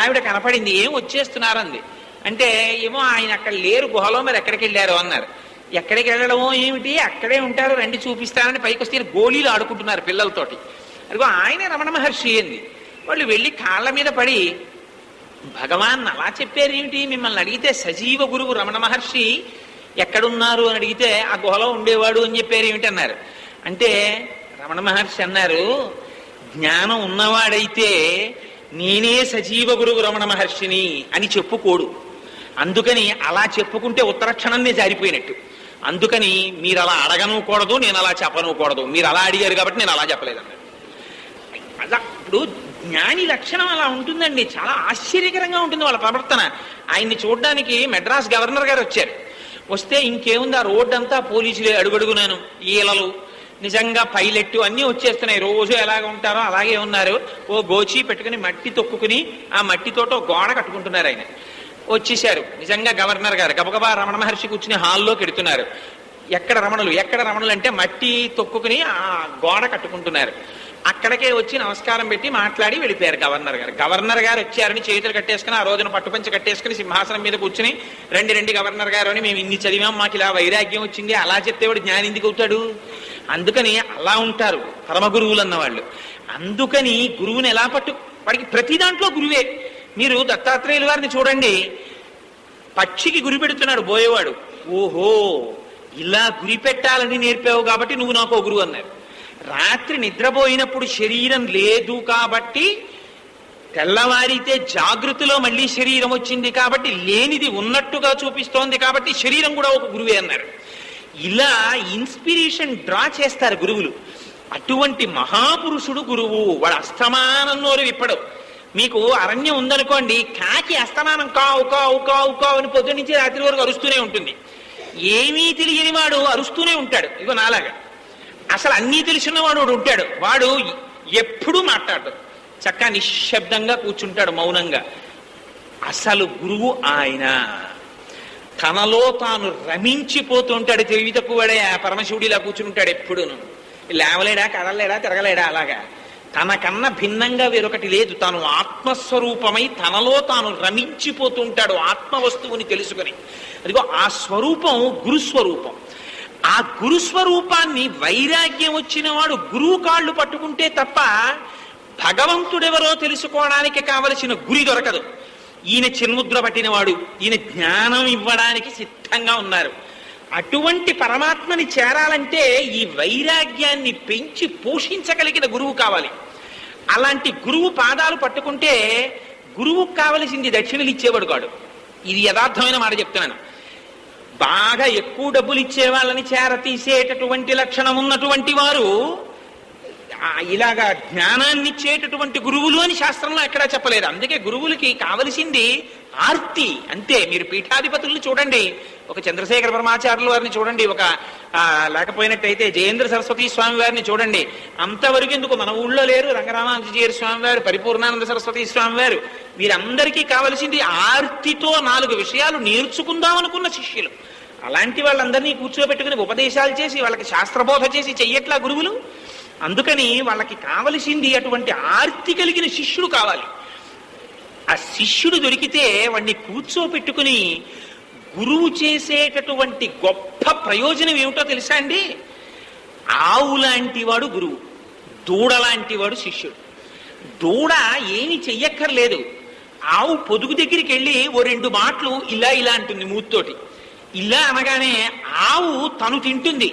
Speaker 1: ఆవిడ కనపడింది. ఏం వచ్చేస్తున్నారంది అంటే, ఏమో ఆయన అక్కడ లేరు గుహలో, మరి ఎక్కడికి వెళ్ళారు అన్నారు. ఎక్కడికి వెళ్ళడమో ఏమిటి, అక్కడే ఉంటారు, రండి చూపిస్తారని పైకి వస్తే గోళీలు ఆడుకుంటున్నారు పిల్లలతోటి. అదిగో ఆయన రమణ మహర్షి అంది. వాళ్ళు వెళ్ళి కాళ్ళ మీద పడి, భగవాన్ అలా చెప్పారు ఏమిటి, మిమ్మల్ని అడిగితే సజీవ గురువు రమణ మహర్షి ఎక్కడున్నారు అని అడిగితే ఆ గుహలో ఉండేవాడు అని చెప్పారు ఏమిటి అన్నారు. అంటే రమణ మహర్షి అన్నారు, జ్ఞానం ఉన్నవాడైతే నేనే సజీవ గురువు రమణ మహర్షిని అని చెప్పుకోడు. అందుకని అలా చెప్పుకుంటే ఉత్తరక్షణాన్ని జారిపోయినట్టు. అందుకని మీరు అలా అడగనుకూడదు, నేను అలా చెప్పనుకూడదు. మీరు అలా అడిగారు కాబట్టి నేను అలా చెప్పలేదన్నారు. అలా ఇప్పుడు జ్ఞాని లక్షణం అలా ఉంటుందండి. చాలా ఆశ్చర్యకరంగా ఉంటుంది వాళ్ళ ప్రవర్తన. ఆయన్ని చూడడానికి మెడ్రాస్ గవర్నర్ గారు వచ్చారు. వస్తే ఇంకేముంది, ఆ రోడ్డు అంతా పోలీసులే, అడుగడుగునాను ఈలలు, నిజంగా పైలెట్టు అన్నీ వచ్చేస్తున్నాయి. రోజు ఎలాగ ఉంటారో అలాగే ఉన్నారు. ఓ గోచి పెట్టుకుని మట్టి తొక్కుని ఆ మట్టితోట గోడ కట్టుకుంటున్నారు. ఆయన వచ్చేసారు నిజంగా గవర్నర్ గారు. గబగబా రమణ మహర్షి కూర్చుని హాల్లోకి ఎడుతున్నారు. ఎక్కడ రమణులు అంటే మట్టి తొక్కుని ఆ గోడ కట్టుకుంటున్నారు. అక్కడికే వచ్చి నమస్కారం పెట్టి మాట్లాడి వెళ్ళిపోయారు గవర్నర్ గారు వచ్చారని చేతులు కట్టేసుకుని, ఆ రోజున పట్టుపంచి కట్టేసుకుని సింహాసనం మీద కూర్చుని, రండి గవర్నర్ గారు అని, మేము ఇన్ని చదివాం, మాకు ఇలా వైరాగ్యం వచ్చింది, అలా చెప్తే వాడు జ్ఞాని ఎందుకు అవుతాడు? అందుకని అలా ఉంటారు పరమ గురువులు అన్నవాళ్ళు. అందుకని గురువుని ఎలా వాడికి ప్రతి దాంట్లో గురువే. మీరు దత్తాత్రేయుల వారిని చూడండి, పక్షికి గురి పెడుతున్నాడు బోయేవాడు. ఓహో, ఇలా గురి పెట్టాలని నేర్పావు కాబట్టి నువ్వు నాకు ఓ గురువు అన్నారు. రాత్రి నిద్రపోయినప్పుడు శరీరం లేదు కాబట్టి, తెల్లవారితే జాగృతిలో మళ్ళీ శరీరం వచ్చింది కాబట్టి, లేనిది ఉన్నట్టుగా చూపిస్తోంది కాబట్టి శరీరం కూడా ఒక గురువే అన్నారు. ఇలా ఇన్స్పిరేషన్ డ్రా చేస్తారు గురువులు. అటువంటి మహాపురుషుడు గురువు. వాడు అస్తమానం నోరు విప్పడు. మీకు అరణ్యం ఉందనుకోండి, కాకి అస్తమానం కావు కావు కావు కావు అని పొద్దు నుంచి రాత్రి వరకు అరుస్తూనే ఉంటుంది. ఏమీ తెలియని వాడు అరుస్తూనే ఉంటాడు. ఇగో నాలాగా. అసలు అన్నీ తెలిసినవాడు వాడు ఉంటాడు. వాడు ఎప్పుడూ మాట్లాడడు, చక్కగా నిశ్శబ్దంగా కూర్చుంటాడు మౌనంగా. అసలు గురువు ఆయన. తనలో తాను రమించిపోతుంటాడు. తెలివి తక్కువడే పరమశివుడిలా కూర్చుంటాడు ఎప్పుడూను. లేవలేడా, కదలలేడా, తిరగలేడా, అలాగా. తనకన్నా భిన్నంగా వేరొకటి లేదు. తాను ఆత్మస్వరూపమై తనలో తాను రమించిపోతుంటాడు ఆత్మ వస్తువుని తెలుసుకుని. అదిగో ఆ స్వరూపం గురుస్వరూపం. ఆ గురుస్వరూపాన్ని వైరాగ్యం వచ్చిన వాడు గురువు కాళ్ళు పట్టుకుంటే తప్ప భగవంతుడెవరో తెలుసుకోవడానికి కావలసిన గురి దొరకదు. ఈయన చిన్ముద్ర పట్టినవాడు, ఈయన జ్ఞానం ఇవ్వడానికి సిద్ధంగా ఉన్నారు. అటువంటి పరమాత్మని చేరాలంటే ఈ వైరాగ్యాన్ని పెంచి పోషించగలిగిన గురువు కావాలి. అలాంటి గురువు పాదాలు పట్టుకుంటే గురువుకు కావలసింది దక్షిణలు ఇచ్చేవాడు కాడు. ఇది యథార్థమైన మాట చెప్తున్నాను. బాగా ఎక్కువ డబ్బులు ఇచ్చే వాళ్ళని చేరతీసేటటువంటి లక్షణం ఉన్నటువంటి వారు ఇలాగా జ్ఞానాన్ని ఇచ్చేటటువంటి గురువులు అని శాస్త్రంలో ఎక్కడా చెప్పలేదు. అందుకే గురువులకి కావలసింది ఆర్తి అంతే. మీరు పీఠాధిపతుల్ని చూడండి, ఒక చంద్రశేఖర పరమాచార్యుల వారిని చూడండి, ఒక లేకపోయినట్టయితే జయేంద్ర సరస్వతి స్వామి వారిని చూడండి. అంతవరకు ఎందుకు మన ఊళ్ళో లేరు రంగరామానుజీయర్ స్వామి వారు, పరిపూర్ణానంద సరస్వతి స్వామి వారు. వీరందరికీ కావలసింది ఆర్తితో 4 విషయాలు నేర్చుకుందాం అనుకున్న శిష్యులు. అలాంటి వాళ్ళందరినీ కూర్చోబెట్టుకుని ఉపదేశాలు చేసి వాళ్ళకి శాస్త్రబోధ చేసి చెయ్యట్లా గురువులు. అందుకని వాళ్ళకి కావలసింది అటువంటి ఆర్తి కలిగిన శిష్యుడు కావాలి. ఆ శిష్యుడు దొరికితే వాడిని కూర్చోపెట్టుకుని గురువు చేసేటటువంటి గొప్ప ప్రయోజనం ఏమిటో తెలుసా అండి? ఆవు లాంటి వాడు గురువు, దూడ లాంటి వాడు శిష్యుడు. దూడ ఏమి చెయ్యక్కర్లేదు. ఆవు పొదుగు దగ్గరికి వెళ్ళి ఓ 2 మాటలు ఇలా ఇలా అంటుంది మూతితోటి. ఇలా అనగానే ఆవు తను తింటుంది.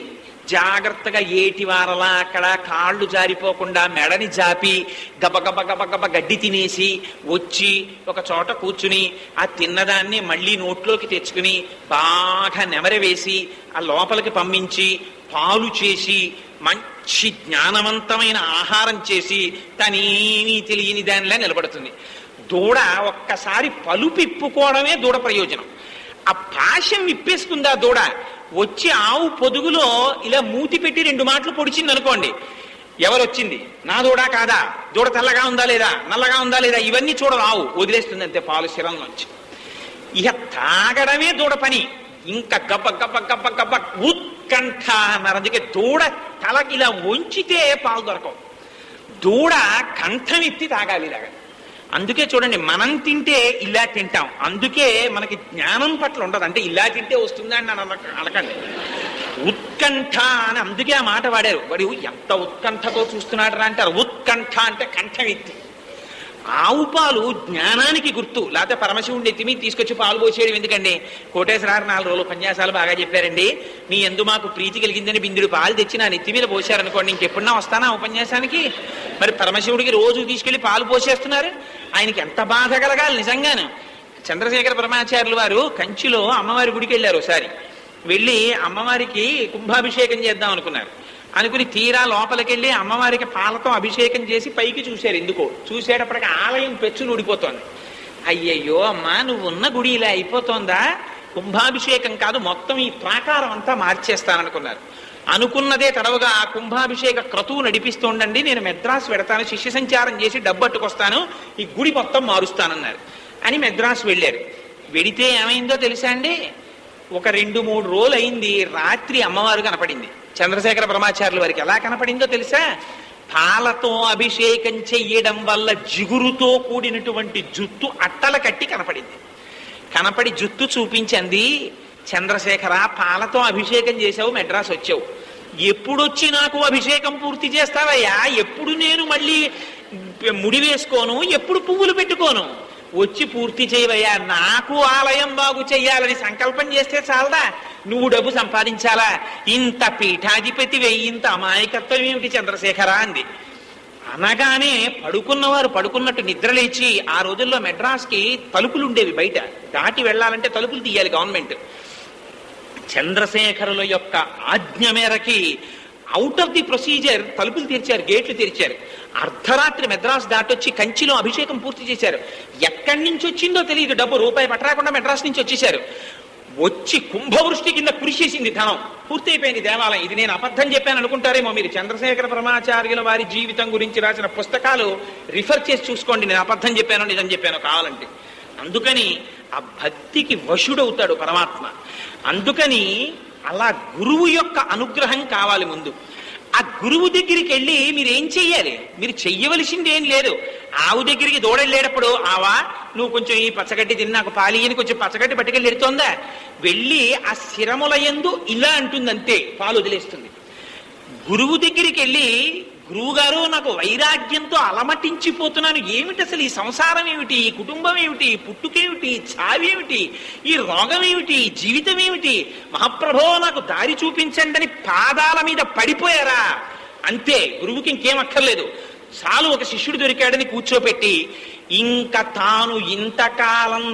Speaker 1: జాగ్రత్తగా ఏటివారలా అక్కడ కాళ్ళు జారిపోకుండా మెడని జాపి గబగబ గబగబ గడ్డి తినేసి వచ్చి ఒక చోట కూర్చుని ఆ తిన్నదాన్ని మళ్ళీ నోట్లోకి తెచ్చుకుని బాగా నెమరవేసి ఆ లోపలికి పంపించి పాలు చేసి మంచి జ్ఞానవంతమైన ఆహారం చేసి తనేమీ తెలియని దానిలా నిలబడుతుంది. దూడ ఒక్కసారి పలుపిప్పుకోవడమే దూడ ప్రయోజనం. ఆ పాశం విప్పేసుకుందా దూడ, వచ్చి ఆవు పొదుగులో ఇలా మూతి పెట్టి 2 మాటలు పొడిచింది అనుకోండి, ఎవరొచ్చింది, నా దూడ కాదా, దూడ తెల్లగా ఉందా లేదా, నల్లగా ఉందా లేదా, ఇవన్నీ చూడదు ఆవు, వదిలేస్తుంది అంతే పాలు శిరంలోంచి. ఇక తాగడమే దూడ పని. ఇంకా గబ్బ గబ్బ గబ్బ గబ్బ ఉత్కంఠ అన్నారు. అందుకే దూడ తలకి ఇలా వంచితే పాలు దొరకవు, దూడ కంఠం ఎత్తి తాగాలి ఇలాగా. అందుకే చూడండి, మనం తింటే ఇలా తింటాం, అందుకే మనకి జ్ఞానం పట్ల ఉండదు. అంటే ఇలా తింటే వస్తుందా అని అనకండి. ఉత్కంఠ అని అందుకే ఆ మాట వాడారు. వాడు ఎంత ఉత్కంఠతో చూస్తున్నాడు అంటారు. ఉత్కంఠ అంటే కంఠం ఎత్తి. ఆవు పాలు జ్ఞానానికి గుర్తు. లేకపోతే పరమశివుడిని ఎత్తి మీద తీసుకొచ్చి పాలు పోసేయడం ఎందుకండి? కోటేశ్వరారు 4 రోజులు ఉపన్యాసాలు బాగా చెప్పారండి, మీ ఎందు మాకు ప్రీతి కలిగిందని బిందుడు పాలు తెచ్చి నా నెత్తి మీద పోసారనుకోండి, ఇంకెప్పుడన్నా వస్తానా ఉపన్యాసానికి? మరి పరమశివుడికి రోజు తీసుకెళ్లి పాలు పోసేస్తున్నారు, ఆయనకి ఎంత బాధ కలగాలి నిజంగాను. చంద్రశేఖర పరమాచార్యులు వారు కంచిలో అమ్మవారి గుడికి వెళ్ళారు. ఒకసారి వెళ్ళి అమ్మవారికి కుంభాభిషేకం చేద్దాం అనుకున్నారు. అనుకుని తీరా లోపలికెళ్ళి అమ్మవారికి పాలతో అభిషేకం చేసి పైకి చూశారు. ఎందుకో చూసేటప్పటికి ఆలయం పెచ్చులు ఊడిపోతోంది. అయ్యయ్యో అమ్మా, నువ్వు ఉన్న గుడి ఇలా అయిపోతోందా, కుంభాభిషేకం కాదు మొత్తం ఈ ప్రాకారం అంతా మార్చేస్తాననుకున్నారు. అనుకున్నదే తడవుగా ఆ కుంభాభిషేక క్రతువు నడిపిస్తుండండి, నేను మెద్రాసు పెడతాను, శిష్య సంచారం చేసి డబ్బట్టుకొస్తాను, ఈ గుడి మొత్తం మారుస్తానన్నారు. అని మెద్రాసు వెళ్ళారు. వెడితే ఏమైందో తెలుసా అండి? ఒక 2-3 రోజులు అయింది, రాత్రి అమ్మవారు కనపడింది. చంద్రశేఖర పరమాచార్యుల వారికి ఎలా కనపడిందో తెలుసా? పాలతో అభిషేకం చెయ్యడం వల్ల జిగురుతో కూడినటువంటి జుత్తు అట్టల కట్టి కనపడింది. కనపడి జుత్తు చూపించింది, చంద్రశేఖర పాలతో అభిషేకం చేసావు, మెడ్రాస్ వచ్చావు, ఎప్పుడొచ్చి నాకు అభిషేకం పూర్తి చేస్తావయ్యా? ఎప్పుడు నేను మళ్ళీ ముడి వేసుకోను, ఎప్పుడు పువ్వులు పెట్టుకోను, వచ్చి పూర్తి చేయవయ్యా. నాకు ఆలయం బాగు చెయ్యాలని సంకల్పం చేస్తే చాలదా, నువ్వు డబ్బు సంపాదించాలా? ఇంత పీఠాధిపతి ఇంత అమాయకత్వం ఏమిటి చంద్రశేఖర అంది. అనగానే పడుకున్నవారు పడుకున్నట్టు నిద్రలేచి, ఆ రోజుల్లో మెడ్రాస్కి తలుపులు ఉండేవి, బయట దాటి వెళ్ళాలంటే తలుపులు తీయాలి గవర్నమెంట్. చంద్రశేఖరుల యొక్క ఆజ్ఞ మేరకి అవుట్ ఆఫ్ ది ప్రొసీజర్ తలుపులు తెరిచారు, గేట్లు తెరిచారు. అర్ధరాత్రి మెడ్రాస్ దాటొచ్చి కంచిలో అభిషేకం పూర్తి చేశారు. ఎక్కడి నుంచి వచ్చిందో తెలియదు, డబ్బు రూపాయి పట్టరాకుండా మెడ్రాస్ నుంచి వచ్చేశారు. వచ్చి కుంభవృష్టి కింద కురిసేసింది ధనం, పూర్తయిపోయింది దేవాలయం. ఇది నేను అబద్ధం చెప్పాను అనుకుంటారేమో మీరు. చంద్రశేఖర పరమాచార్యుల వారి జీవితం గురించి రాసిన పుస్తకాలు రిఫర్ చేసి చూసుకోండి, నేను అబద్ధం చెప్పానో నిజం చెప్పానో కావాలంటే. అందుకని ఆ భక్తికి వశుడవుతాడు పరమాత్మ. అందుకని అలా గురువు యొక్క అనుగ్రహం కావాలి ముందు. ఆ గురువు దగ్గరికి వెళ్ళి మీరు ఏం చెయ్యాలి? మీరు చెయ్యవలసింది ఏం లేదు. ఆవు దగ్గరికి దూడెళ్ళేటప్పుడు, ఆవా నువ్వు కొంచెం ఈ పచ్చగడ్డి తిని నాకు పాలియని కొంచెం పచ్చగడ్డి పట్టుకెళ్ళి ఎడుతోందా? వెళ్ళి ఆ శిరముల యందు ఇలా అంటుందంతే, పాలు వదిలేస్తుంది. గురువు దగ్గరికి వెళ్ళి, గురువు గారు నాకు వైరాగ్యంతో అలమటించిపోతున్నాను, ఏమిటి అసలు ఈ సంసారం ఏమిటి, ఈ కుటుంబం ఏమిటి, పుట్టుకేమిటి, చావేమిటి, ఈ రోగం ఏమిటి, ఈ జీవితం ఏమిటి, మహాప్రభో నాకు దారి చూపించండి అని పాదాల మీద పడిపోయారా అంతే. గురువుకి ఇంకేం అక్కర్లేదు. చాలు ఒక శిష్యుడు దొరికాడని కూర్చోపెట్టి, ఇంకా తాను ఇంతకాలం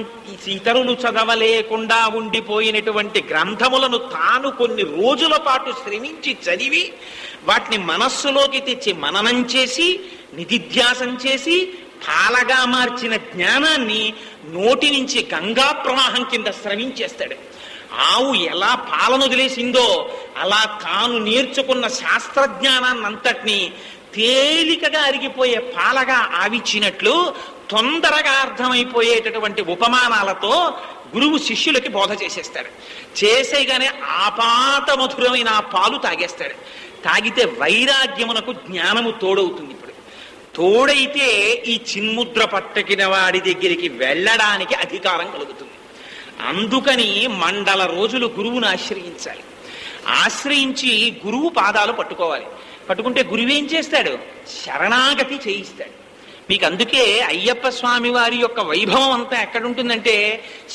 Speaker 1: ఇతరులు చదవలేకుండా ఉండిపోయినటువంటి గ్రంథములను తాను కొన్ని రోజుల పాటు శ్రమించి చదివి వాటిని మనస్సులోకి తెచ్చి మననం చేసి నిధిధ్యాసం చేసి పాలగా మార్చిన జ్ఞానాన్ని నోటి నుంచి గంగా ప్రవాహం కింద స్రవించేస్తాడు. ఆవు ఎలా పాలను వదిలేసిందో అలా తాను నేర్చుకున్న శాస్త్రజ్ఞానాన్నంతటినీ తేలికగా అరిగిపోయే పాలగా ఆవిచ్చినట్లు తొందరగా అర్థమైపోయేటటువంటి ఉపమానాలతో గురువు శిష్యులకి బోధ చేసేస్తాడు. చేసేగానే ఆపాత మధురమైన ఆ పాలు తాగేస్తాడు. తాగితే వైరాగ్యమునకు జ్ఞానము తోడవుతుంది. ఇప్పుడు తోడైతే ఈ చిన్ముద్ర పట్టకిన వాడి దగ్గరికి వెళ్ళడానికి అధికారం కలుగుతుంది. అందుకని మండల రోజులు గురువును ఆశ్రయించాలి. ఆశ్రయించి గురువు పాదాలు పట్టుకోవాలి. పట్టుకుంటే గురువేం చేస్తాడు? శరణాగతి చేయిస్తాడు. మీకు అందుకే అయ్యప్ప స్వామి వారి యొక్క వైభవం అంతా ఎక్కడుంటుందంటే,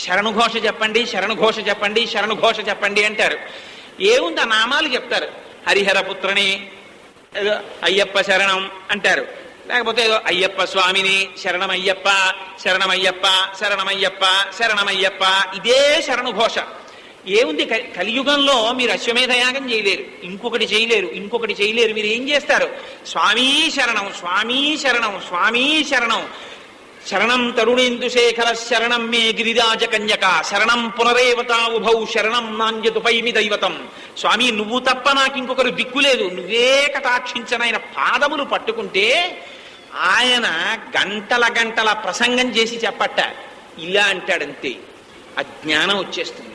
Speaker 1: శరణుఘోష చెప్పండి, శరణుఘోష చెప్పండి, శరణుఘోష చెప్పండి అంటారు. ఏముంది, ఆ నామాలు చెప్తారు. హరిహరపుత్రని ఏదో అయ్యప్ప శరణం అంటారు, లేకపోతే ఏదో అయ్యప్ప స్వామిని శరణమయ్యప్ప శరణమయ్యప్ప శరణమయ్యప్ప శరణమయ్యప్ప, ఇదే శరణుఘోష. ఏముంది కలియుగంలో మీరు అశ్వమేధయాగం చేయలేరు, ఇంకొకటి చేయలేరు, ఇంకొకటి చేయలేరు. మీరు ఏం చేస్తారు? స్వామీ శరణం స్వామీ శరణం స్వామీ శరణం, శరణం తరుణేందుశేఖర శరణం మే గిరిరాజ కన్యక శరణం పునరేవతా ఉభౌ శరణం నాణ్యతుపైమి దైవతం. స్వామి నువ్వు తప్ప నాకు ఇంకొకరు దిక్కులేదు, నువ్వే కటాక్షించనైన పాదములు పట్టుకుంటే ఆయన గంటల గంటల ప్రసంగం చేసి చెప్పట్ట, ఇలా అంటాడంతే. ఆ జ్ఞానం వచ్చేస్తుంది.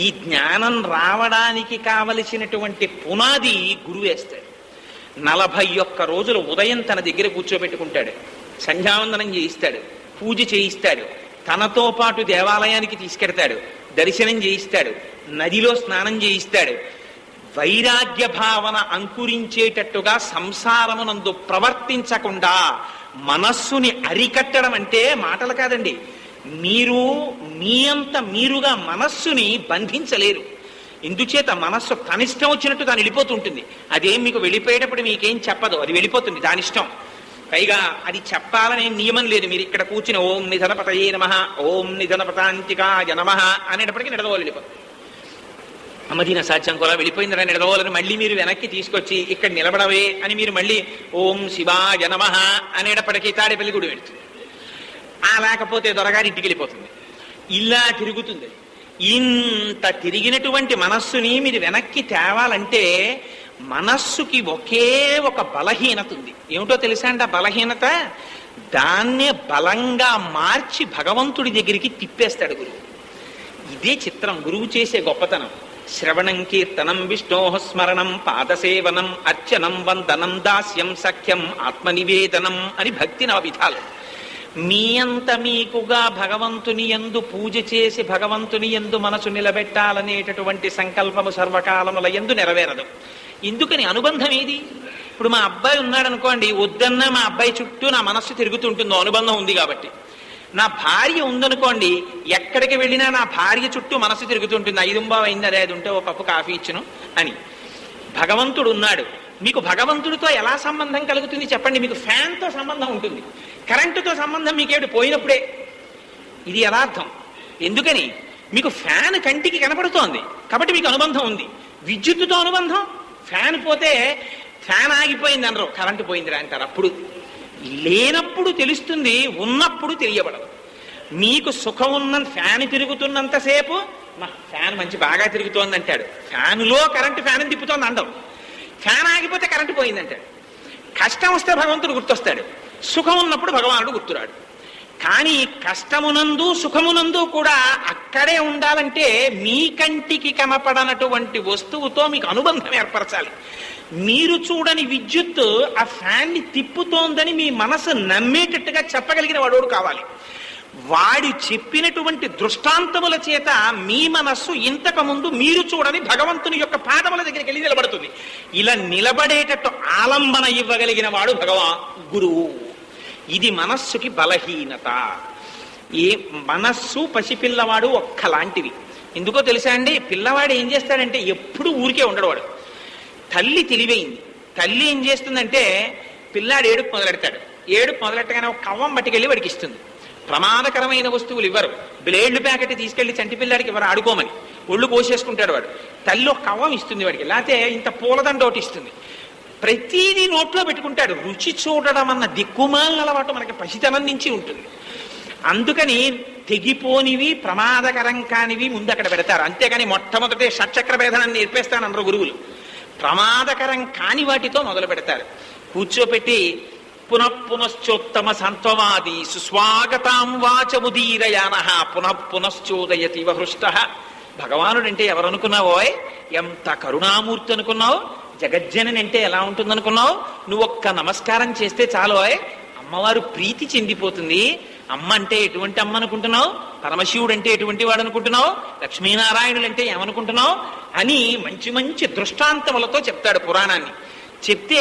Speaker 1: ఈ జ్ఞానం రావడానికి కావలసినటువంటి పునాది గురువేస్తాడు. 41 రోజులు ఉదయం తన దగ్గర కూర్చోబెట్టుకుంటాడు, సంధ్యావందనం చేయిస్తాడు, పూజ చేయిస్తాడు, తనతో పాటు దేవాలయానికి తీసుకెడతాడు, దర్శనం చేయిస్తాడు, నదిలో స్నానం చేయిస్తాడు. వైరాగ్య భావన అంకురించేటట్టుగా సంసారమునందు ప్రవర్తించకుండా మనస్సుని అరికట్టడం అంటే మాటలు కాదండి. మీరు మీ అంత మీరుగా మనస్సుని బంధించలేరు. ఎందుచేత మనస్సు తనిష్టం వచ్చినట్టు దాన్ని వెళ్ళిపోతుంటుంది. అదేం మీకు వెళ్ళిపోయేటప్పుడు మీకేం చెప్పదు, అది వెళ్ళిపోతుంది దానిష్టం. పైగా అది చెప్పాలనే నియమం లేదు. మీరు ఇక్కడ కూర్చుని ఓం నిధనపతయే నమః ఓం నిధనపతాంతికాయ నమః అనేటప్పటికీ నిడదవోలు వెళ్ళిపోతుంది. అమ్మదీన సాధ్యం కూడా వెళ్ళిపోయిందిరా నిడదవోలని మళ్ళీ మీరు వెనక్కి తీసుకొచ్చి ఇక్కడ నిలబడవే అని మీరు మళ్ళీ ఓం శివాయ నమః అనేటప్పటికీ తాడేపల్లి గుడి వెళ్తుంది. లేకపోతే దొరగారి ఇంటికి వెళ్ళిపోతుంది. ఇలా తిరుగుతుంది. ఇంత తిరిగినటువంటి మనస్సుని మీరు వెనక్కి తేవాలంటే మనస్సుకి ఒకే ఒక బలహీనత ఉంది. ఏమిటో తెలుసా అండి ఆ బలహీనత? దాన్నే బలంగా మార్చి భగవంతుడి దగ్గరికి తిప్పేస్తాడు గురువు. ఇదే చిత్రం గురువు చేసే గొప్పతనం. శ్రవణం కీర్తనం విష్ణోః స్మరణం పాదసేవనం అర్చనం వందనం దాస్యం సఖ్యం ఆత్మనివేదనం అని భక్తి 4 విధాలు. మీ అంత మీకుగా భగవంతుని యందు పూజ చేసి భగవంతుని యందు మనసు నిలబెట్టాలనేటటువంటి సంకల్పము సర్వకాలముల యందు నెరవేరదు. ఎందుకని? అనుబంధం ఏది? ఇప్పుడు మా అబ్బాయి ఉన్నాడు అనుకోండి, వద్దన్నా మా అబ్బాయి చుట్టూ నా మనస్సు తిరుగుతుంటుందో అనుబంధం ఉంది కాబట్టి. నా భార్య ఉందనుకోండి, ఎక్కడికి వెళ్ళినా నా భార్య చుట్టూ మనస్సు తిరుగుతుంటుంది. 5 అయింది, అదే అది ఉంటే 1 కప్పు కాఫీ ఇచ్చును అని. భగవంతుడు ఉన్నాడు, మీకు భగవంతుడితో ఎలా సంబంధం కలుగుతుంది చెప్పండి? మీకు ఫ్యాన్తో సంబంధం ఉంటుంది, కరెంటుతో సంబంధం మీకేమిటి పోయినప్పుడే. ఇది యథార్థం. ఎందుకని? మీకు ఫ్యాన్ కంటికి కనపడుతోంది కాబట్టి మీకు అనుబంధం ఉంది. విద్యుత్తుతో అనుబంధం, ఫ్యాన్ పోతే ఫ్యాన్ ఆగిపోయింది అనరు, కరెంటు పోయిందిరా అంటారు. అప్పుడు లేనప్పుడు తెలుస్తుంది, ఉన్నప్పుడు తెలియబడదు. మీకు సుఖం ఉన్న ఫ్యాన్ తిరుగుతున్నంతసేపు మా ఫ్యాన్ మంచి బాగా తిరుగుతోంది అంటాడు. ఫ్యానులో కరెంటు ఫ్యాన్ తిప్పుతోంది అంటాం. ఫ్యాన్ ఆగిపోతే కరెంటు పోయిందంటాడు. కష్టం వస్తే భగవంతుడు గుర్తొస్తాడు, సుఖం ఉన్నప్పుడు భగవానుడు గుర్తురాడు. కానీ కష్టమునందు సుఖమునందు కూడా అక్కడే ఉండాలంటే మీ కంటికి కనపడనటువంటి వస్తువుతో మీకు అనుబంధం ఏర్పరచాలి. మీరు చూడని విద్యుత్ ఆ ఫ్యాన్ని తిప్పుతోందని మీ మనసు నమ్మేటట్టుగా చెప్పగలిగిన వాడోడు కావాలి. వాడి చెప్పినటువంటి దృష్టాంతముల చేత మీ మనస్సు ఇంతకు ముందు మీరు చూడని భగవంతుని యొక్క పాదముల దగ్గరికి వెళ్ళి నిలబడుతుంది. ఇలా నిలబడేటట్టు ఆలంబన ఇవ్వగలిగిన వాడు గురువు. ఇది మనస్సుకి బలహీనత. ఏ మనస్సు పసిపిల్లవాడు ఒక్కలాంటివి. ఎందుకో తెలుసా అండి? పిల్లవాడు ఏం చేస్తాడంటే ఎప్పుడు ఊరికే ఉండడవాడు. తల్లి తెలివైంది. తల్లి ఏం చేస్తుందంటే పిల్లాడు ఏడుపు మొదలెడతాడు. ఏడుపు మొదలెట్టగానే ఒక కవ్వం పట్టుకెళ్ళి వాడికి ఇస్తుంది. ప్రమాదకరమైన వస్తువులు ఇవ్వరు. బ్లేడ్లు ప్యాకెట్ తీసుకెళ్లి చంటి పిల్లాడికి ఎవరు ఆడుకోమని ఒళ్ళు కోసేసుకుంటాడు వాడు. తల్లి ఒక కవ్వం ఇస్తుంది వాడికి, లేకపోతే ఇంత పూలదండ ఒకటి ఇస్తుంది. ప్రతిదీ నోట్లో పెట్టుకుంటాడు. రుచి చూడడం అన్న దిక్కుమాలిన అలవాటు మనకి పసితనం నుంచి ఉంటుంది. అందుకని తెగిపోనివి ప్రమాదకరం కానివి ముందు అక్కడ పెడతారు. అంతేగాని మొట్టమొదటి షట్చక్ర భేదనాన్ని నేర్పేస్తానన్నారు గురువులు. ప్రమాదకరం కాని వాటితో మొదలు పెడతారు. కూర్చోపెట్టి పునఃపునశ్చోత్తమ సంత్వవాది సుస్వాగతాం వాచముదీరయాన పునఃపునశ్చోదయతి వహృష్ట. భగవానుడంటే ఎవరనుకున్నావోయ్? ఎంత కరుణామూర్తి అనుకున్నావు? జగజ్జనని అంటే ఎలా ఉంటుందనుకున్నావు? నువ్వు ఒక్క నమస్కారం చేస్తే చాలోయ్ అమ్మవారు ప్రీతి చెందిపోతుంది. అమ్మ అంటే ఎటువంటి అమ్మ అనుకుంటున్నావు? పరమశివుడు అంటే ఎటువంటి వాడు అనుకుంటున్నావు? లక్ష్మీనారాయణులు అంటే ఏమనుకుంటున్నావు అని మంచి మంచి దృష్టాంతములతో చెప్తాడు పురాణాన్ని. చెప్తే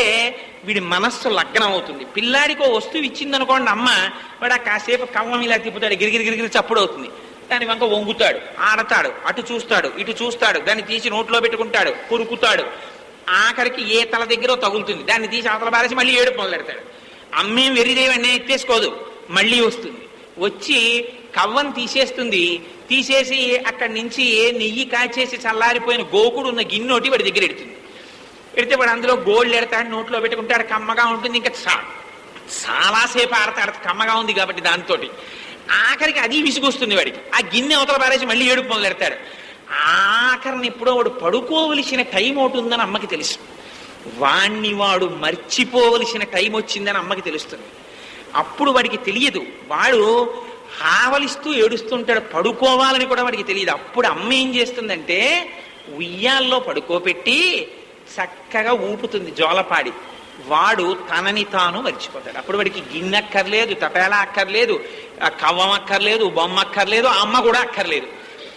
Speaker 1: వీడి మనస్సు లగ్నం అవుతుంది. పిల్లాడికి ఓ వస్తువు ఇచ్చిందనుకోండి అమ్మ, వాడు ఆ కాసేపు కవ్వం ఇలా తిప్పుతాడు, గిరిగిరి చప్పుడు అవుతుంది. దాని వంక వంగుతాడు, ఆడతాడు, అటు చూస్తాడు, ఇటు చూస్తాడు, దాన్ని తీసి నోట్లో పెట్టుకుంటాడు, కొరుకుతాడు. ఆఖరికి ఏ తల దగ్గర తగులుతుంది, దాన్ని తీసి అవతల బారేసి మళ్ళీ ఏడుపు మొదలెడతాడు. అమ్మేం వెర్రిదేవన్నీ ఎత్తేసుకోదు, మళ్ళీ వస్తుంది, వచ్చి కవ్వం తీసేస్తుంది. తీసేసి అక్కడి నుంచి నెయ్యి కాచేసి చల్లారిపోయిన గోకుడు ఉన్న గిన్నోటి వాడి దగ్గర ఎడుతుంది. ఎడితే వాడు అందులో గోల్డ్ ఎడతాడు, నోట్లో పెట్టుకుంటాడు, కమ్మగా ఉంటుంది. ఇంకా చాలాసేపు ఆడతాడు, కమ్మగా ఉంది కాబట్టి దాంతో. ఆఖరికి అది విసుగొస్తుంది వాడికి. ఆ గిన్నె అవతల పారేసి మళ్ళీ ఏడుపు మొదలెడతాడు. ఆఖరిని ఎప్పుడో వాడు పడుకోవలసిన టైం ఒకటి ఉందని అమ్మకి తెలుసు. వాణ్ణి వాడు మర్చిపోవలసిన టైం వచ్చిందని అమ్మకి తెలుస్తుంది. అప్పుడు వాడికి తెలియదు, వాడు ఆవలిస్తూ ఏడుస్తుంటాడు, పడుకోవాలని కూడా వాడికి తెలియదు. అప్పుడు అమ్మ ఏం చేస్తుందంటే ఉయ్యాల్లో పడుకోబెట్టి చక్కగా ఊపుతుంది జోలపాడి. వాడు తనని తాను మర్చిపోతాడు. అప్పుడు వాడికి గిన్నె అక్కర్లేదు, తపేలా అక్కర్లేదు, కవ్వం అక్కర్లేదు, బొమ్మ అక్కర్లేదు, అమ్మ కూడా అక్కర్లేదు.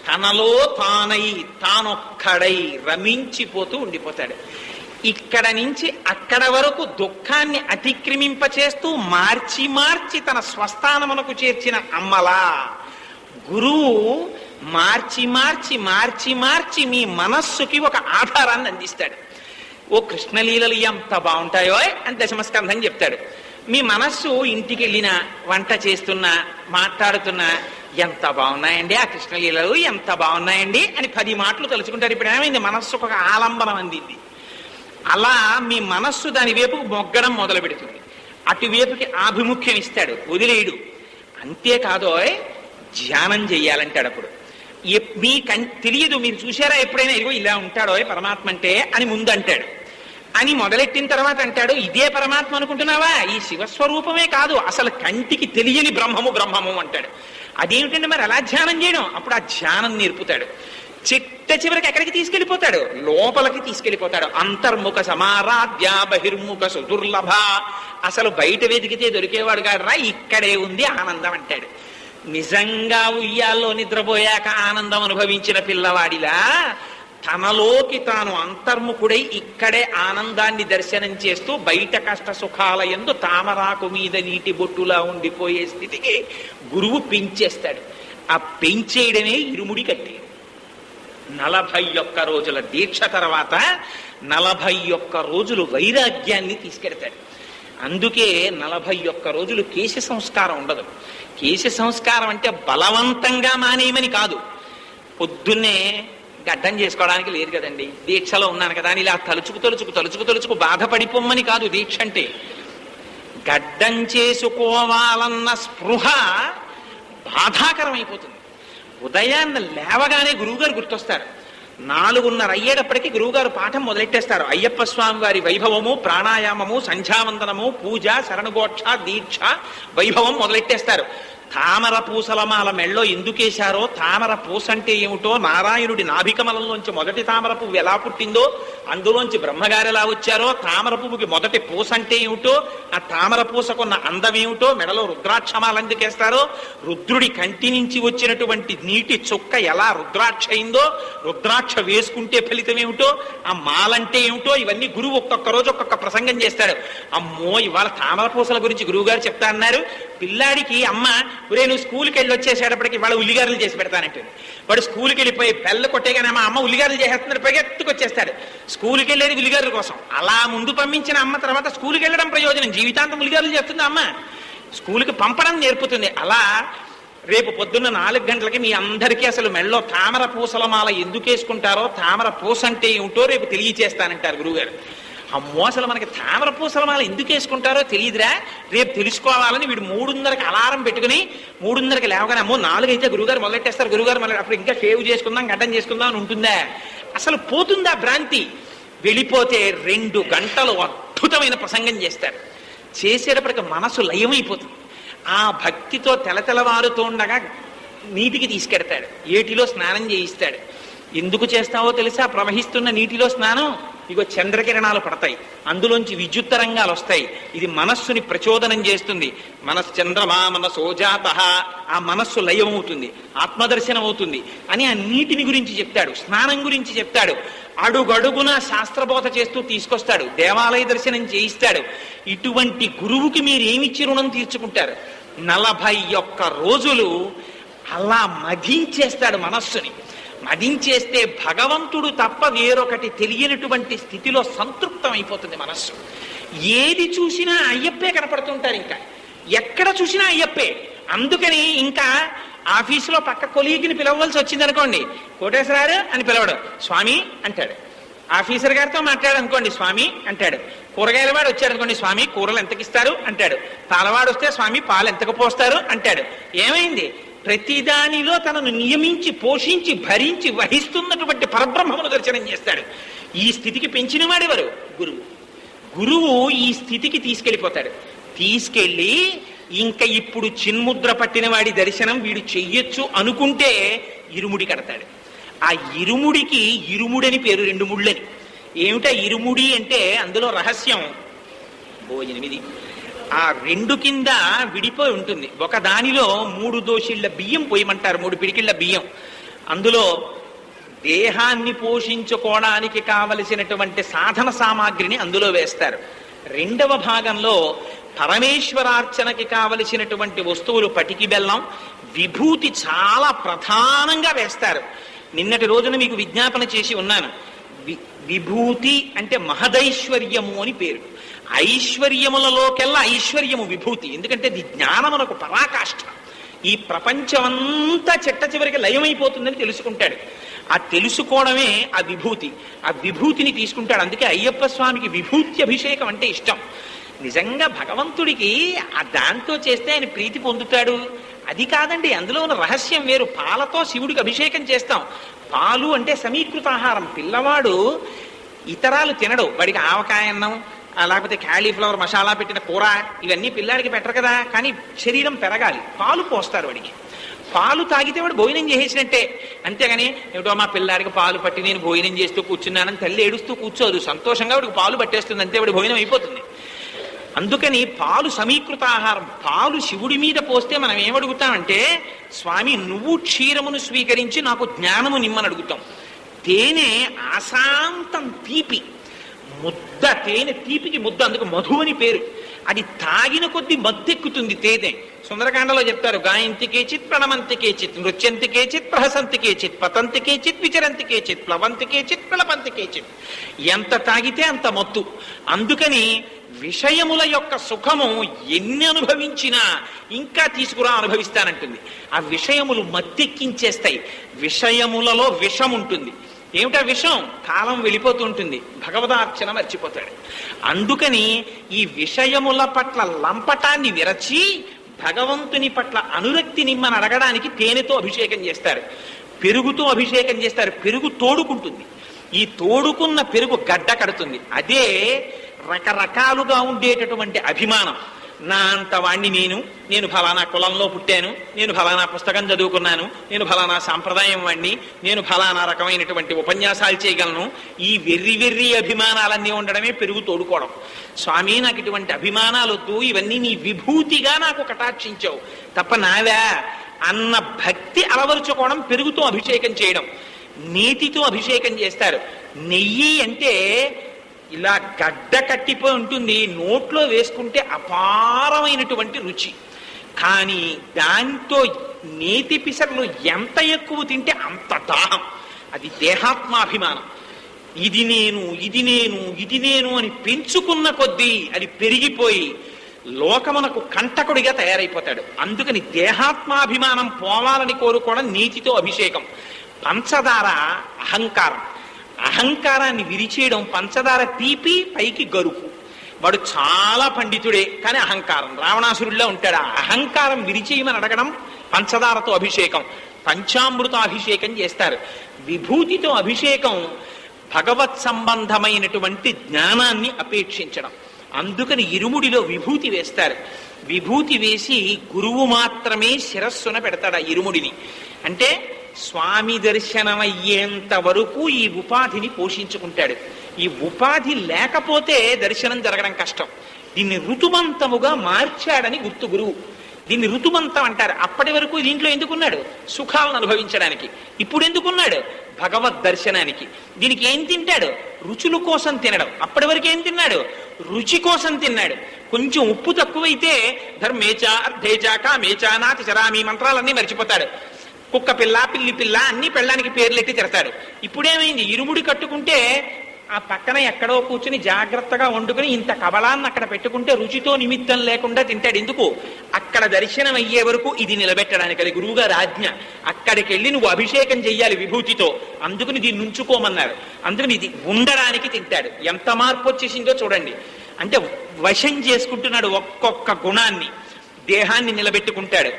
Speaker 1: తనలో తానై తానొక్కడై రమించిపోతూ ఉండిపోతాడు. ఇక్కడ నుంచి అక్కడ వరకు దుఃఖాన్ని అతిక్రమింపచేస్తూ మార్చి మార్చి తన స్వస్థానమునకు చేర్చిన అమ్మలా గురువు మార్చి మార్చి మార్చి మార్చి మీ మనస్సుకి ఒక ఆధారాన్ని అందిస్తాడు. ఓ కృష్ణలీలలు ఎంత బాగుంటాయో అని దశమస్కంధం చెప్తాడు. మీ మనస్సు ఇంటికి వెళ్ళినా, వంట చేస్తున్నా, మాట్లాడుతున్నా, ఎంత బాగున్నాయండి ఆ కృష్ణలీలలు, ఎంత బాగున్నాయండి అని 10 మాటలు తలుచుకుంటారు. ఇప్పుడు ఏమైంది, మనస్సుకు ఒక ఆలంబనం అందింది. అలా మీ మనస్సు దాని వైపుకు మొగ్గడం మొదలు పెడుతుంది. అటువైపుకి ఆభిముఖ్యం ఇస్తాడు, వదిలేయడు. అంతేకాదో ధ్యానం చెయ్యాలంటాడు. అప్పుడు మీ తెలియదు, మీరు చూసారా ఎప్పుడైనా, ఇదిగో ఇలా ఉంటాడో పరమాత్మ అంటే అని ముందు అంటాడు. అని మొదలెట్టిన తర్వాత అంటాడు, ఇదే పరమాత్మ అనుకుంటున్నావా, ఈ శివస్వరూపమే కాదు, అసలు కంటికి తెలియని బ్రహ్మము బ్రహ్మము అంటాడు. అదేమిటంటే మరి అలా ధ్యానం చేయడం. అప్పుడు ఆ ధ్యానం నేర్పుతాడు. చివరికి ఎక్కడికి తీసుకెళ్లిపోతాడు, లోపలికి తీసుకెళ్లిపోతాడు. అంతర్ముఖ సమారాధ్య బహిర్ముఖ సుదుర్లభ. అసలు బయట వెతికితే దొరికేవాడు కాదు రా, ఇక్కడే ఉంది ఆనందం అంటాడు. నిజంగా ఉయ్యాల్లో నిద్రపోయాక ఆనందం అనుభవించిన పిల్లవాడిలా తనలోకి తాను అంతర్ముఖుడై ఇక్కడే ఆనందాన్ని దర్శనం చేస్తూ బయట కష్ట సుఖాల యందు తామరాకు మీద నీటి బొట్టులా ఉండిపోయే స్థితికి గురువు పెంచేస్తాడు. ఆ పెంచేయడమే ఇరుముడి కట్టి. 41 రోజుల దీక్ష తర్వాత 41 రోజులు వైరాగ్యాన్ని తీసుకెడతాడు. అందుకే 41 రోజులు కేశ సంస్కారం ఉండదు. కేశ సంస్కారం అంటే బలవంతంగా మానేయమని కాదు. పొద్దున్నే గడ్డం చేసుకోవడానికి లేదు కదండి, దీక్షలో ఉన్నాను కదా అని ఇలా తలుచుకు బాధపడిపోమ్మని కాదు. దీక్ష అంటే గడ్డం చేసుకోవాలన్న స్పృహ బాధాకరం అయిపోతుంది. ఉదయాన్న లేవగానే గురువుగారు గుర్తొస్తారు. 4:30 అయ్యేటప్పటికీ గురువుగారు పాఠం మొదలెట్టేస్తారు. అయ్యప్ప స్వామి వారి వైభవము, ప్రాణాయామము, సంధ్యావందనము, పూజ, శరణగోక్ష, దీక్ష వైభవం మొదలెట్టేస్తారు. తామర పూసలమాల మెళ్ళో ఎందుకేశారో, తామర పూస అంటే ఏమిటో, నారాయణుడి నాభికమలంలోంచి మొదటి తామర పువ్వు ఎలా పుట్టిందో, అందులోంచి బ్రహ్మగారు ఎలా వచ్చారో, తామర పువ్వుకి మొదటి పూస అంటే ఏమిటో, ఆ తామర పూసకున్న అందమేమిటో, మెడలో రుద్రాక్షమాలు ఎందుకేస్తారో, రుద్రుడి కంటి నుంచి వచ్చినటువంటి నీటి చుక్క ఎలా రుద్రాక్ష అయిందో, రుద్రాక్ష వేసుకుంటే ఫలితం ఏమిటో, ఆ మాలంటే ఏమిటో, ఇవన్నీ గురువు ఒక్కొక్క రోజు ఒక్కొక్క ప్రసంగం చేస్తాడు. అమ్మో ఇవాళ తామర పూసల గురించి గురువు గారు చెప్తా అన్నారు. పిల్లాడికి అమ్మ, ఒరే నువ్వు స్కూల్కి వెళ్ళి వచ్చేసేటప్పటికి వాళ్ళ ఉల్లిగారులు చేసి పెడతానంటే, వాడు స్కూల్కి వెళ్ళిపోయి పెళ్ళ కొట్టేగానే అమ్మ ఉల్లిగారులు చేసేస్తున్నారు, పరిగెత్తుకొచ్చేస్తాడు. స్కూల్కి వెళ్ళేది ఉల్లిగారుల కోసం. అలా ముందు పంపించిన అమ్మ తర్వాత స్కూల్కి వెళ్ళడం ప్రయోజనం, జీవితాంతం ఉల్లిగారులు చేస్తుంది అమ్మ. స్కూల్కి పంపడం నేర్పుతుంది. అలా రేపు పొద్దున్న 4 గంటలకి మీ అందరికీ అసలు మెళ్ళో తామర పూసల మాల ఎందుకు వేసుకుంటారో, తామర పూస అంటే ఏమిటో రేపు తెలియచేస్తానంటారు గురువుగారు. అమ్మో అసలు మనకి తామర పూసల మాల ఎందుకు వేసుకుంటారో తెలియదురా, రేపు తెలుసుకోవాలని వీడు 3:30కి అలారం పెట్టుకుని 3:30కి లేవగానే అమ్మో 4 అయితే గురువుగారు మొదలెట్టేస్తారు, గురువుగారు మళ్ళీ అప్పుడు ఇంకా షేవ్ చేసుకుందాం, గడ్డం చేసుకుందాం అని ఉంటుందా? అసలు పోతుందా భ్రాంతి? వెళ్ళిపోతే 2 గంటలు అద్భుతమైన ప్రసంగం చేస్తారు. చేసేటప్పటికి మనసు లయమైపోతుంది. ఆ భక్తితో తెలతెలవారుతూ ఉండగా నీటికి తీసుకెడతాడు, ఏటిలో స్నానం చేయిస్తాడు. ఎందుకు చేస్తావో తెలుసా? ప్రవహిస్తున్న నీటిలో స్నానం, ఇగో చంద్రకిరణాలు పడతాయి, అందులోంచి విద్యుత్ తరంగాలు వస్తాయి, ఇది మనస్సుని ప్రచోదనం చేస్తుంది. మనశ్చంద్రమా మనసోజాత, ఆ మనస్సు లయమవుతుంది, ఆత్మదర్శనం అవుతుంది అని ఆ నీటిని గురించి చెప్తాడు, స్నానం గురించి చెప్తాడు. అడుగడుగున శాస్త్రబోధ చేస్తూ తీసుకొస్తాడు, దేవాలయ దర్శనం చేయిస్తాడు. ఇటువంటి గురువుకి మీరు ఏమిచ్చి రుణం తీర్చుకుంటారు? 41 రోజులు అలా మధించేస్తాడు మనస్సుని. మదించేస్తే భగవంతుడు తప్ప వేరొకటి తెలియనటువంటి స్థితిలో సంతృప్తం అయిపోతుంది మనస్సు. ఏది చూసినా అయ్యప్పే కనపడుతుంటారు, ఇంకా ఎక్కడ చూసినా అయ్యప్పే. అందుకని ఇంకా ఆఫీసులో పక్క కొలీగిని పిలవలసి వచ్చింది అనుకోండి, కోటేశ్వరారు అని పిలవడం, స్వామి అంటాడు. ఆఫీసర్ గారితో మాట్లాడనుకోండి, స్వామి అంటాడు. కూరగాయల వాడు వచ్చారనుకోండి, స్వామి కూరలు ఎంతకిస్తారు అంటాడు. పాలవాడు వస్తే, స్వామి పాలు ఎంతకు పోస్తారు అంటాడు. ఏమైంది? ప్రతిదానిలో తనను నియమించి పోషించి భరించి వహిస్తున్నటువంటి పరబ్రహ్మమును దర్శనం చేస్తాడు. ఈ స్థితికి పెంచిన వాడెవరు? గురువు. గురువు ఈ స్థితికి తీసుకెళ్ళిపోతాడు. తీసుకెళ్ళి ఇంకా ఇప్పుడు చిన్ముద్ర పట్టిన వాడి దర్శనం వీడు చెయ్యొచ్చు అనుకుంటే ఇరుముడి కడతాడు. ఆ ఇరుముడికి ఇరుముడని పేరు, 2 ముళ్ళని. ఏమిటా ఇరుముడి అంటే అందులో రహస్యం 8. ఆ 2 కింద విడిపోయి ఉంటుంది. ఒక దానిలో 3 దోషిళ్ల బియ్యం పోయమంటారు, 3 పిడికిళ్ల బియ్యం. అందులో దేహాన్ని పోషించుకోవడానికి కావలసినటువంటి సాధన సామాగ్రిని అందులో వేస్తారు. 2వ భాగంలో పరమేశ్వరార్చనకి కావలసినటువంటి వస్తువులు పటికి బెల్లం, విభూతి చాలా ప్రధానంగా వేస్తారు. నిన్నటి రోజున మీకు విజ్ఞాపన చేసి ఉన్నాను. విభూతి అంటే మహదైశ్వర్యము అని పేరు. ఐశ్వర్యములలోకెల్లా ఐశ్వర్యము విభూతి. ఎందుకంటే ఇది జ్ఞానమునకు పరాకాష్ఠ. ఈ ప్రపంచమంతా చిట్ట చివరికి లయమైపోతుందని తెలుసుకుంటాడు. ఆ తెలుసుకోవడమే ఆ విభూతి. ఆ విభూతిని తీసుకుంటాడు. అందుకే అయ్యప్ప స్వామికి విభూతి అభిషేకం అంటే ఇష్టం. నిజంగా భగవంతుడికి ఆ దాంతో చేస్తే ఆయన ప్రీతి పొందుతాడు అది కాదండి. అందులో ఉన్న రహస్యం వేరు. పాలతో శివుడికి అభిషేకం చేస్తాం. పాలు అంటే సమీకృత ఆహారం. పిల్లవాడు ఇతరాలు తినడు. వాడికి ఆవకాయ అన్నం, లేకపోతే క్యాలీఫ్లవర్ మసాలా పెట్టిన కూర ఇవన్నీ పిల్లాడికి పెట్టరు కదా. కానీ శరీరం పెరగాలి, పాలు పోస్తారు వాడికి. పాలు తాగితే వాడు భోజనం చేసేసినట్టే. అంతేగాని ఏమిటో మా పిల్లాడికి పాలు పట్టి నేను భోజనం చేస్తూ కూర్చున్నానని తల్లి ఏడుస్తూ కూర్చోదు. సంతోషంగా వాడికి పాలు పట్టేస్తుంది, అంతే వాడి భోజనం అయిపోతుంది. అందుకని పాలు సమీకృత ఆహారం. పాలు శివుడి మీద పోస్తే మనం ఏమడుగుతామంటే, స్వామి నువ్వు క్షీరమును స్వీకరించి నాకు జ్ఞానము నిమ్మని అడుగుతాం. తేనె అశాంతం తీపి ముద్ద. తేనె తీపికి ముద్ద, అందుకు మధు అని పేరు. అది తాగిన కొద్దీ మత్తెక్కుతుంది తేనె. సుందరకాండలో చెప్తారు, గాయంతికే చిత్, ప్రణమంతికే చిత్, నృత్యంతికే చిత్, ప్రహసంతికే చిత్, పతంతికే చిత్, విచరంతికే చిత్, ప్లవంతికే చిత్, పిలపంతికే చిత్. ఎంత తాగితే అంత మత్తు. అందుకని విషయముల యొక్క సుఖము ఎన్ని అనుభవించినా ఇంకా తీసుకురా అనుభవిస్తానంటుంది. ఆ విషయములు మత్తెక్కించేస్తాయి. విషయములలో విషం ఉంటుంది. ఏమిటా విషం? కాలం వెళ్ళిపోతూ ఉంటుంది, భగవదార్చన మర్చిపోతాడు. అందుకని ఈ విషయముల పట్ల లంపటాన్ని విరచి భగవంతుని పట్ల అనురక్తి నిమ్మని అడగడానికి తేనెతో అభిషేకం చేస్తారు, పెరుగుతో అభిషేకం చేస్తారు. పెరుగు తోడుకుంటుంది. ఈ తోడుకున్న పెరుగు గడ్డ కడుతుంది. అదే రకరకాలుగా ఉండేటటువంటి అభిమానం. నా అంత వాణ్ణి నేను ఫలానా కులంలో పుట్టాను, నేను ఫలానా పుస్తకం చదువుకున్నాను, నేను ఫలానా సాంప్రదాయం వాణ్ణి, నేను ఫలానా రకమైనటువంటి ఉపన్యాసాలు చేయగలను. ఈ వెర్రి అభిమానాలన్నీ ఉండడమే పెరుగు తోడుకోవడం. స్వామి నాకు ఇటువంటి అభిమానాలు వద్దు, ఇవన్నీ నీ విభూతిగా నాకు కటాక్షించావు తప్ప నావా అన్న భక్తి అలవరుచుకోవడం పెరుగుతో అభిషేకం చేయడం. నేతితో అభిషేకం చేస్తారు. నెయ్యి అంటే ఇలా గడ్డ కట్టిపోయి ఉంటుంది, నోట్లో వేసుకుంటే అపారమైనటువంటి రుచి. కానీ దాంతో నేతి పిసర్లు ఎంత ఎక్కువ తింటే అంత దాహం. అది దేహాత్మాభిమానం. ఇది నేను అని పెంచుకున్న కొద్దీ అది పెరిగిపోయి లోకమునకు కంటకుడిగా తయారైపోతాడు. అందుకని దేహాత్మాభిమానం పోవాలని కోరుకోవడం నీతితో అభిషేకం. పంచదార అహంకారం. అహంకారాన్ని విరిచేయడం. పంచదార తీపి, పైకి గరుకు. వాడు చాలా పండితుడే కానీ అహంకారం, రావణాసురుడిలో ఉంటాడు. ఆ అహంకారం విరిచేయమని అడగడం పంచదారతో అభిషేకం. పంచామృత అభిషేకం చేస్తారు. విభూతితో అభిషేకం భగవత్ సంబంధమైనటువంటి జ్ఞానాన్ని అపేక్షించడం. అందుకని ఇరుముడిలో విభూతి వేస్తారు. విభూతి వేసి గురువు మాత్రమే శిరస్సున పెడతాడు ఆ ఇరుముడిని. అంటే స్వామి దర్శనమయ్యేంత వరకు ఈ ఉపాధిని పోషించుకుంటాడు. ఈ ఉపాధి లేకపోతే దర్శనం జరగడం కష్టం. దీన్ని ఋతుమంతముగా మార్చాడని గుర్తు గురువు. దీన్ని ఋతుమంతం అంటారు. అప్పటి వరకు దీంట్లో ఎందుకున్నాడు? సుఖాలను అనుభవించడానికి. ఇప్పుడు ఎందుకున్నాడు? భగవద్ దర్శనానికి. దీనికి ఏం తింటాడు? రుచుల కోసం తినడం. అప్పటి వరకు ఏం తిన్నాడు? రుచి కోసం తిన్నాడు. కొంచెం ఉప్పు తక్కువైతే ధర్మేచ అర్థేచ కామేచ నాతి చరామి మంత్రాలన్నీ మర్చిపోతాడు. కుక్క పిల్ల పిల్లి పిల్ల అన్ని పెళ్ళానికి పేర్లెట్టి తిడతాడు. ఇప్పుడేమైంది, ఇరుముడి కట్టుకుంటే ఆ పక్కన ఎక్కడో కూర్చుని జాగ్రత్తగా వండుకుని ఇంత కబలాన్ని అక్కడ పెట్టుకుంటే రుచితో నిమిత్తం లేకుండా తింటాడు. ఎందుకు? అక్కడ దర్శనం అయ్యే వరకు ఇది నిలబెట్టడానికి, అది గురువుగారు ఆజ్ఞ. అక్కడికి వెళ్ళి నువ్వు అభిషేకం చెయ్యాలి విభూతితో, అందుకని దీన్ని ఉంచుకోమన్నారు. అందుకని ఇది ఉండడానికి తింటాడు. ఎంత మార్పు వచ్చేసిందో చూడండి. అంటే వశం చేసుకుంటున్నాడు ఒక్కొక్క గుణాన్ని, దేహాన్ని నిలబెట్టుకుంటాడు.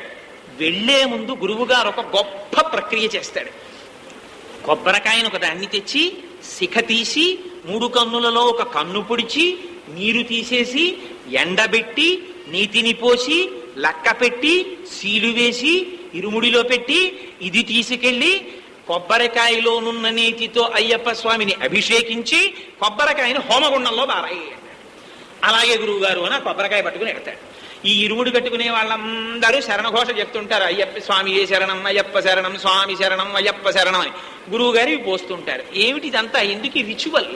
Speaker 1: వెళ్లే ముందు గురువుగారు ఒక గొప్ప ప్రక్రియ చేస్తాడు. కొబ్బరికాయను ఒక దాన్ని తెచ్చి శిఖ తీసి 3 కన్నులలో ఒక కన్ను పొడిచి నీరు తీసేసి ఎండబెట్టి నీతిని పోసి లక్క పెట్టి సీలు వేసి ఇరుముడిలో పెట్టి ఇది తీసుకెళ్లి కొబ్బరికాయలోనున్న నీతితో అయ్యప్ప స్వామిని అభిషేకించి కొబ్బరికాయను హోమగుండంలో బారాయి. అలాగే గురువుగారు అని కొబ్బరికాయ పట్టుకుని ఎడతాడు. ఈ ఇరుముడు కట్టుకునే వాళ్ళందరూ శరణఘోష చెప్తుంటారు, అయ్యప్ప స్వామి ఏ శరణం, అయ్యప్ప శరణం, స్వామి శరణం, అయ్యప్ప శరణం అని గురువు గారు పోస్తుంటారు. ఏమిటి ఇదంతా? ఎందుకు ఈ రిచువల్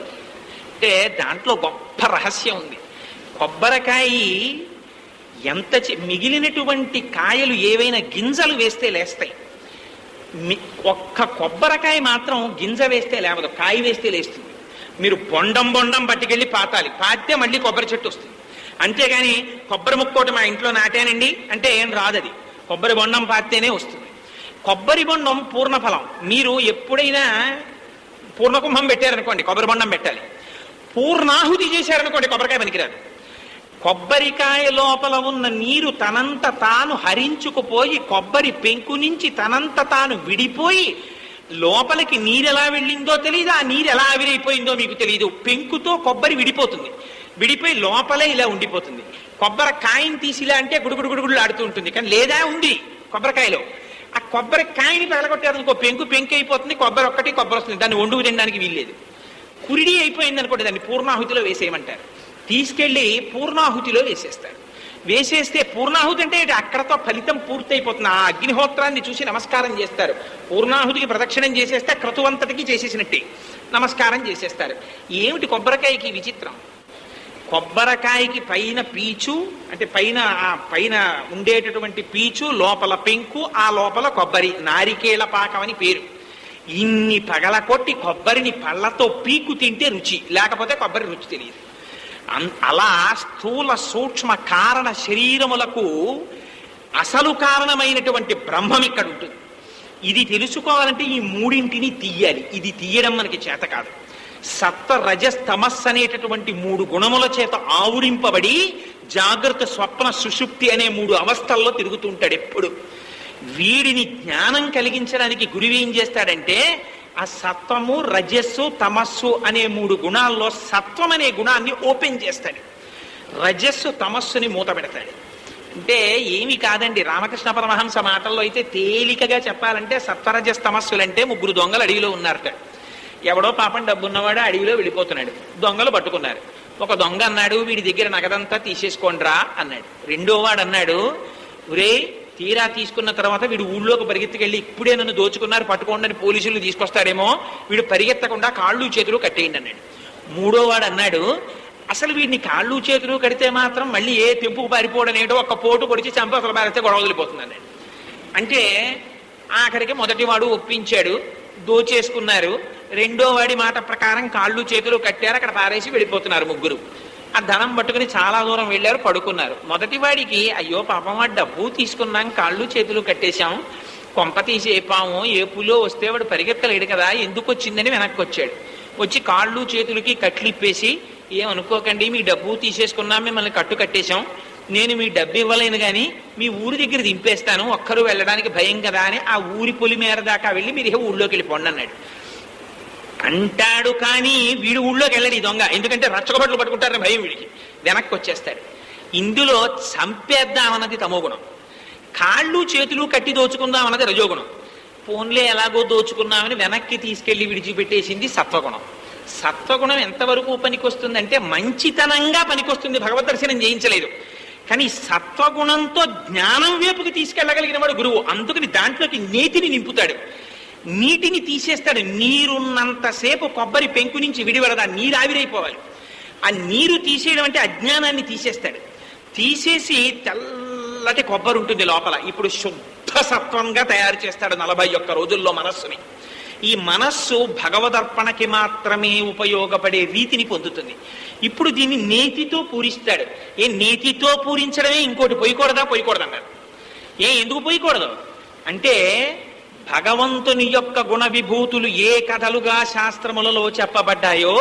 Speaker 1: అంటే దాంట్లో గొప్ప రహస్యం ఉంది. కొబ్బరికాయ ఎంత మిగిలినటువంటి కాయలు ఏవైనా గింజలు వేస్తే లేస్తాయి, ఒక్క కొబ్బరికాయ మాత్రం గింజ వేస్తే లేవదు, కాయ వేస్తే లేస్తుంది. మీరు బొండం బొండం పట్టుకెళ్ళి పాతాలి, పాతితే మళ్ళీ కొబ్బరి చెట్టు వస్తుంది. అంతేగాని కొబ్బరి ముక్కోటి మా ఇంట్లో నాటానండి అంటే ఏం రాదది, కొబ్బరి బొండం పాతితేనే వస్తుంది. కొబ్బరి బొండం పూర్ణఫలం. మీరు ఎప్పుడైనా పూర్ణకుంభం పెట్టారనుకోండి, కొబ్బరి బొండం పెట్టాలి. పూర్ణాహుతి చేశారనుకోండి, కొబ్బరికాయ పనికిరాదు. కొబ్బరికాయ లోపల ఉన్న నీరు తనంత తాను హరించుకుపోయి కొబ్బరి పెంకు నుంచి తనంత తాను విడిపోయి లోపలికి నీరు ఎలా వెళ్ళిందో తెలియదు, ఆ నీరు ఎలా ఆవిరైపోయిందో మీకు తెలియదు. పెంకుతో కొబ్బరి విడిపోతుంది, విడిపోయి లోపలే ఇలా ఉండిపోతుంది. కొబ్బరికాయని తీసి ఇలా అంటే గుడుగుడు గుడుగుడు ఆడుతూ ఉంటుంది, కానీ లేదా ఉంది కొబ్బరికాయలో. ఆ కొబ్బరికాయని పగలగొట్టారనుకో పెంకు అయిపోతుంది, కొబ్బరి ఒక్కటి కొబ్బరి వస్తుంది, దాన్ని వండుకు తినడానికి వీల్లేదు. కురిడి అయిపోయింది అనుకోండి, దాన్ని పూర్ణాహుతిలో వేసేయమంటారు. తీసుకెళ్లి పూర్ణాహుతిలో వేసేస్తారు. వేసేస్తే పూర్ణాహుతి అంటే అక్కడతో ఫలితం పూర్తయిపోతుంది. ఆ అగ్నిహోత్రాన్ని చూసి నమస్కారం చేస్తారు. పూర్ణాహుతికి ప్రదక్షిణం చేసేస్తే క్రతువంతటికి చేసేసినట్టే నమస్కారం చేసేస్తారు. ఏమిటి కొబ్బరికాయకి విచిత్రం? కొబ్బరికాయకి పైన పీచు అంటే పైన ఉండేటటువంటి పీచు, లోపల పెంకు, ఆ లోపల కొబ్బరి, నారికేళ పాకం అని పేరు. ఇన్ని పగలకొట్టి కొబ్బరిని పళ్ళతో పీకు తింటే రుచి, లేకపోతే కొబ్బరి రుచి తెలియదు. అలా స్థూల సూక్ష్మ కారణ శరీరములకు అసలు కారణమైనటువంటి బ్రహ్మం ఇక్కడ ఉంటుంది. ఇది తెలుసుకోవాలంటే ఈ మూడింటిని తీయాలి. ఇది తీయడం మనకి చేత కాదు. సత్వ రజస్ తమస్ అనేటటువంటి 3 గుణముల చేత ఆవురింపబడి జాగ్రత్త స్వప్న సుషుప్తి అనే 3 అవస్థల్లో తిరుగుతూ ఉంటాడు ఎప్పుడు. వీడిని జ్ఞానం కలిగించడానికి గురువు ఏం చేస్తాడంటే ఆ సత్వము రజస్సు తమస్సు అనే 3 గుణాల్లో సత్వం అనే గుణాన్ని ఓపెన్ చేస్తాడు, రజస్సు తమస్సుని మూత పెడతాడు. అంటే ఏమి కాదండి, రామకృష్ణ పరమహంస మాటల్లో అయితే తేలికగా చెప్పాలంటే సత్వరజస్ తమస్సులంటే 3 దొంగలు అడవిలో ఉన్నారట. ఎవడో పాపం డబ్బున్నవాడు అడవిలో వెళ్ళిపోతున్నాడు, దొంగలు పట్టుకున్నారు. ఒక దొంగ అన్నాడు, వీడి దగ్గర నగదంతా తీసేసుకోండిరా అన్నాడు. రెండో వాడు అన్నాడు, ఒరే తీరా తీసుకున్న తర్వాత వీడు ఊళ్ళోకి పరిగెత్తుకెళ్ళి ఇప్పుడే నన్ను దోచుకున్నారు పట్టుకోండి అని పోలీసులు తీసుకొస్తాడేమో, వీడు పరిగెత్తకుండా కాళ్ళు చేతులు కట్టేయండి అన్నాడు. మూడో వాడు అన్నాడు, అసలు వీడిని కాళ్ళు చేతులు కడితే మాత్రం మళ్ళీ ఏ తెంపుకు పారిపోవడనేటో ఒక్క పోటు పొడిచి చంప అసలు పారితే గొడవ వదిలిపోతుంది అన్నాడు. అంటే ఆఖరికి మొదటి వాడు ఒప్పించాడు, దోచేసుకున్నారు. రెండో వాడి మాట ప్రకారం కాళ్ళు చేతులు కట్టారు, అక్కడ పారేసి వెళ్ళిపోతున్నారు 3. ఆ ధనం పట్టుకుని చాలా దూరం వెళ్ళారు, పడుకున్నారు. మొదటి వాడికి అయ్యో పాపం వాడు డబ్బు తీసుకున్నాం, కాళ్ళు చేతులు కట్టేశాం, కొంప తీసి ఏపాము ఏ పులో వస్తే వాడు పరిగెత్తలేడు కదా, ఎందుకు వచ్చిందని వెనక్కి వచ్చాడు. వచ్చి కాళ్ళు చేతులకి కట్లిప్పేసి, ఏమనుకోకండి మీ డబ్బు తీసేసుకున్నాం, మిమ్మల్ని కట్టు కట్టేశాం, నేను మీ డబ్బు ఇవ్వలేను కానీ మీ ఊరి దగ్గర దింపేస్తాను, ఒక్కరు వెళ్ళడానికి భయం కదా అని ఆ ఊరి పొలి మేర దాకా వెళ్ళి మీరు ఊళ్ళోకి వెళ్ళిపోండి అన్నాడు. అంటాడు కానీ వీడు ఊళ్ళోకి వెళ్ళడు ఈ దొంగ, ఎందుకంటే రచ్చకబట్లు పట్టుకుంటారని భయం వీడికి, వెనక్కి వచ్చేస్తాడు. ఇందులో చంపేద్దామన్నది తమోగుణం, కాళ్ళు చేతులు కట్టి దోచుకుందామన్నది రజోగుణం. ఫోన్లే ఎలాగో దోచుకున్నామని వెనక్కి తీసుకెళ్లి విడిచిపెట్టేసింది సత్వగుణం. సత్వగుణం ఎంతవరకు పనికొస్తుందంటే మంచితనంగా పనికొస్తుంది, భగవద్ దర్శనం చేయించలేదు. కానీ సత్వగుణంతో జ్ఞానం వైపుకి తీసుకెళ్ళగలిగిన వాడు గురువు. అందుకని దాంట్లోకి నీతిని నింపుతాడు, నీటిని తీసేస్తాడు. నీరున్నంతసేపు కొబ్బరి పెంకు నుంచి విడివడదా, నీరు ఆవిరైపోవాలి. ఆ నీరు తీసేయడం అంటే అజ్ఞానాన్ని తీసేస్తాడు. తీసేసి తెల్లటి కొబ్బరి ఉంటుంది లోపల, ఇప్పుడు శుద్ధ సత్వంగా తయారు చేస్తాడు 41 రోజుల్లో మనస్సుని. ఈ మనస్సు భగవదర్పణకి మాత్రమే ఉపయోగపడే రీతిని పొందుతుంది. ఇప్పుడు దీన్ని నేతితో పూరిస్తాడు. నేతితో పూరించడమే, ఇంకోటి పోయకూడదన్నారు. ఎందుకు పోయకూడదు అంటే, భగవంతుని యొక్క గుణ విభూతులు ఏ కథలుగా శాస్త్రములలో చెప్పబడ్డాయో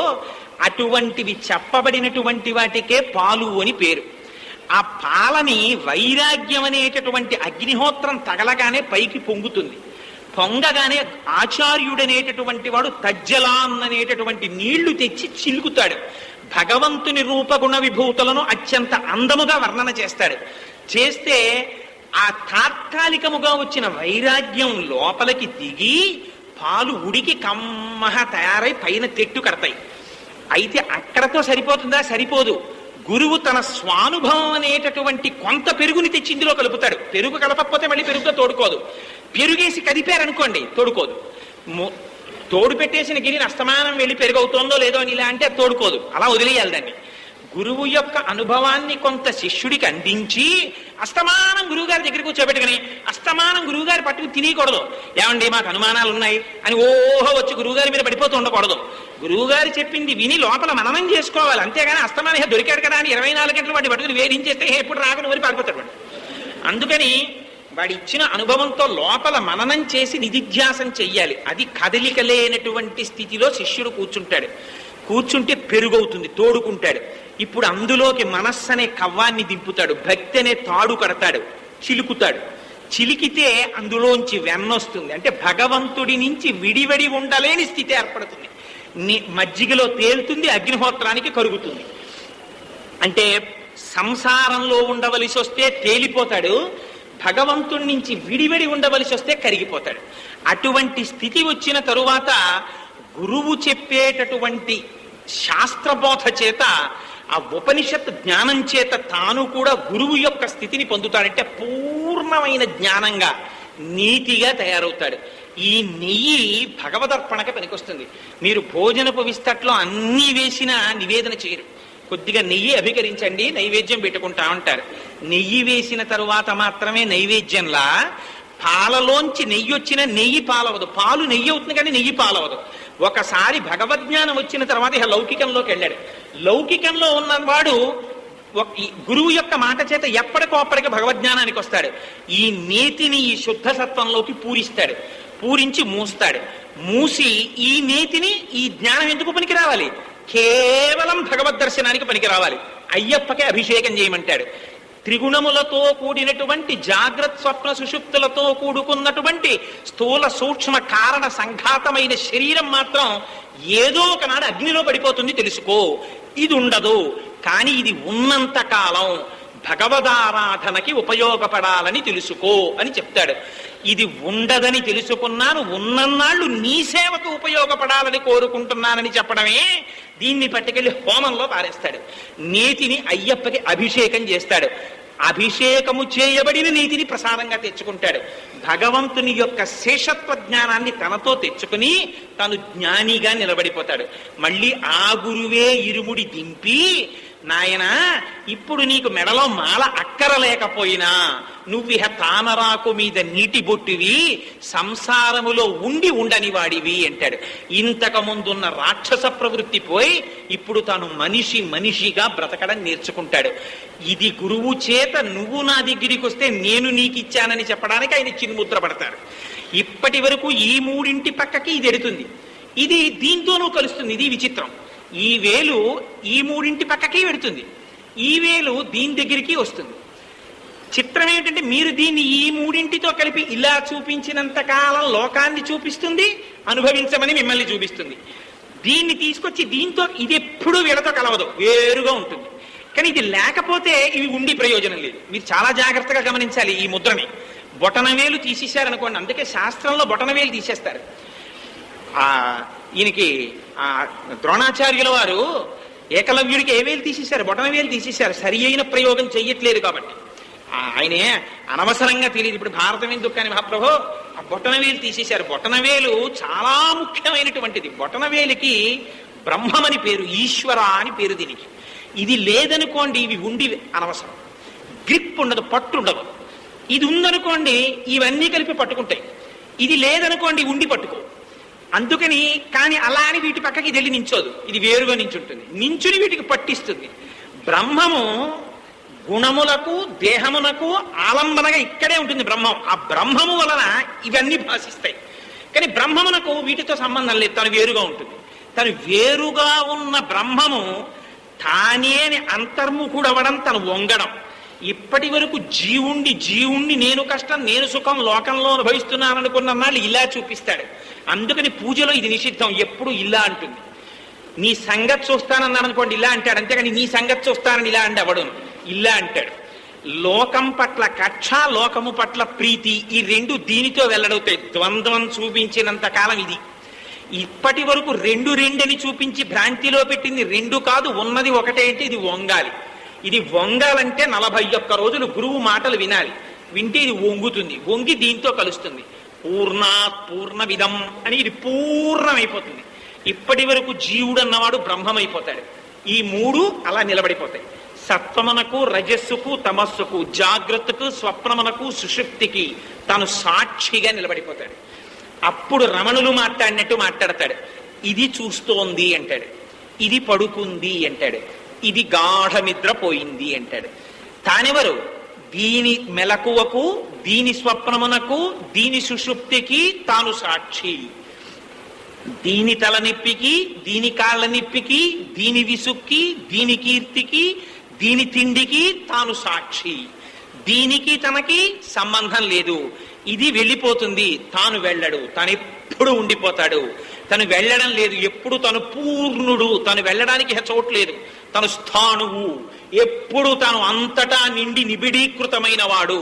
Speaker 1: అటువంటివి చెప్పబడినటువంటి వాటికే పాలు అని పేరు. ఆ పాలని వైరాగ్యం అనేటటువంటి అగ్నిహోత్రం తగలగానే పైకి పొంగుతుంది. పొంగగానే ఆచార్యుడనేటటువంటి వాడు తజ్జలాన్ అనేటటువంటి నీళ్లు తెచ్చి చిలుకుతాడు. భగవంతుని రూపగుణ విభూతులను అత్యంత అందముగా వర్ణన చేస్తాడు. చేస్తే ఆ తాత్కాలికముగా వచ్చిన వైరాగ్యం లోపలికి దిగి పాలు ఉడికి కమ్మగా తయారై పైన తెట్టు కడతాయి. అయితే అక్కడతో సరిపోతుందా? సరిపోదు. గురువు తన స్వానుభవం అనేటటువంటి కొంత పెరుగుని తెచ్చి ఇందులో కలుపుతాడు. పెరుగు కలపకపోతే మళ్ళీ పెరుగుతో తోడుకోదు. పెరుగేసి కదిపారనుకోండి తోడుకోదు. తోడు పెట్టేసిన గిరిని అస్తమానం వెళ్ళి పెరుగవుతోందో లేదో అని ఇలా అంటే తోడుకోదు. అలా వదిలేయాలి దాన్ని. గురువు యొక్క అనుభవాన్ని కొంత శిష్యుడికి అందించి అస్తమానం గురువుగారి దగ్గరికి కూర్చోబెట్టుకుని అస్తమానం గురువుగారి పట్టుకు తినకూడదు. ఏమండి మాకు అనుమానాలు ఉన్నాయి అని ఓహో వచ్చి గురువుగారి మీద పడిపోతూ ఉండకూడదు. గురువుగారు చెప్పింది విని లోపల మననం చేసుకోవాలి. అంతేగాని అస్తమానం దొరికాడు కదా అని 24 గంటలు వాడిని పట్టుకుని వేధించేస్తే ఎప్పుడు రాకని వరి పారిపోతాడు వాడు. అందుకని వాడి ఇచ్చిన అనుభవంతో లోపల మననం చేసి నిధిధ్యాసం చెయ్యాలి. అది కదలిక లేనటువంటి స్థితిలో శిష్యుడు కూర్చుంటాడు. కూర్చుంటే పెరుగవుతుంది, తోడుకుంటాడు. ఇప్పుడు అందులోకి మనస్సు అనే కవ్వాన్ని దింపుతాడు. భక్తి అనే తాడు కడతాడు, చిలుకుతాడు. చిలికితే అందులోంచి వెన్నొస్తుంది. అంటే భగవంతుడి నుంచి విడివడి ఉండలేని స్థితి ఏర్పడుతుంది. మజ్జిగలో తేలుతుంది, అగ్నిహోత్రానికి కరుగుతుంది. అంటే సంసారంలో ఉండవలసి వస్తే తేలిపోతాడు, భగవంతుడి నుంచి విడివడి ఉండవలసి వస్తే కరిగిపోతాడు. అటువంటి స్థితి వచ్చిన తరువాత గురువు చెప్పేటటువంటి శాస్త్రబోధ చేత, ఆ ఉపనిషత్ జ్ఞానం చేత తాను కూడా గురువు యొక్క స్థితిని పొందుతాడంటే పూర్ణమైన జ్ఞానంగా నీతిగా తయారవుతాడు. ఈ నెయ్యి భగవదర్పణకి పనికొస్తుంది. మీరు భోజనపు విస్తట్లో అన్నీ వేసినా నివేదన చేయరు. కొద్దిగా నెయ్యి అభికరించండి, నైవేద్యం పెట్టుకుంటా ఉంటారు. నెయ్యి వేసిన తరువాత మాత్రమే నైవేద్యంలా పాలలోంచి నెయ్యి వచ్చిన నెయ్యి పాలవదు, పాలు నెయ్యి అవుతుంది కానీ నెయ్యి పాలవదు. ఒకసారి భగవద్జ్ఞానం వచ్చిన తర్వాత ఇక లౌకికంలోకి వెళ్ళాడు. లౌకికంలో ఉన్నవాడు గురువు యొక్క మాట చేత ఎప్పటికోప్పటికి భగవద్జ్ఞానానికి వస్తాడు. ఈ నేతిని ఈ శుద్ధ సత్వంలోకి పూరిస్తాడు. పూరించి మూస్తాడు. మూసి ఈ నేతిని, ఈ జ్ఞానం ఎందుకు పనికి రావాలి? కేవలం భగవద్ దర్శనానికి పనికి రావాలి. అయ్యప్పకే అభిషేకం చేయమంటాడు. త్రిగుణములతో కూడినటువంటి జాగ్రత్త స్వప్న సుషుప్తులతో కూడుకున్నటువంటి స్థూల సూక్ష్మ కారణ సంఘాతమైన శరీరం మాత్రం ఏదో ఒకనాడు అగ్నిలో పడిపోతుంది తెలుసుకో. ఇది ఉండదు, కానీ ఇది ఉన్నంత కాలం భగవదారాధనకి ఉపయోగపడాలని తెలుసుకో అని చెప్తాడు. ఇది ఉండదని తెలుసుకున్నాను, ఉన్నన్నాళ్ళు నీ సేవకు ఉపయోగపడాలని కోరుకుంటున్నానని చెప్పడమే దీన్ని పట్టుకెళ్లి హోమంలో పారేస్తాడు. నేతిని అయ్యప్పకి అభిషేకం చేస్తాడు. అభిషేకము చేయబడిన నీతిని ప్రసాదంగా తెచ్చుకుంటాడు. భగవంతుని యొక్క శేషత్వ జ్ఞానాన్ని తనతో తెచ్చుకుని తను జ్ఞానిగా నిలబడిపోతాడు. మళ్ళీ ఆ గురువే ఇరుముడి దింపి, నాయనా ఇప్పుడు నీకు మెడలో మాల అక్కరలేకపోయినా నువ్విహ తామరాకు మీద నీటి బొట్టివి, సంసారములో ఉండి ఉండని వాడివి అంటాడు. ఇంతకు ముందున్న రాక్షస ప్రవృత్తి పోయి ఇప్పుడు తాను మనిషిగా బ్రతకడం నేర్చుకుంటాడు. ఇది గురువు చేత నువ్వు నా దగ్గరికి వస్తే నేను నీకు ఇచ్చానని చెప్పడానికి ఆయన చిన్ముద్ర పడతారు. ఇప్పటి వరకు ఈ మూడింటి పక్కకి ఇది ఎడుతుంది, ఇది దీంతోనూ కలుస్తుంది. ఇది విచిత్రం. ఈ వేలు ఈ మూడింటి పక్కకి పెడుతుంది, ఈ వేలు దీని దగ్గరికి వస్తుంది. చిత్రం ఏమిటంటే మీరు దీన్ని ఈ మూడింటితో కలిపి ఇలా చూపించినంత కాలం లోకాన్ని చూపిస్తుంది, అనుభవించమని మిమ్మల్ని చూపిస్తుంది. దీన్ని తీసుకొచ్చి దీంతో ఇది ఎప్పుడూ వీళ్ళతో కలవదు, వేరుగా ఉంటుంది. కానీ ఇది లేకపోతే ఇవి ఉండి ప్రయోజనం లేదు. మీరు చాలా జాగ్రత్తగా గమనించాలి ఈ ముద్రని. బొటనవేలు తీసేశారనుకోండి, అందుకే శాస్త్రంలో బొటనవేలు తీసేస్తారు. ఈయనకి ద్రోణాచార్యుల వారు ఏకలవ్యుడికి ఏ వేలు తీసేశారు? బొటనవేలు తీసేశారు. సరి అయిన ప్రయోగం చెయ్యట్లేదు కాబట్టి. ఆయనే అనవసరంగా తెలియదు. ఇప్పుడు భారతం ఎందుకు కానీ మహాప్రభు ఆ బొటనవేలు తీసేశారు. బొటనవేలు చాలా ముఖ్యమైనటువంటిది. బొటనవేలికి బ్రహ్మమని పేరు, ఈశ్వర అని పేరు దీనికి. ఇది లేదనుకోండి ఇవి ఉండి అనవసరం. గ్రిప్ ఉండదు, పట్టు ఉండదు. ఇది ఉందనుకోండి ఇవన్నీ కలిపి పట్టుకుంటాయి, ఇది లేదనుకోండి ఉండి పట్టుకో. అందుకని కానీ అలా అని వీటి పక్కకి ఇది వెళ్ళి నించోదు, ఇది వేరుగా నించుంటుంది, నించుని వీటికి పట్టిస్తుంది. బ్రహ్మము గుణములకు దేహమునకు ఆలంబనగా ఇక్కడే ఉంటుంది బ్రహ్మం. ఆ బ్రహ్మము వలన ఇవన్నీ భాషిస్తాయి. కానీ బ్రహ్మమునకు వీటితో సంబంధం లేదు, తను వేరుగా ఉంటుంది. తను వేరుగా ఉన్న బ్రహ్మము తానే అంతర్ముఖుడవడం, తను వంగడం. ఇప్పటి వరకు జీవుణ్ణి నేను కష్టం నేను సుఖం లోకంలో అనుభవిస్తున్నాను అనుకున్న నాళ్ళు ఇలా చూపిస్తాడు. అందుకని పూజలో ఇది నిషిద్ధం, ఎప్పుడు ఇలా అంటుంది. నీ సంగతి చూస్తానన్నాడు అనుకోండి ఇలా అంటాడు, అంతేగాని నీ సంగతి చూస్తానని ఇలా అండి అవడం, ఇలా అంటాడు. లోకం పట్ల కక్ష, లోకము పట్ల ప్రీతి, ఈ రెండు దీనితో వెల్లడవుతాయి. ద్వంద్వం చూపించినంత కాలం ఇది. ఇప్పటి వరకు రెండు రెండని చూపించి భ్రాంతిలో పెట్టింది రెండు కాదు, ఉన్నది ఒకటే. అంటే ఇది వంగాలి. ఇది వంగాలంటే 41 రోజులు గురువు మాటలు వినాలి. వింటే ఇది వంగుతుంది, వంగి దీంతో కలుస్తుంది. పూర్ణాత్ పూర్ణమిదం అని ఇది పూర్ణమైపోతుంది. ఇప్పటి వరకు జీవుడు అన్నవాడు బ్రహ్మమైపోతాడు. ఈ మూడు అలా నిలబడిపోతాయి. సత్వమునకు రజస్సుకు తమస్సుకు, జాగ్రత్తకు స్వప్నమునకు సుషుప్తికి తాను సాక్షిగా నిలబడిపోతాడు. అప్పుడు రమణులు మాట్లాడినట్టు మాట్లాడతాడు. ఇది చూస్తోంది అంటాడు, ఇది పడుకుంది అంటాడు, ఇది గాఢ నిద్ర పోయింది అంటాడు. తానెవరు? దీని మెలకువకు, దీని స్వప్నమునకు, దీని సుషుప్తికి తాను సాక్షి. దీని తలనొప్పికి, దీని కాళ్ళ నొప్పికి, దీని విసుక్కి, దీని కీర్తికి, దీని తిండికి తాను సాక్షి. దీనికి తనకి సంబంధం లేదు. ఇది వెళ్ళిపోతుంది, తాను వెళ్ళడు, తాను ఎప్పుడు ఉండిపోతాడు. తను వెళ్ళడం లేదు, ఎప్పుడు తను పూర్ణుడు, తను వెళ్ళడానికి చోట్లేదు, తను స్థాణువు, ఎప్పుడు తాను అంతటా నిండి నిబిడీకృతమైన వాడు.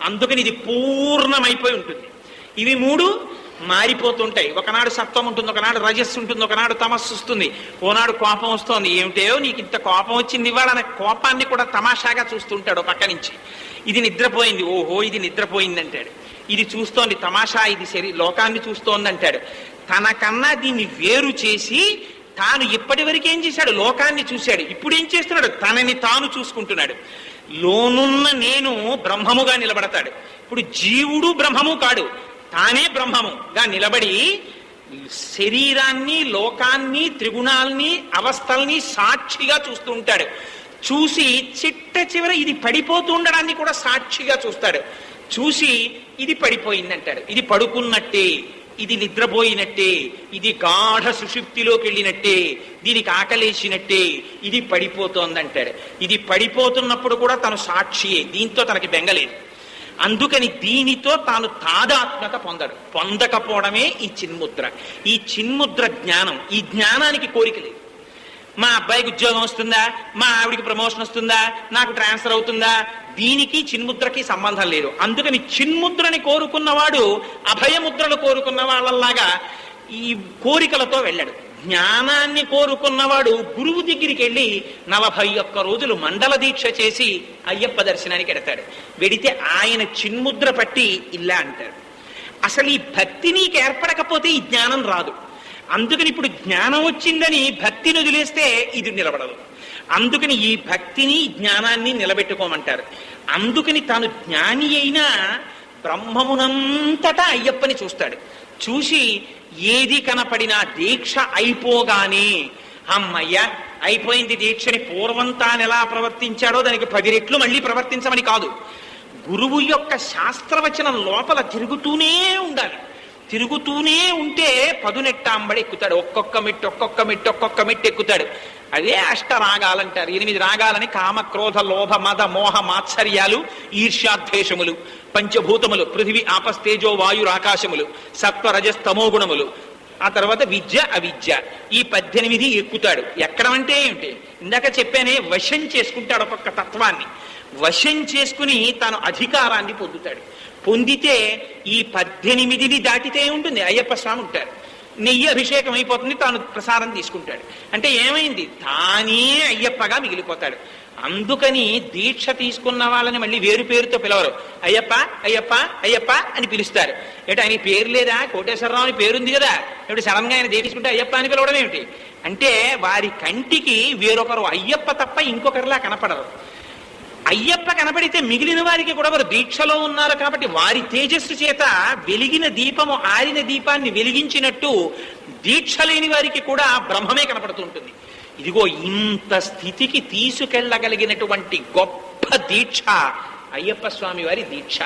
Speaker 1: అందుకని ఇది పూర్ణమైపోయి ఉంటుంది. ఇవి మూడు మారిపోతుంటాయి. ఒకనాడు సత్వం ఉంటుంది, ఒకనాడు రజస్సు ఉంటుంది, ఒకనాడు తమస్సు వస్తుంది, ఓనాడు కోపం వస్తుంది. ఏమిటో నీకు ఇంత కోపం వచ్చింది ఇవాళ అనే కోపాన్ని కూడా తమాషాగా చూస్తుంటాడు పక్క నుంచి. ఇది నిద్రపోయింది, ఓహో ఇది నిద్రపోయింది అంటాడు. ఇది చూస్తోంది తమాషా, ఇది లోకాన్ని చూస్తోంది అంటాడు. తనకన్నా దీన్ని వేరు చేసి తాను ఇప్పటి వరకు ఏం చేశాడు? లోకాన్ని చూశాడు. ఇప్పుడు ఏం చేస్తున్నాడు? తనని తాను చూసుకుంటున్నాడు. లోనున్న నేను బ్రహ్మముగా నిలబడతాడు. ఇప్పుడు జీవుడు బ్రహ్మము కాడు, తానే బ్రహ్మముగా నిలబడి శరీరాన్ని, లోకాన్ని, త్రిగుణాల్ని, అవస్థల్ని సాక్షిగా చూస్తూ ఉంటాడు. చూసి చిట్ట చివర ఇది పడిపోతూ ఉండడాన్ని కూడా సాక్షిగా చూస్తాడు. చూసి ఇది పడిపోయింది అంటాడు, ఇది పడుకున్నట్టే, ఇది నిద్రపోయినట్టే, ఇది గాఢ సుషుప్తిలోకి వెళ్ళినట్టే, దీనికి ఆకలేసినట్టే, ఇది పడిపోతోందంటాడు. ఇది పడిపోతున్నప్పుడు కూడా తను సాక్షియే, దీంతో తనకి బెంగలేదు. అందుకని దీనితో తాను తాదాత్మక పొందకపోవడమే ఈ చిన్ముద్ర. ఈ చిన్ముద్ర జ్ఞానం. ఈ జ్ఞానానికి కోరిక లేదు. మా అబ్బాయికి ఉద్యోగం వస్తుందా, మా ఆవిడికి ప్రమోషన్ వస్తుందా, నాకు ట్రాన్స్ఫర్ అవుతుందా, దీనికి చిన్ముద్రకి సంబంధం లేదు. అందుకని చిన్ముద్రని కోరుకున్నవాడు అభయముద్రలు కోరుకున్న వాళ్ళలాగా ఈ కోరికలతో వెళ్ళాడు. జ్ఞానాన్ని కోరుకున్నవాడు గురువు దగ్గరికి వెళ్ళి 41 రోజులు మండల దీక్ష చేసి అయ్యప్ప దర్శనానికి వెడతాడు. వెడితే ఆయన చిన్ముద్ర పట్టి ఇలా అంటాడు. అసలు ఈ భక్తి నీకు ఏర్పడకపోతే ఈ జ్ఞానం రాదు. అందుకని ఇప్పుడు జ్ఞానం వచ్చిందని భక్తిని వదిలేస్తే ఇది నిలబడదు. అందుకని ఈ భక్తిని, జ్ఞానాన్ని నిలబెట్టుకోమంటారు. అందుకని తాను జ్ఞాని అయినా బ్రహ్మమునంతటా అయ్యప్పని చూస్తాడు. చూసి ఏది కనపడినా దీక్ష అయిపోగానే అమ్మయ్య అయిపోయింది దీక్షని, పూర్వం తాను ఎలా ప్రవర్తించాడో దానికి 10 రెట్లు మళ్ళీ ప్రవర్తించమని కాదు. గురువు యొక్క శాస్త్రవచనం లోపల తిరుగుతూనే ఉండాలి. తిరుగుతూనే ఉంటే పదునెట్టాంబడి ఎక్కుతాడు. ఒక్కొక్క మెట్టు ఎక్కుతాడు. అదే అష్టరాగాలంటారు. 8 రాగాలని కామ, క్రోధ, లోభ, మద, మోహ, మాత్సర్యాలు, ఈర్ష్యాద్వేషములు, పంచభూతములు, పృథివీ, ఆపస్తేజో, వాయుర్, ఆకాశములు, సత్వ, రజస్తమో గుణములు, ఆ తర్వాత విద్య, అవిద్య, ఈ 18 ఎక్కుతాడు. ఎక్కడం అంటే ఏమిటి? ఇందాక చెప్పానే, వశం చేసుకుంటాడు. ఒక్కొక్క తత్వాన్ని వశం చేసుకుని తాను అధికారాన్ని పొందుతాడు. పొందితే ఈ 18 దాటితే ఉంటుంది. అయ్యప్ప స్వామి ఉంటారు, నెయ్యి అభిషేకం అయిపోతుంది, తాను ప్రసాదం తీసుకుంటాడు. అంటే ఏమైంది? తానే అయ్యప్పగా మిగిలిపోతాడు. అందుకని దీక్ష తీసుకున్న వాళ్ళని మళ్ళీ వేరు పేరుతో పిలవరు. అయ్యప్ప అయ్యప్ప అయ్యప్ప అని పిలుస్తారు. ఏంటి ఆయన పేరు లేదా? కోటేశ్వరరావు అని పేరుంది కదా, ఇప్పుడు సడన్ గా ఆయన తీసుకుంటే అయ్యప్ప అని పిలవడం ఏమిటి? అంటే వారి కంటికి వేరొకరు అయ్యప్ప తప్ప ఇంకొకరిలా కనపడరు. అయ్యప్ప కనపడితే మిగిలిన వారికి కూడా వారు దీక్షలో ఉన్నారు కాబట్టి వారి తేజస్సు చేత వెలిగిన దీపము ఆరిన దీపాన్ని వెలిగించినట్టు దీక్ష లేని వారికి కూడా బ్రహ్మమే కనపడుతుంటుంది. ఇదిగో ఇంత స్థితికి తీసుకెళ్లగలిగినటువంటి గొప్ప దీక్ష అయ్యప్ప స్వామి వారి దీక్ష.